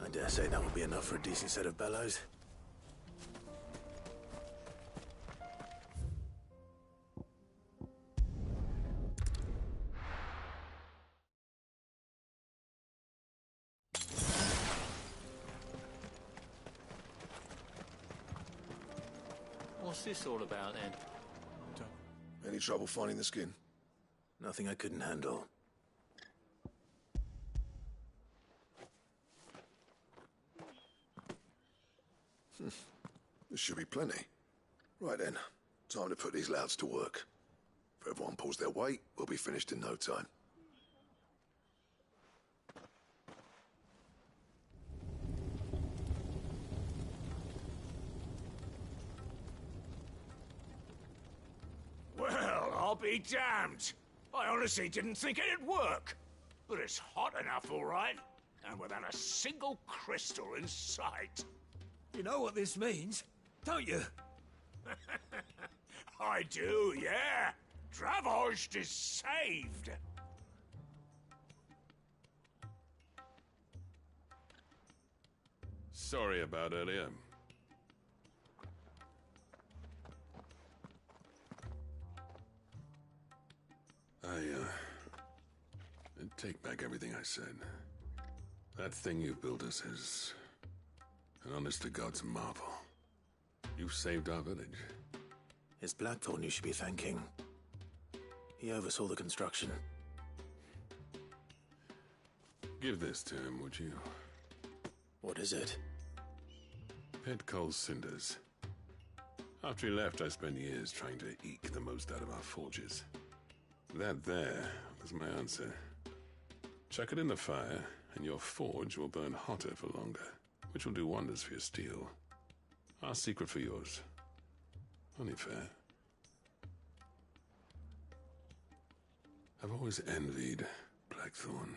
I dare say that would be enough for a decent set of bellows. What's this all about then? Any trouble finding the skin? Nothing I couldn't handle. This should be plenty. Right then, time to put these louts to work. If everyone pulls their weight, we'll be finished in no time. Well, I'll be damned. I honestly didn't think it'd work. But it's hot enough, all right. And without a single crystal in sight. You know what this means, don't you? I do, yeah. Dravost is saved. Sorry about earlier. I take back everything I said. That thing you built us is an honest-to-God's marvel. You've saved our village. It's Blackthorn you should be thanking. He oversaw the construction. Give this to him, would you? What is it? Pet Cole's cinders. After he left, I spent years trying to eke the most out of our forges. That there was my answer. Chuck it in the fire, and your forge will burn hotter for longer, which will do wonders for your steel. Our secret for yours. Only fair. I've always envied Blackthorn.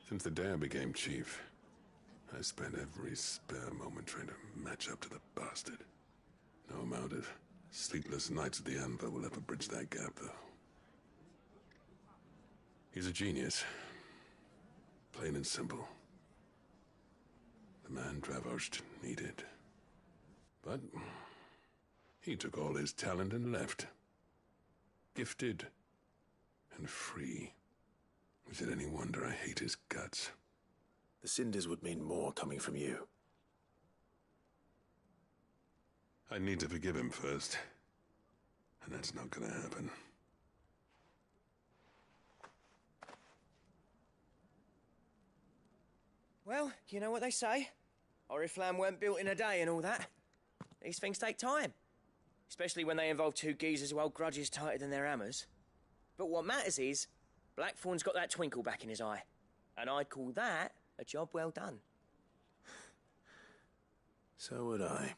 Since the day I became chief, I spent every spare moment trying to match up to the bastard. No amount of sleepless nights at the Anvil will ever bridge that gap, though. He's a genius. Plain and simple. The man Dravosht needed. But he took all his talent and left. Gifted and free. Is it any wonder I hate his guts? The cinders would mean more coming from you. I need to forgive him first. And that's not gonna happen. Well, you know what they say. Oriflamme weren't built in a day and all that. These things take time. Especially when they involve two geezers who hold grudges tighter than their hammers. But what matters is, Blackthorn's got that twinkle back in his eye. And I'd call that a job well done. So would I.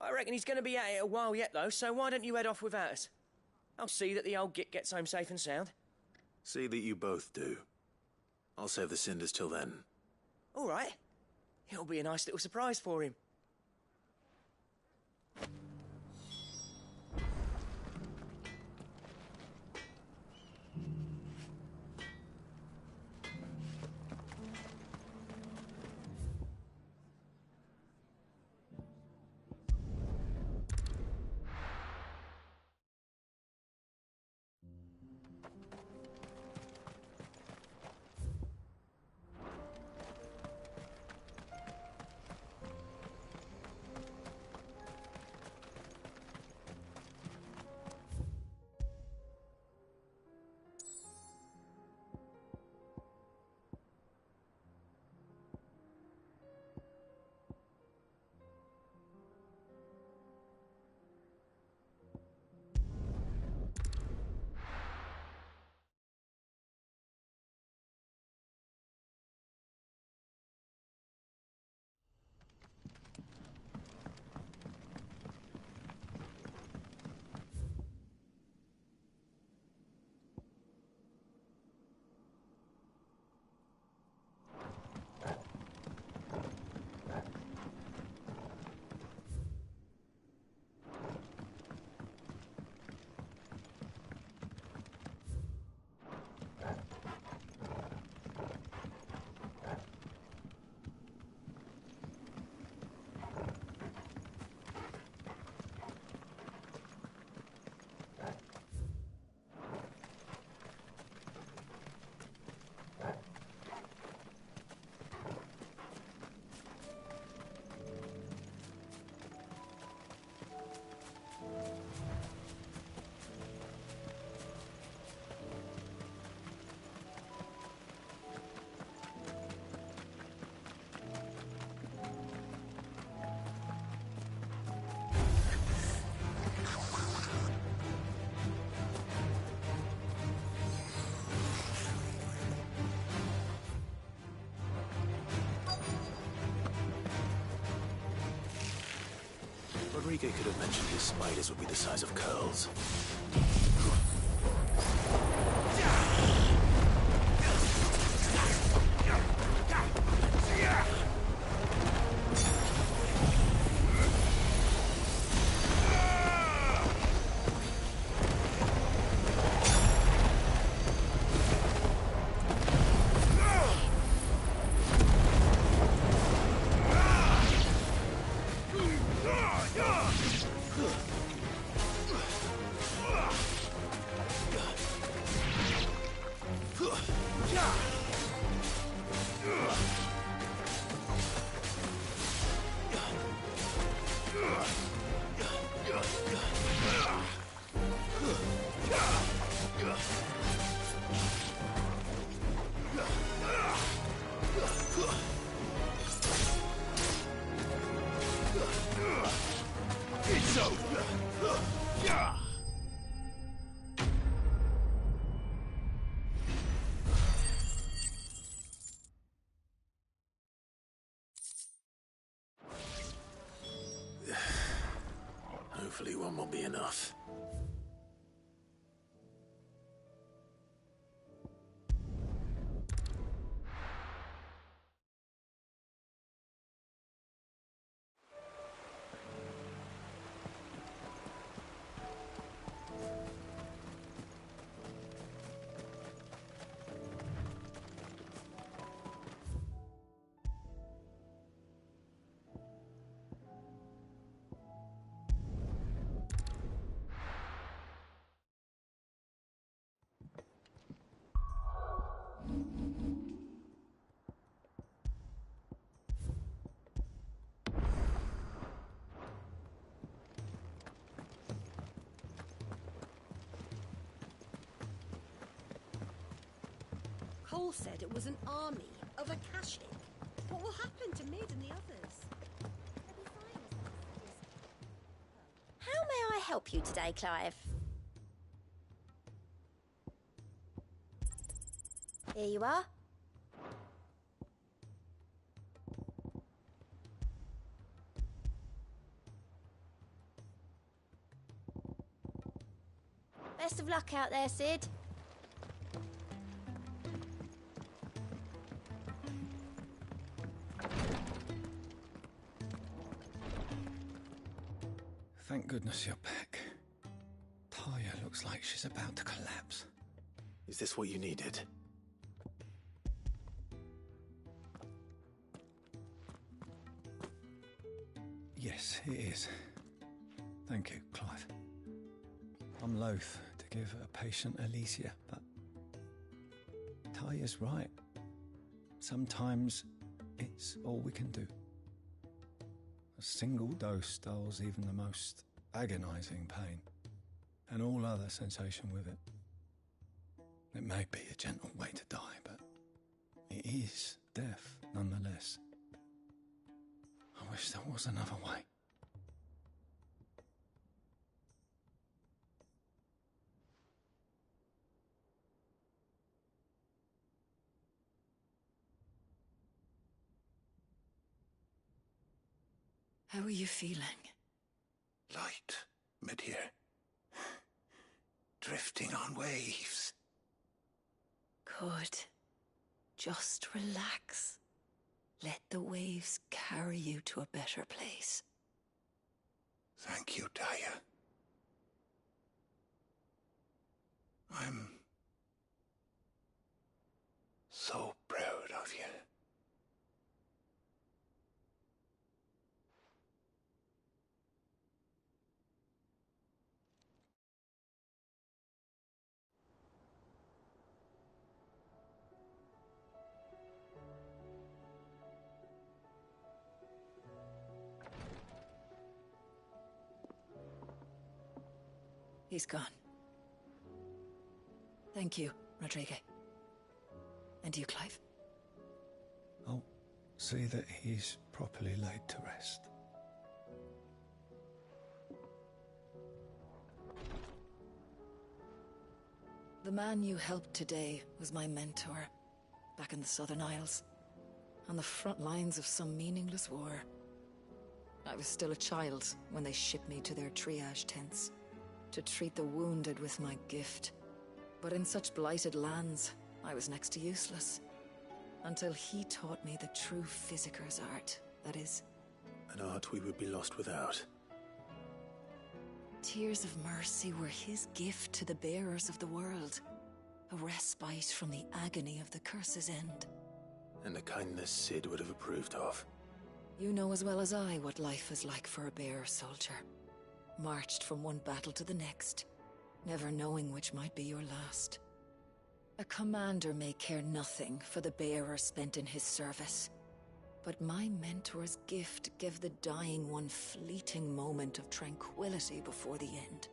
I reckon he's going to be at it a while yet, though, so why don't you head off without us? I'll see that the old git gets home safe and sound. See that you both do. I'll save the cinders till then. All right. It'll be a nice little surprise for him. Rodrigo could have mentioned his spiders would be the size of curls. Hopefully one will be enough. Cole said it was an army of Akashic. What will happen to Mid and the others? How may I help you today, Clive? Here you are. Best of luck out there, Sid. Thank goodness you're back. Talia looks like she's about to collapse. Is this what you needed? Yes, it is. Thank you, Clive. I'm loath to give a patient Alicia, but Talia's right. Sometimes it's all we can do. A single dose dulls even the most agonizing pain, and all other sensation with it. It may be a gentle way to die, but it is death nonetheless. I wish there was another way. How are you feeling? Light, mid here. Drifting on waves. Good. Just relax. Let the waves carry you to a better place. Thank you, Daya. I'm so proud of you. He's gone. Thank you, Rodrigo. And you, Clive? I'll see that he's properly laid to rest. The man you helped today was my mentor, back in the Southern Isles, on the front lines of some meaningless war. I was still a child when they shipped me to their triage tents, to treat the wounded with my gift. But in such blighted lands, I was next to useless. Until he taught me the true physicker's art, that is. An art we would be lost without. Tears of mercy were his gift to the bearers of the world. A respite from the agony of the curse's end. And a kindness Sid would have approved of. You know as well as I what life is like for a bearer soldier. Marched from one battle to the next, never knowing which might be your last. A commander may care nothing for the bearer spent in his service, but my mentor's gift gave the dying one fleeting moment of tranquility before the end.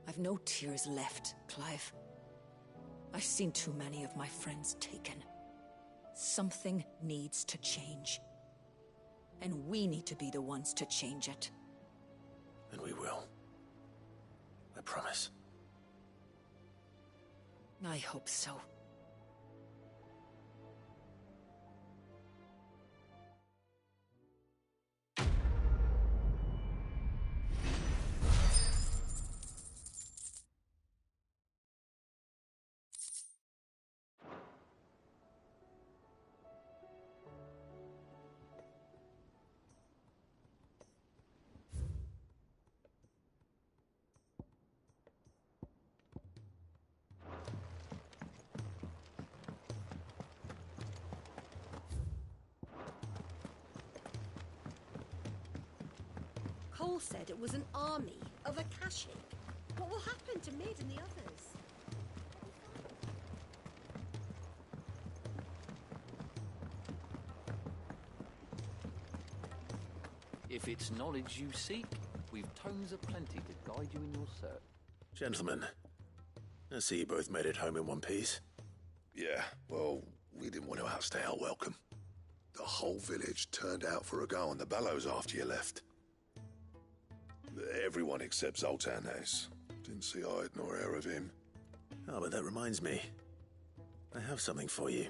I've no tears left, Clive. I've seen too many of my friends taken. Something needs to change. And we need to be the ones to change it. And we will. I promise. I hope so. Cole said it was an army of Akashic. What will happen to Mid and the others? If it's knowledge you seek, we've tomes aplenty to guide you in your search. Gentlemen, I see you both made it home in one piece. Yeah, well, we didn't want to outstay our welcome. The whole village turned out for a go on the bellows after you left. Everyone except Zoltan has. Didn't see hide nor hair of him. Oh, but that reminds me. I have something for you.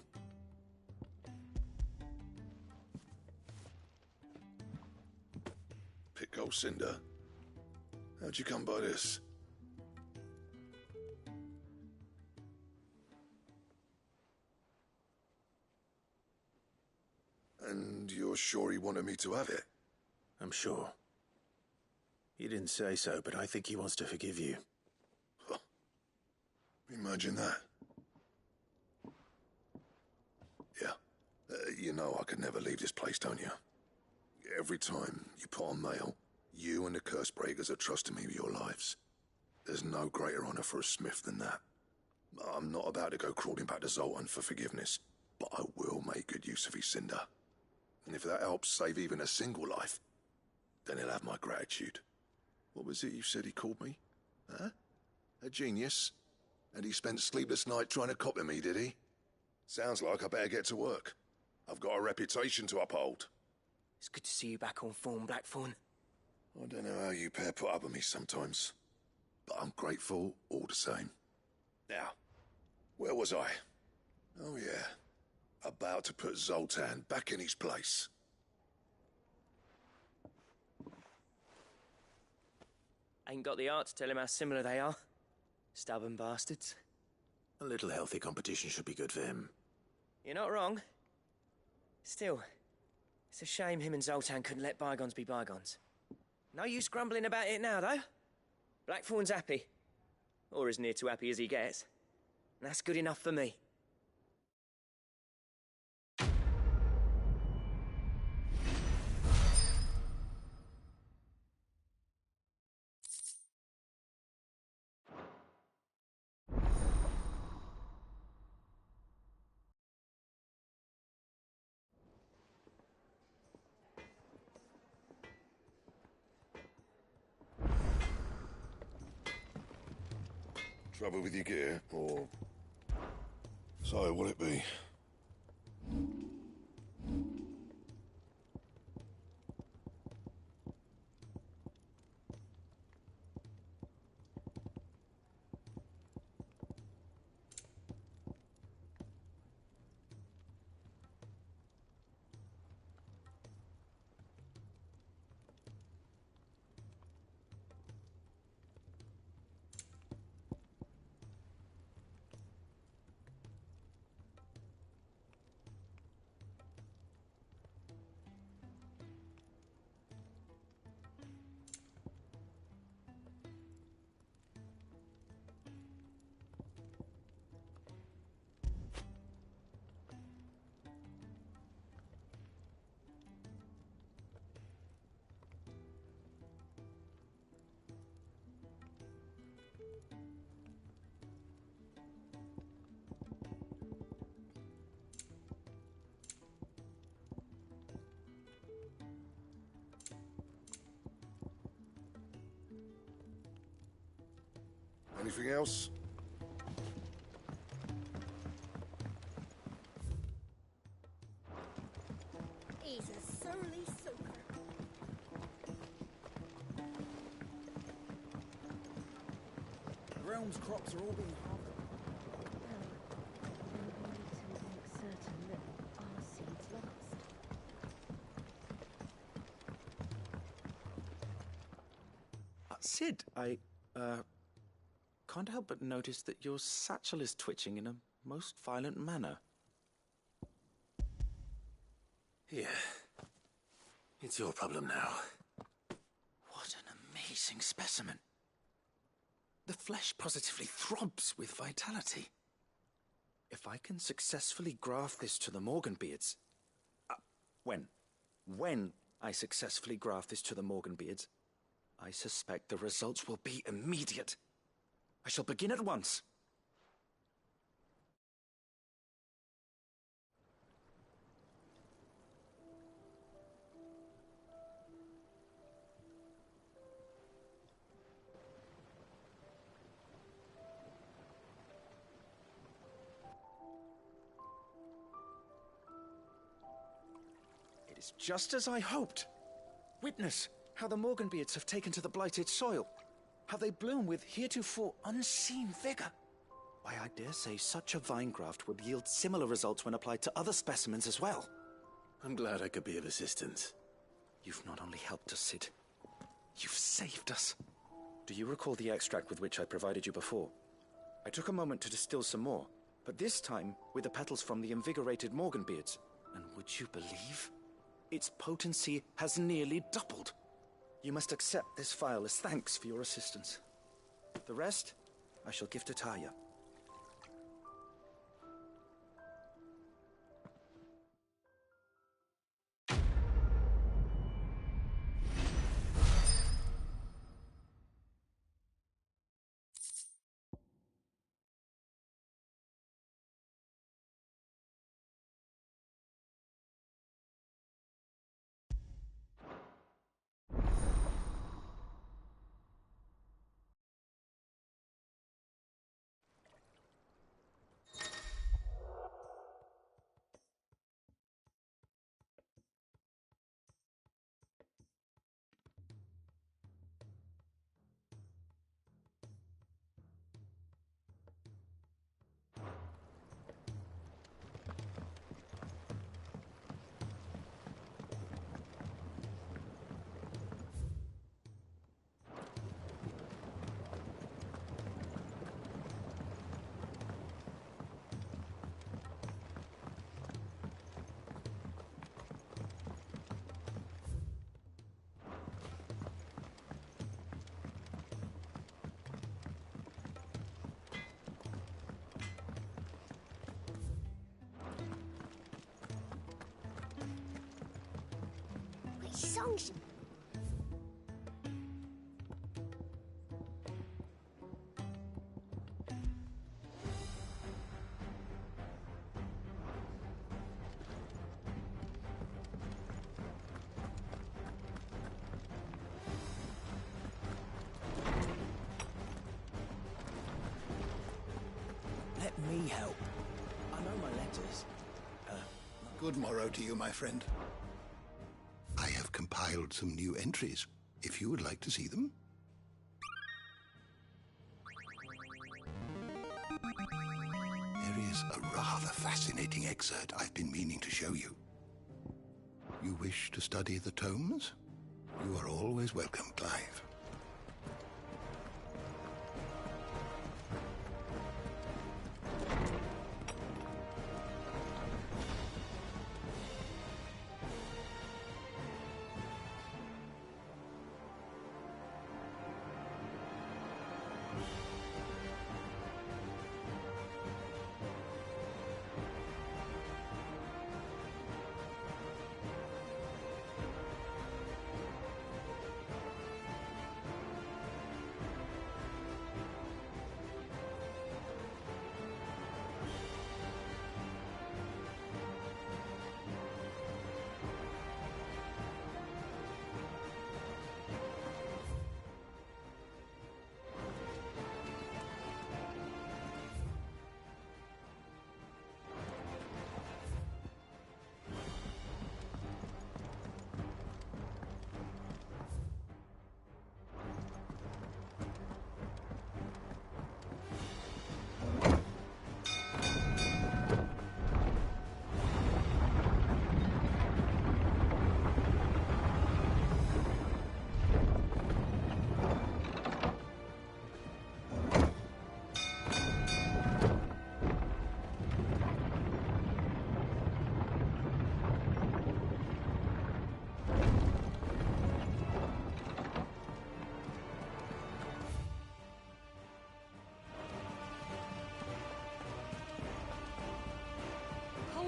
Pico Cinder? How'd you come by this? And you're sure he wanted me to have it? I'm sure. He didn't say so, but I think he wants to forgive you. Huh. Imagine that. Yeah. You know I could never leave this place, don't you? Every time you put on mail, you and the curse breakers are trusting me with your lives. There's no greater honor for a smith than that. I'm not about to go crawling back to Zoltan for forgiveness, but I will make good use of his cinder. And if that helps save even a single life, then he'll have my gratitude. What was it you said he called me? Huh? A genius? And he spent sleepless night trying to copy me, did he? Sounds like I better get to work. I've got a reputation to uphold. It's good to see you back on form, Blackthorn. I don't know how you pair put up with me sometimes, but I'm grateful all the same. Now, where was I? Oh yeah, about to put Zoltan back in his place. Ain't got the art to tell him how similar they are. Stubborn bastards. A little healthy competition should be good for him. You're not wrong. Still, it's a shame him and Zoltan couldn't let bygones be bygones. No use grumbling about it now, though. Blackthorn's happy. Or as near to happy as he gets. And that's good enough for me. Trouble with your gear, or... So, what'll it be? Anything else? He's a surly soaker. The realm's crops are all being harvested. Sid, I can't help but notice that your satchel is twitching in a most violent manner. Yeah. It's your problem now. What an amazing specimen. The flesh positively throbs with vitality. If I can successfully graft this to the Morganbeards... when I successfully graft this to the Morganbeards, I suspect the results will be immediate. I shall begin at once. It is just as I hoped. Witness how the Morganbeards have taken to the blighted soil. How they bloom with heretofore unseen vigor. Why, I dare say such a vine graft would yield similar results when applied to other specimens as well. I'm glad I could be of assistance. You've not only helped us, Sid, you've saved us. Do you recall the extract with which I provided you before? I took a moment to distill some more, but this time with the petals from the invigorated Morganbeards. And would you believe? Its potency has nearly doubled. You must accept this phial as thanks for your assistance. The rest, I shall give to Taya. Songs. Let me help. I know my letters. Good morrow to you, my friend. I have compiled some new entries, if you would like to see them. There is a rather fascinating excerpt I've been meaning to show you. You wish to study the tomes? You are always welcome, Clive.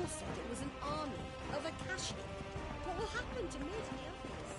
Said it was an army of Akashi. What will happen to Mid and the others?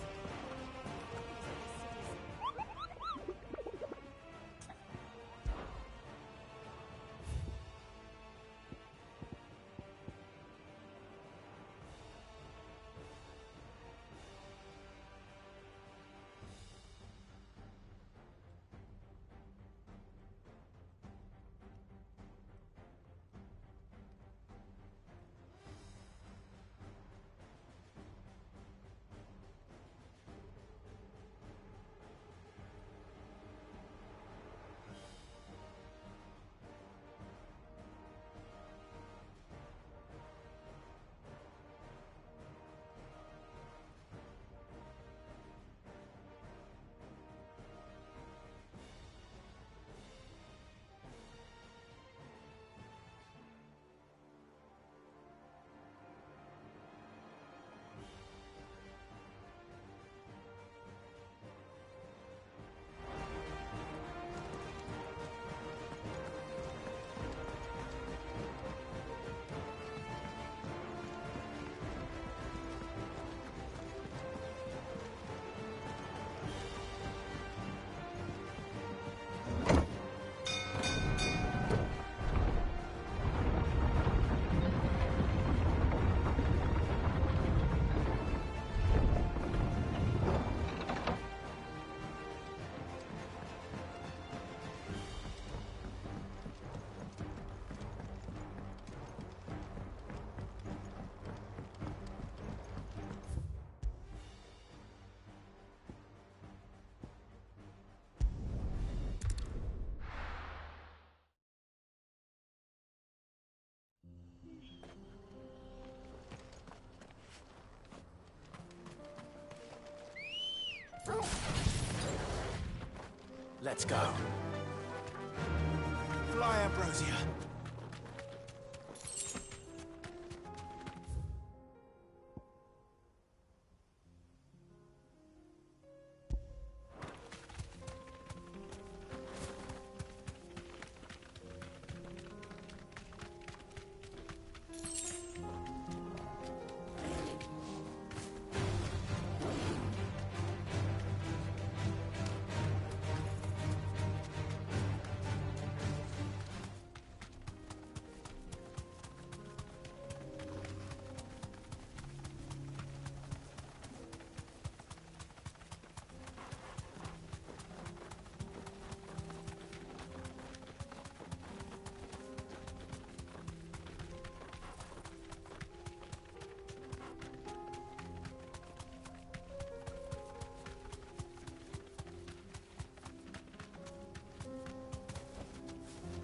Let's go. Fly, Ambrosia.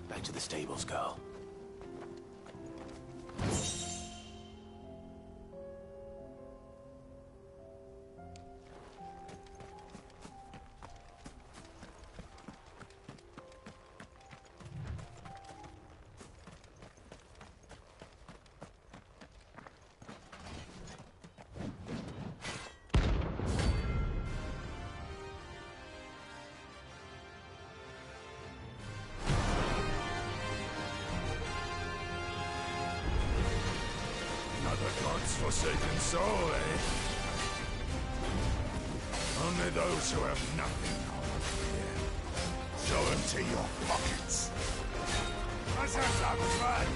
Back to the stables, girl. God's forsaken soul, eh? Only those who have nothing are here. Show them to your pockets. Let's have some fun!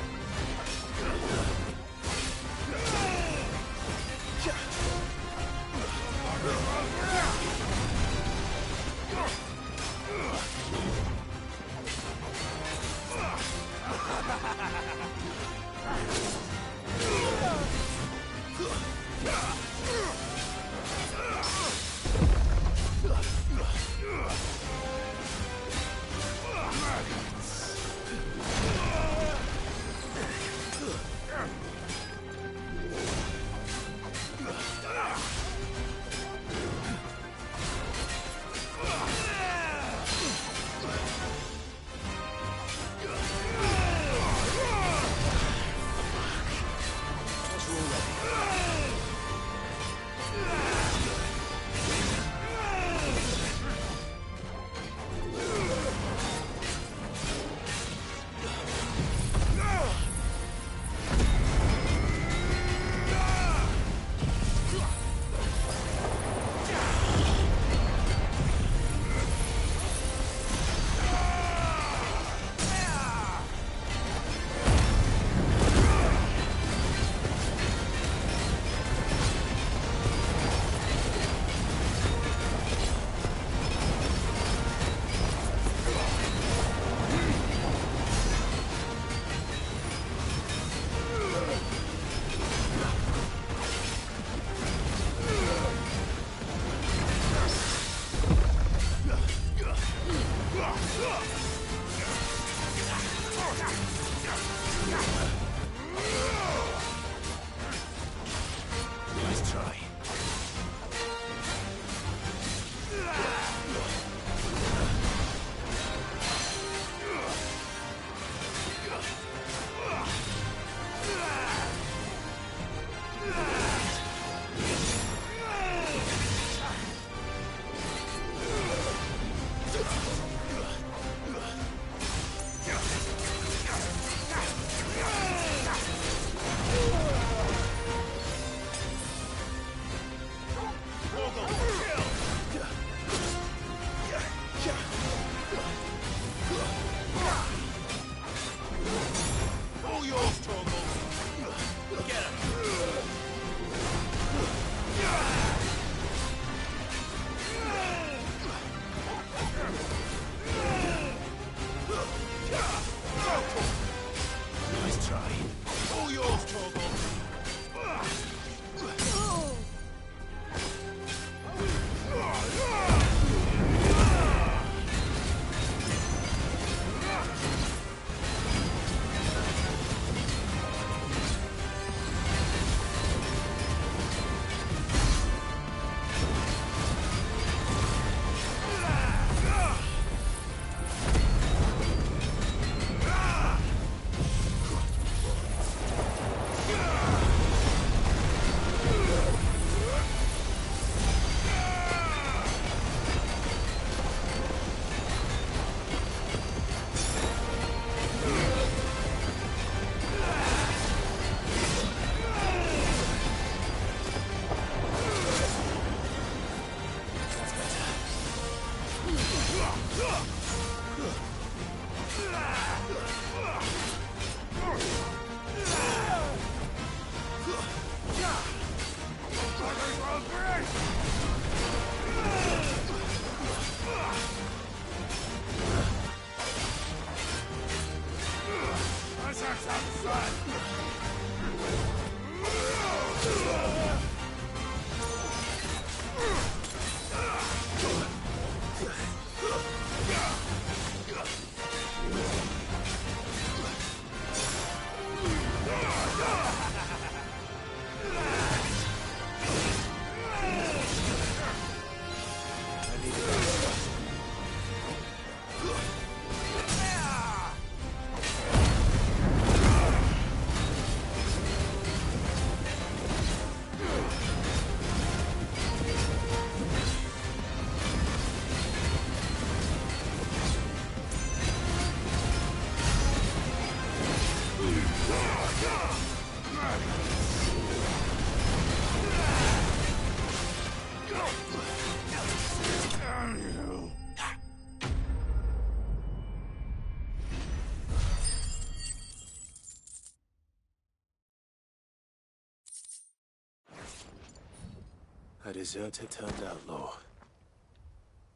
A deserter turned outlaw.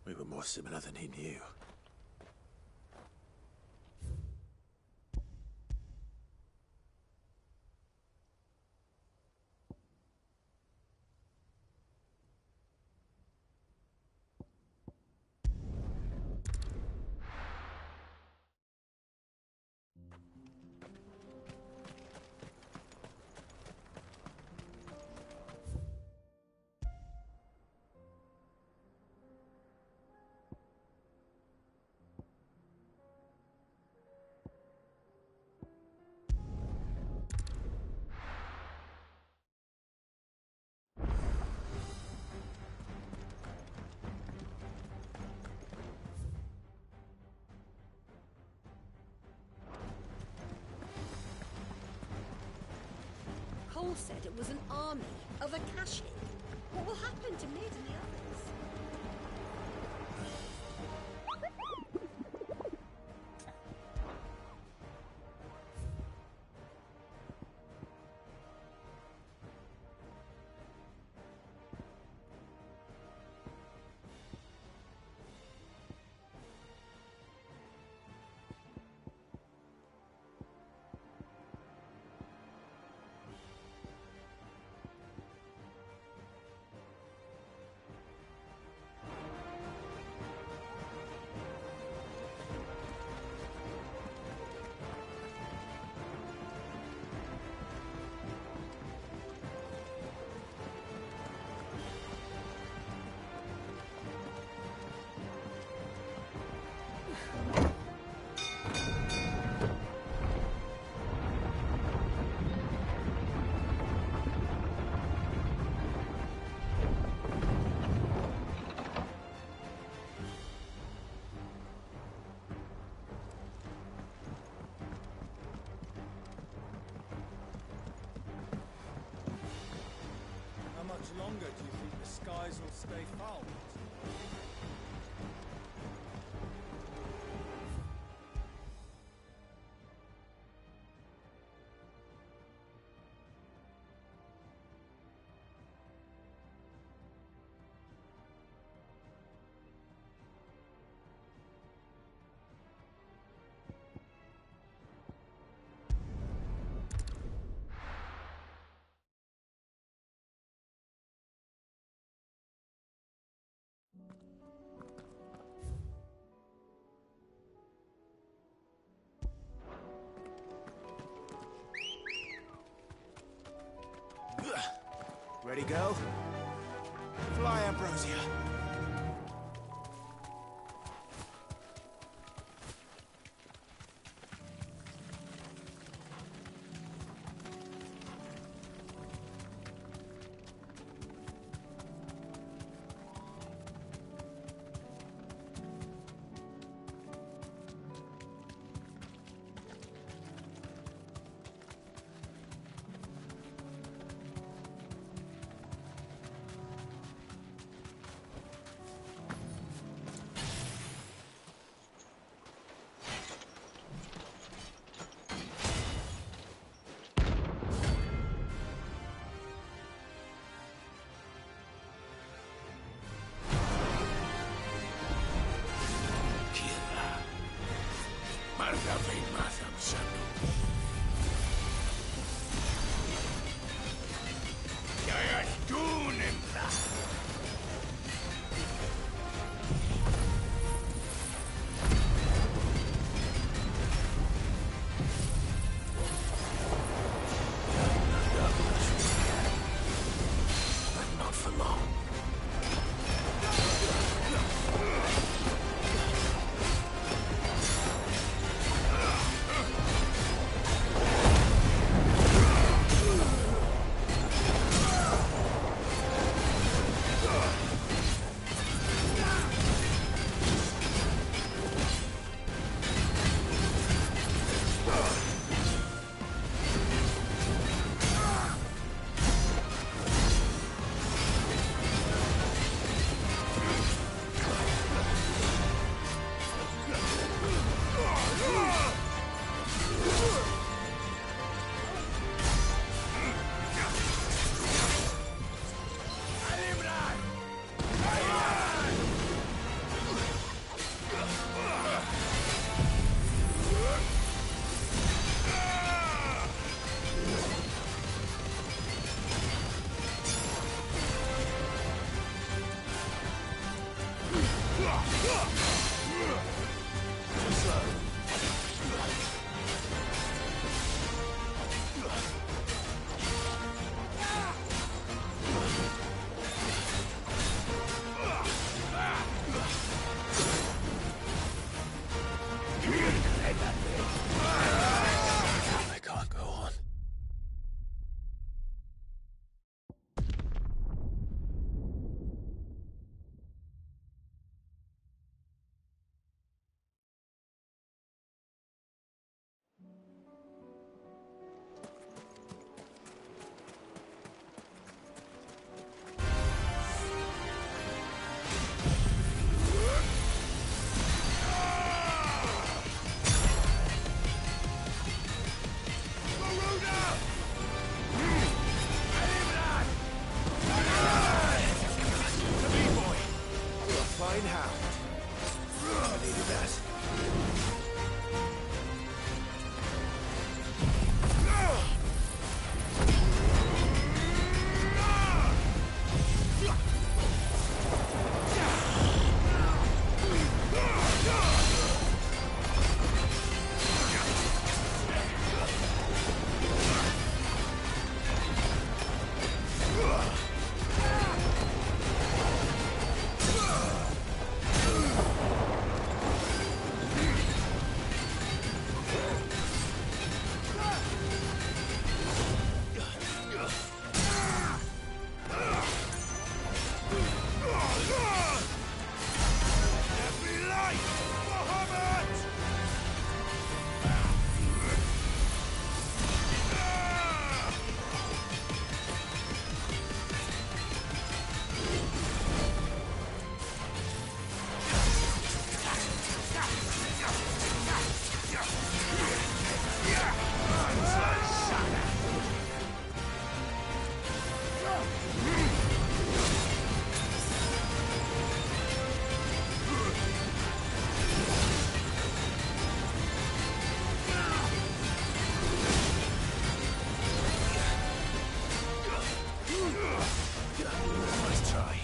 We were more similar than he knew. Cole said it was an army of Akashic. What will happen to Mid and the others? How much longer do you think the skies will stay foul? Ready, girl? Fly, Ambrosia. Raving Hound. I needed that. Nice try.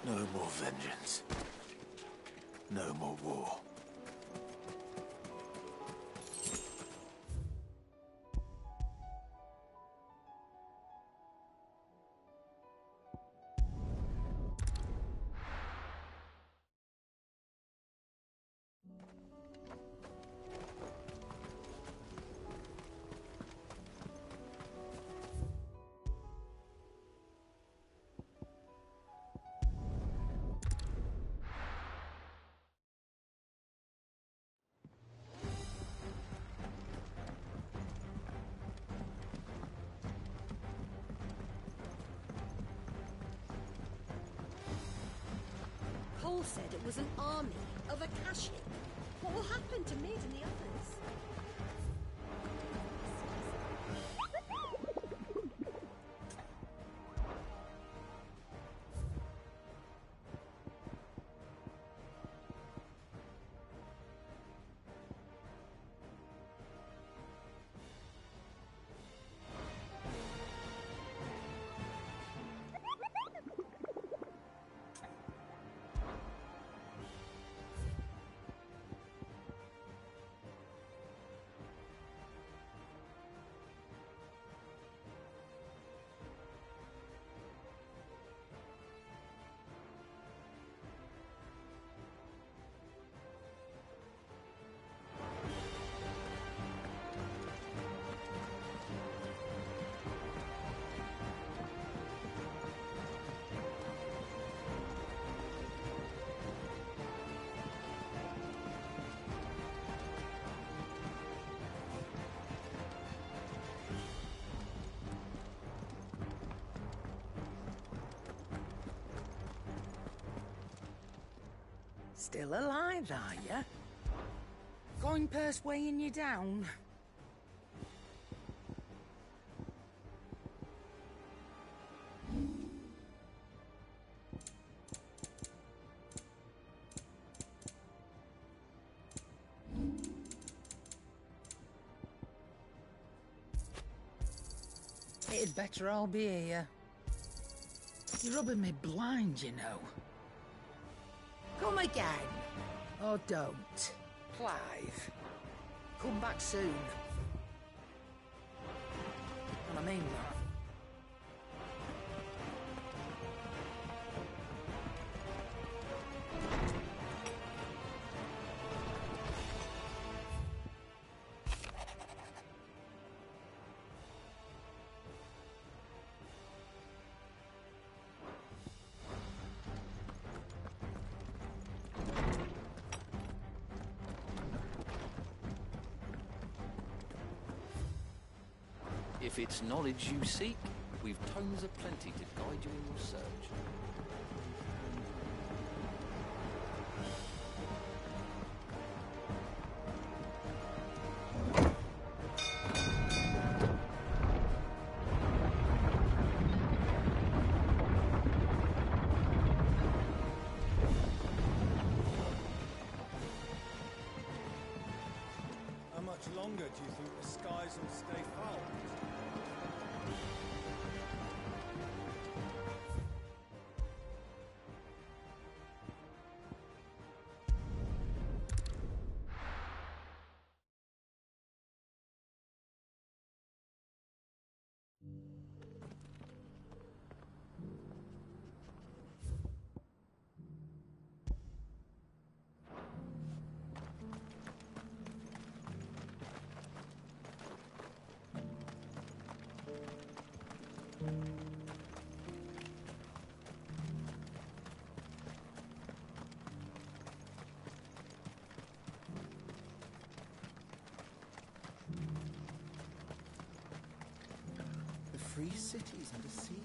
No more vengeance. No more war. Cole said it was an army of Akashic. What will happen to Mid and the others? Still alive, are you? Coin purse weighing you down? It'd better all be here. You're rubbing me blind, you know. Come again. Or don't. Clive. Come back soon. And I mean that. If it's knowledge you seek, we've tomes aplenty to guide you in your search. How much longer do you think the skies will stay foul? The free cities under siege.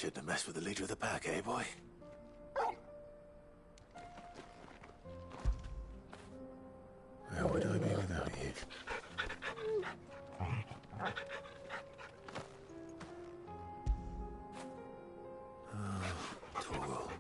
Shouldn't have messed with the leader of the pack, eh, boy? Where would I be without you? Oh, Torgal.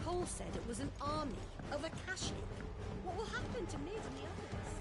Cole said it was an army of Akashic. What will happen to Mid and the others?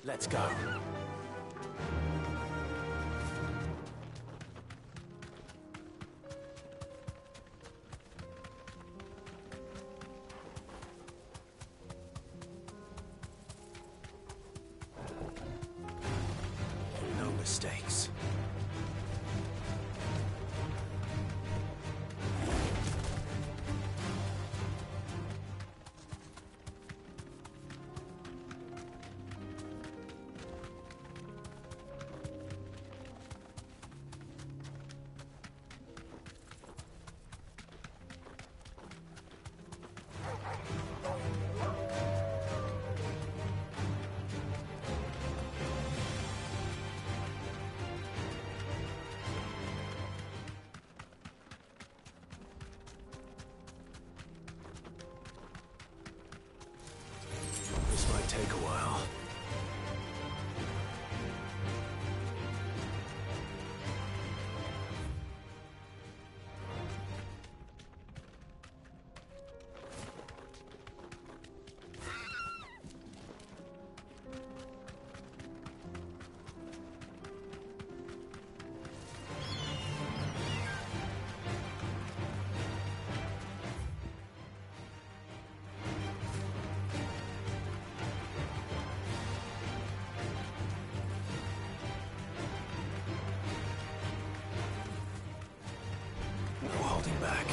Let's go. No mistakes. This might take a while. No holding back.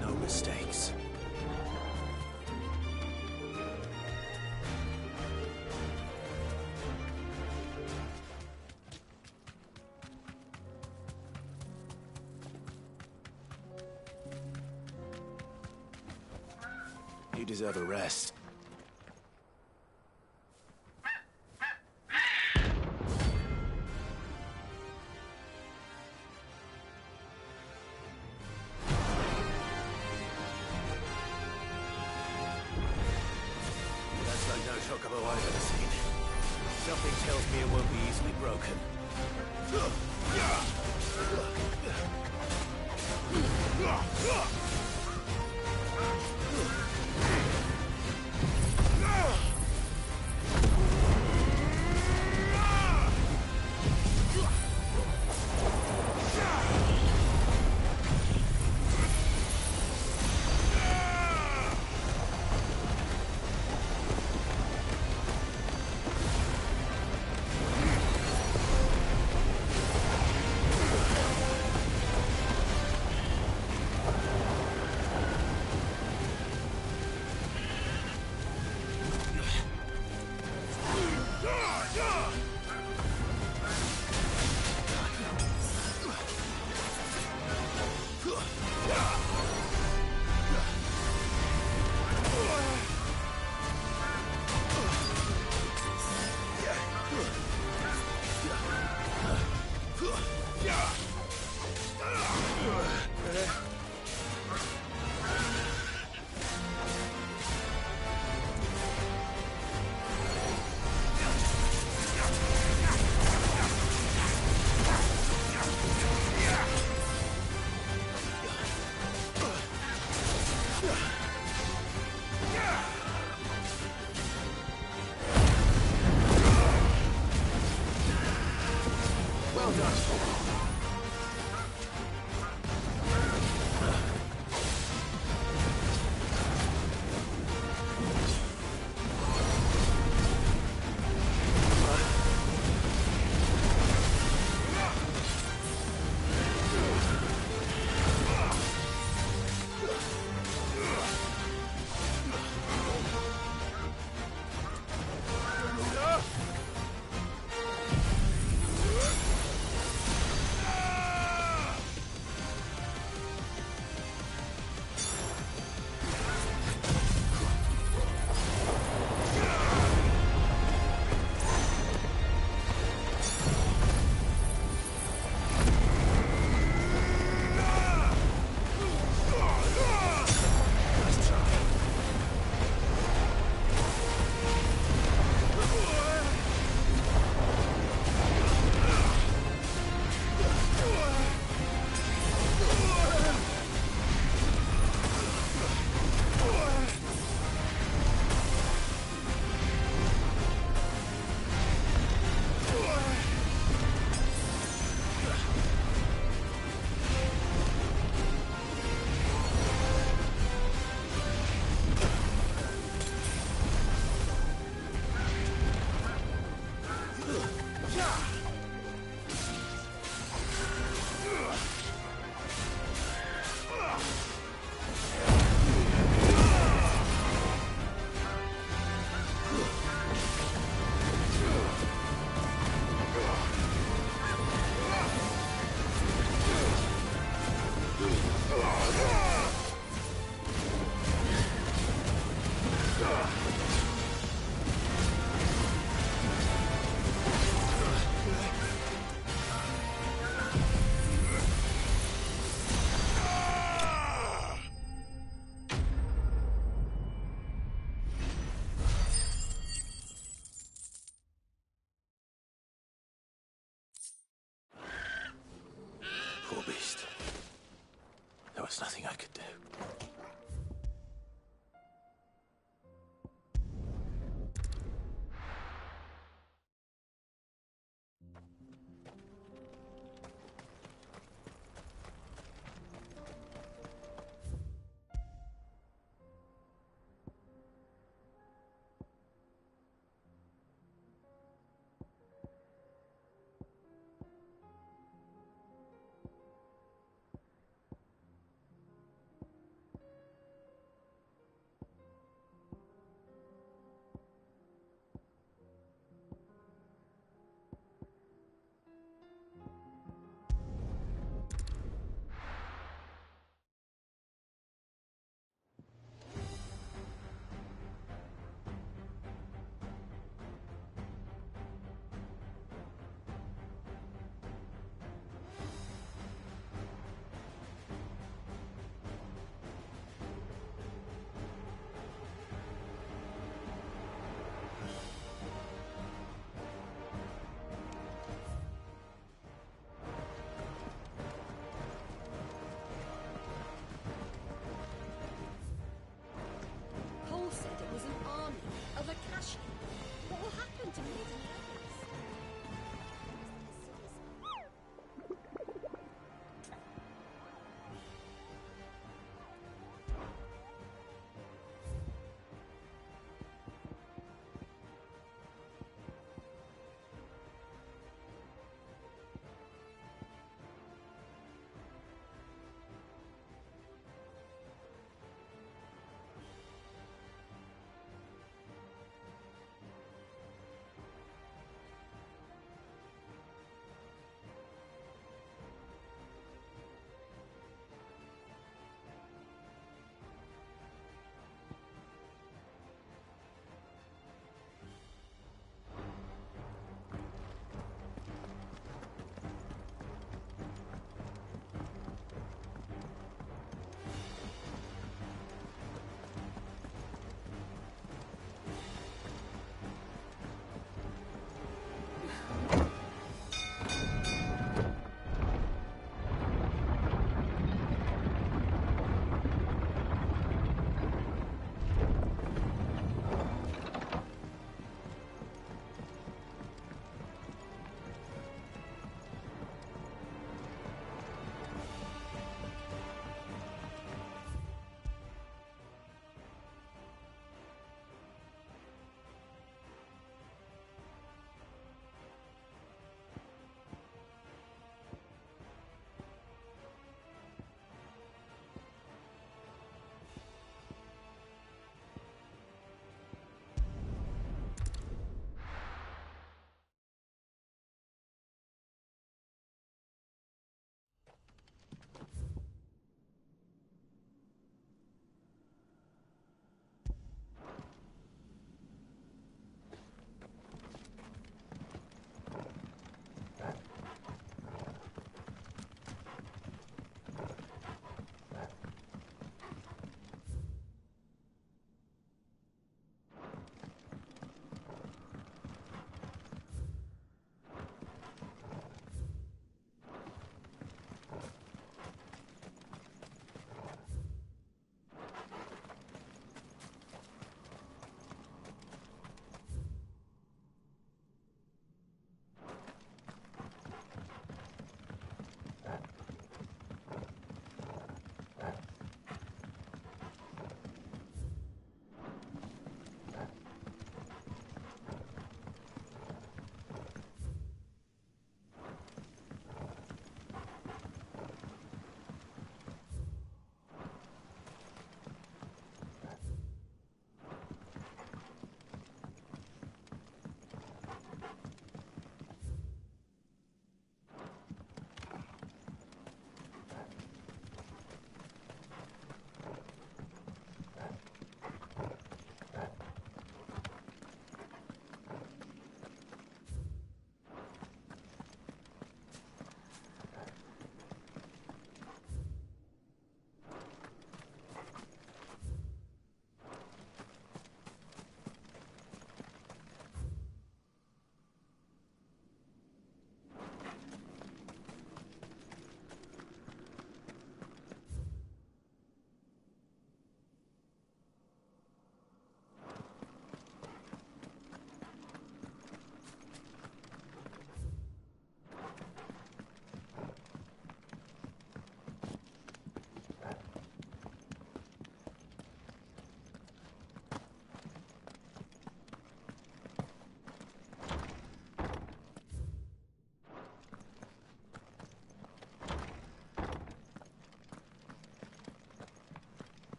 No mistakes. You deserve a rest. That's like no chocobo I've ever seen. Something tells me it won't be easily broken. could do. Cole said it was an army of Akashi. What will happen to Mid and the others?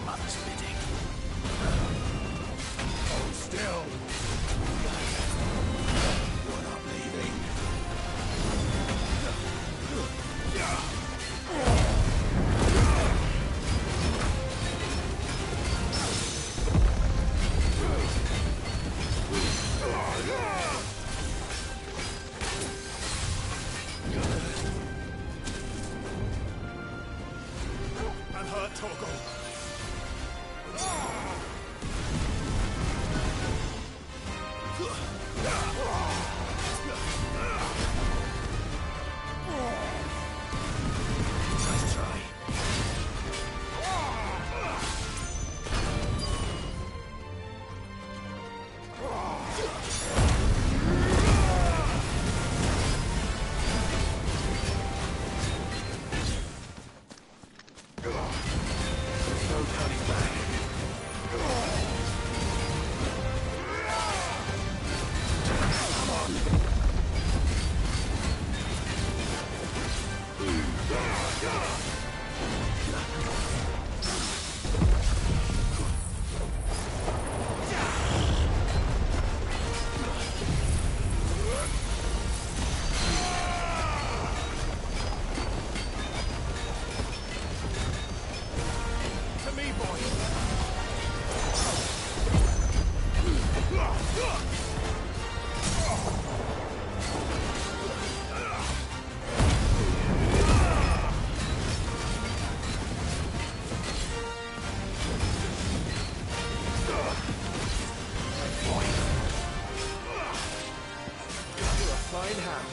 my mother's bidding. Hold still. You're not leaving. I'm hurt, Torgal. Nice try. No turning back. Come on. To me, boy. You're a fine hand.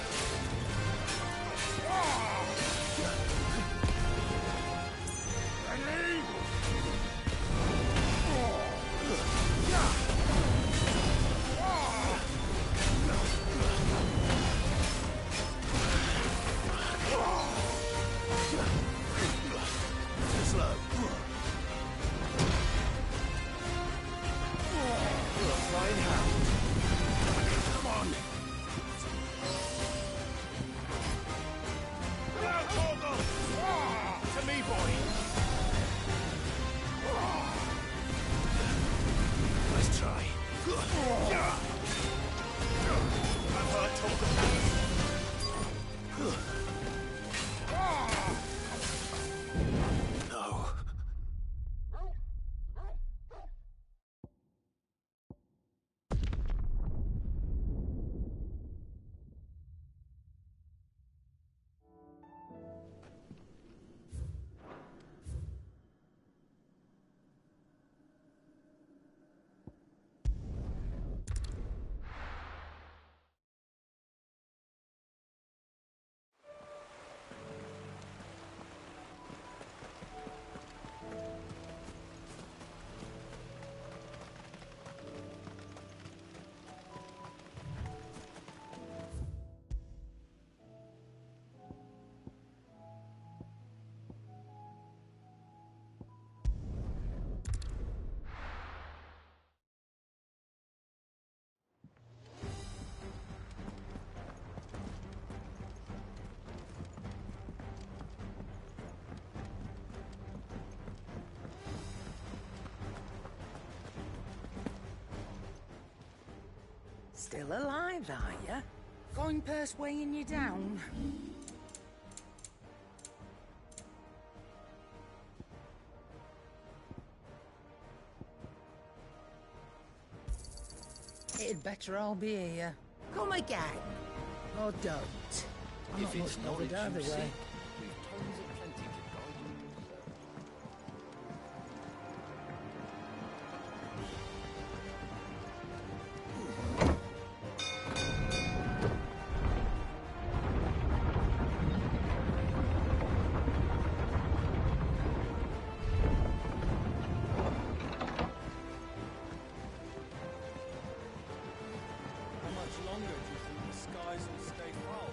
Slow. You're a fine hand. Come on. To me, boy. Nice try. I'm hurt, Torgal. No. Still alive, are ya? Going purse weighing you down? It'd better all be here. Come again. Or don't. I'm If not it's much knowledge bothered either you way. seek, we've tons of plenty to guide you. How much longer do you think the skies will stay foul?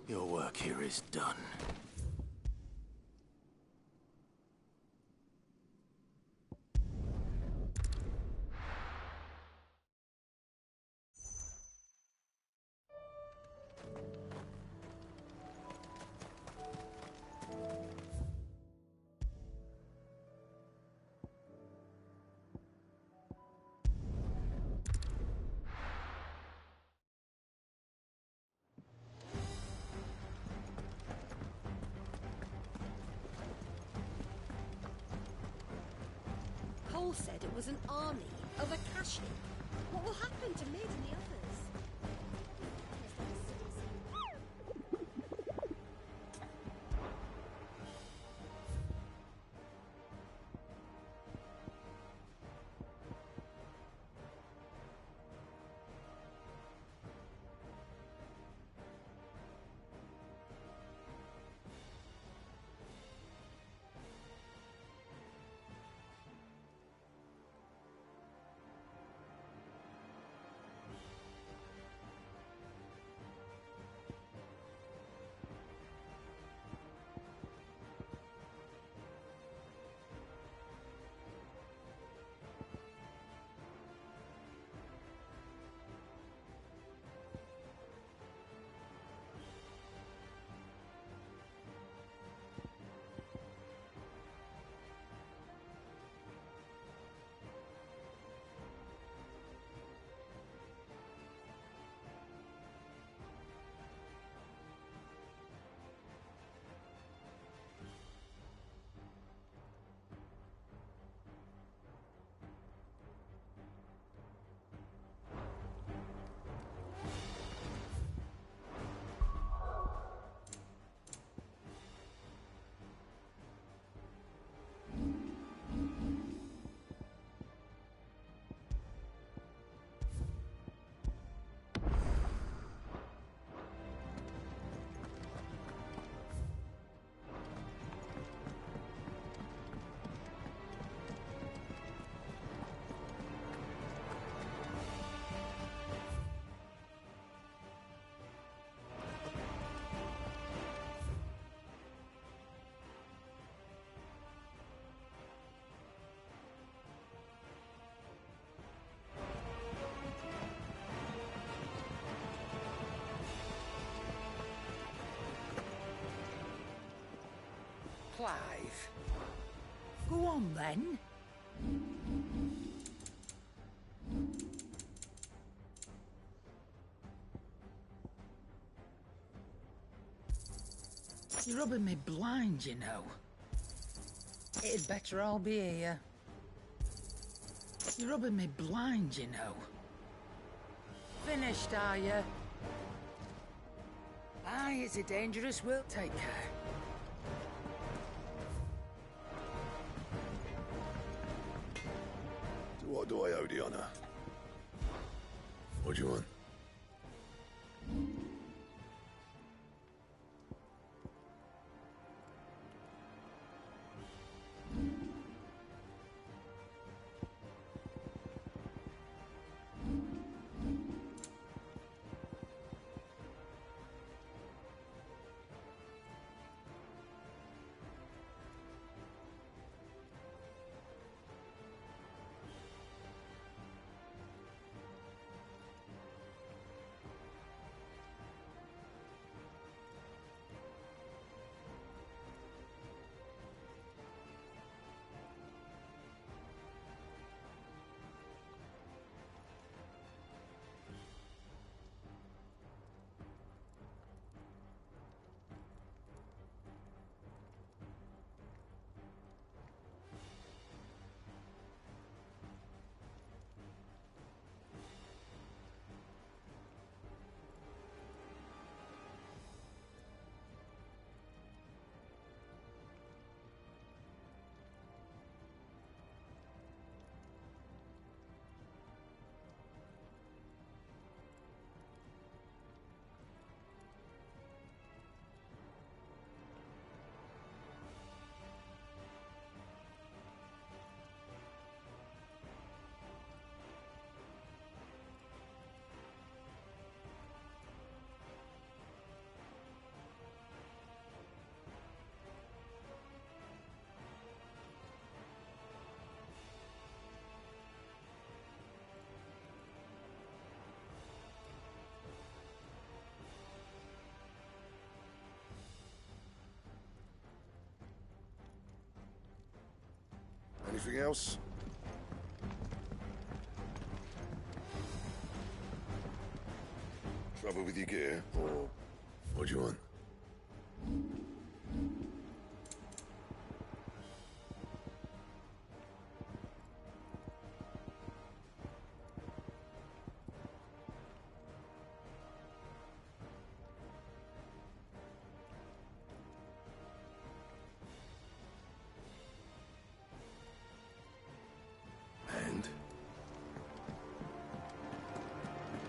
Your work here is done. Cole said it was an army of Akashi. What will happen to Mid and the others? Clive. Go on, then. You're rubbing me blind, you know. It'd better all be here. You're rubbing me blind, you know. Finished, are you? Aye, it's a dangerous world. Take care. To what do I owe the honor? What do you want? Anything else? Trouble with your gear, or what do you want? And?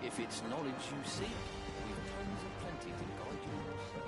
If it's knowledge you seek, we've tons of plenty to guide you also.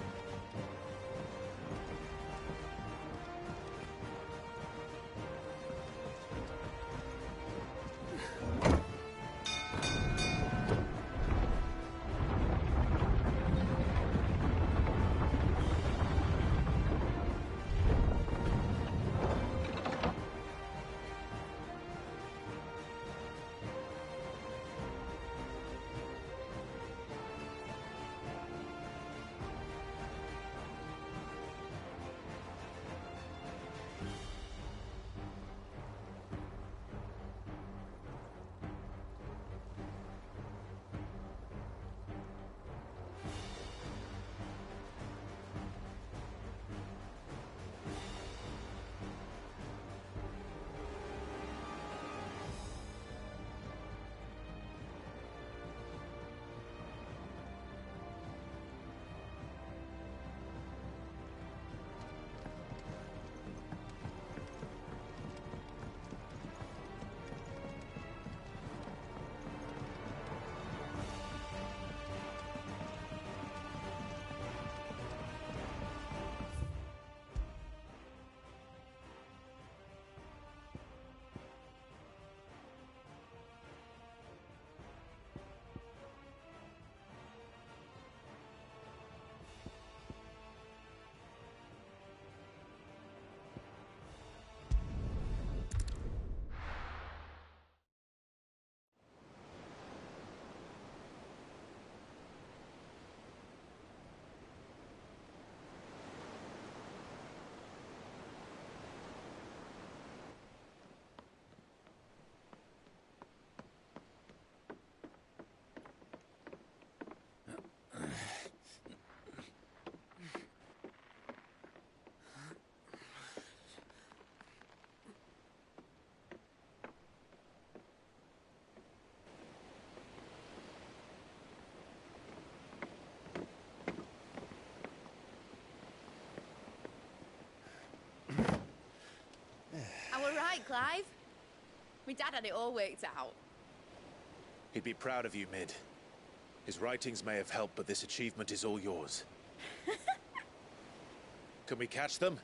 Clive. My dad had it all worked out. He'd be proud of you, Mid. His writings may have helped, but this achievement is all yours. Can we catch them?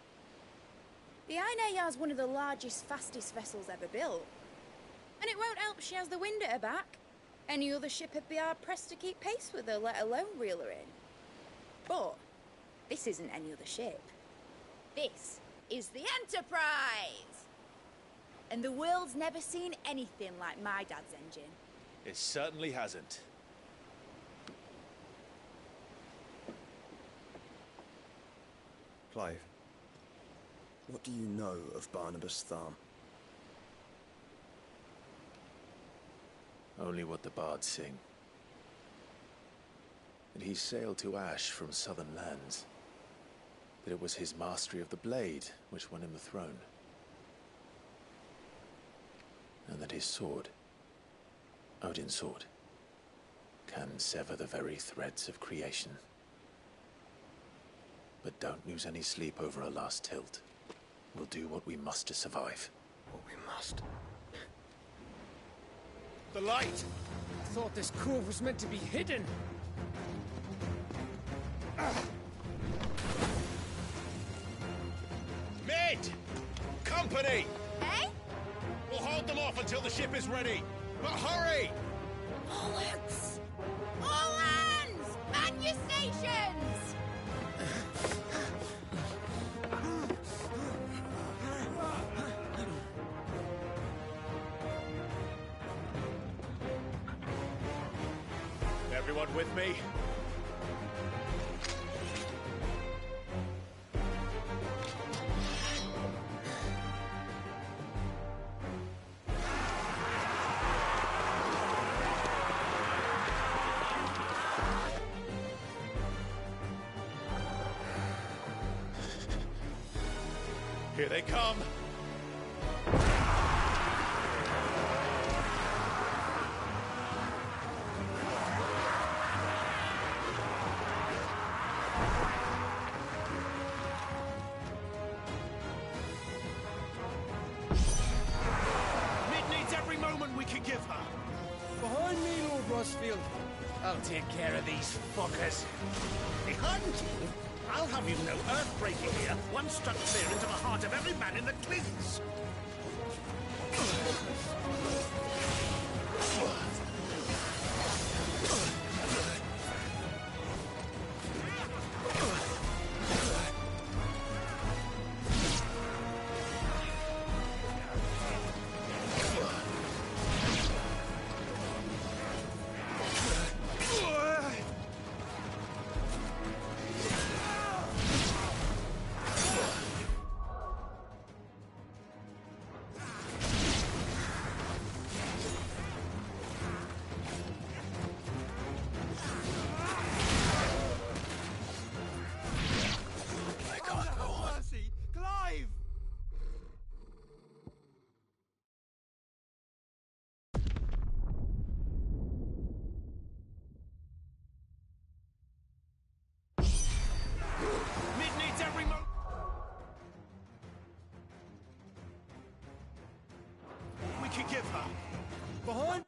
The Aina is one of the largest, fastest vessels ever built. And it won't help she has the wind at her back. Any other ship would be hard-pressed to keep pace with her, let alone reel her in. But this isn't any other ship. This is the Enterprise! And the world's never seen anything like my dad's engine. It certainly hasn't. Clive, what do you know of Barnabas Thorne? Only what the bards sing. That he sailed to Ash from southern lands. That it was his mastery of the blade which won him the throne. And that his sword, Odin's sword, can sever the very threads of creation. But don't lose any sleep over a last tilt. We'll do what we must to survive. What we must? The light! I thought this cove was meant to be hidden. Mid! Company! Eh? We'll hold them off until the ship is ready. But hurry! Bullets! All hands! Man your stations! Everyone with me? Here they come! Give her. Behind me, Lord Rosfield. I'll take care of these fuckers. Behind you? I'll have you know, earthbreaking here, one struck clear into the heart of every man in the Clint's. Give her. Behind.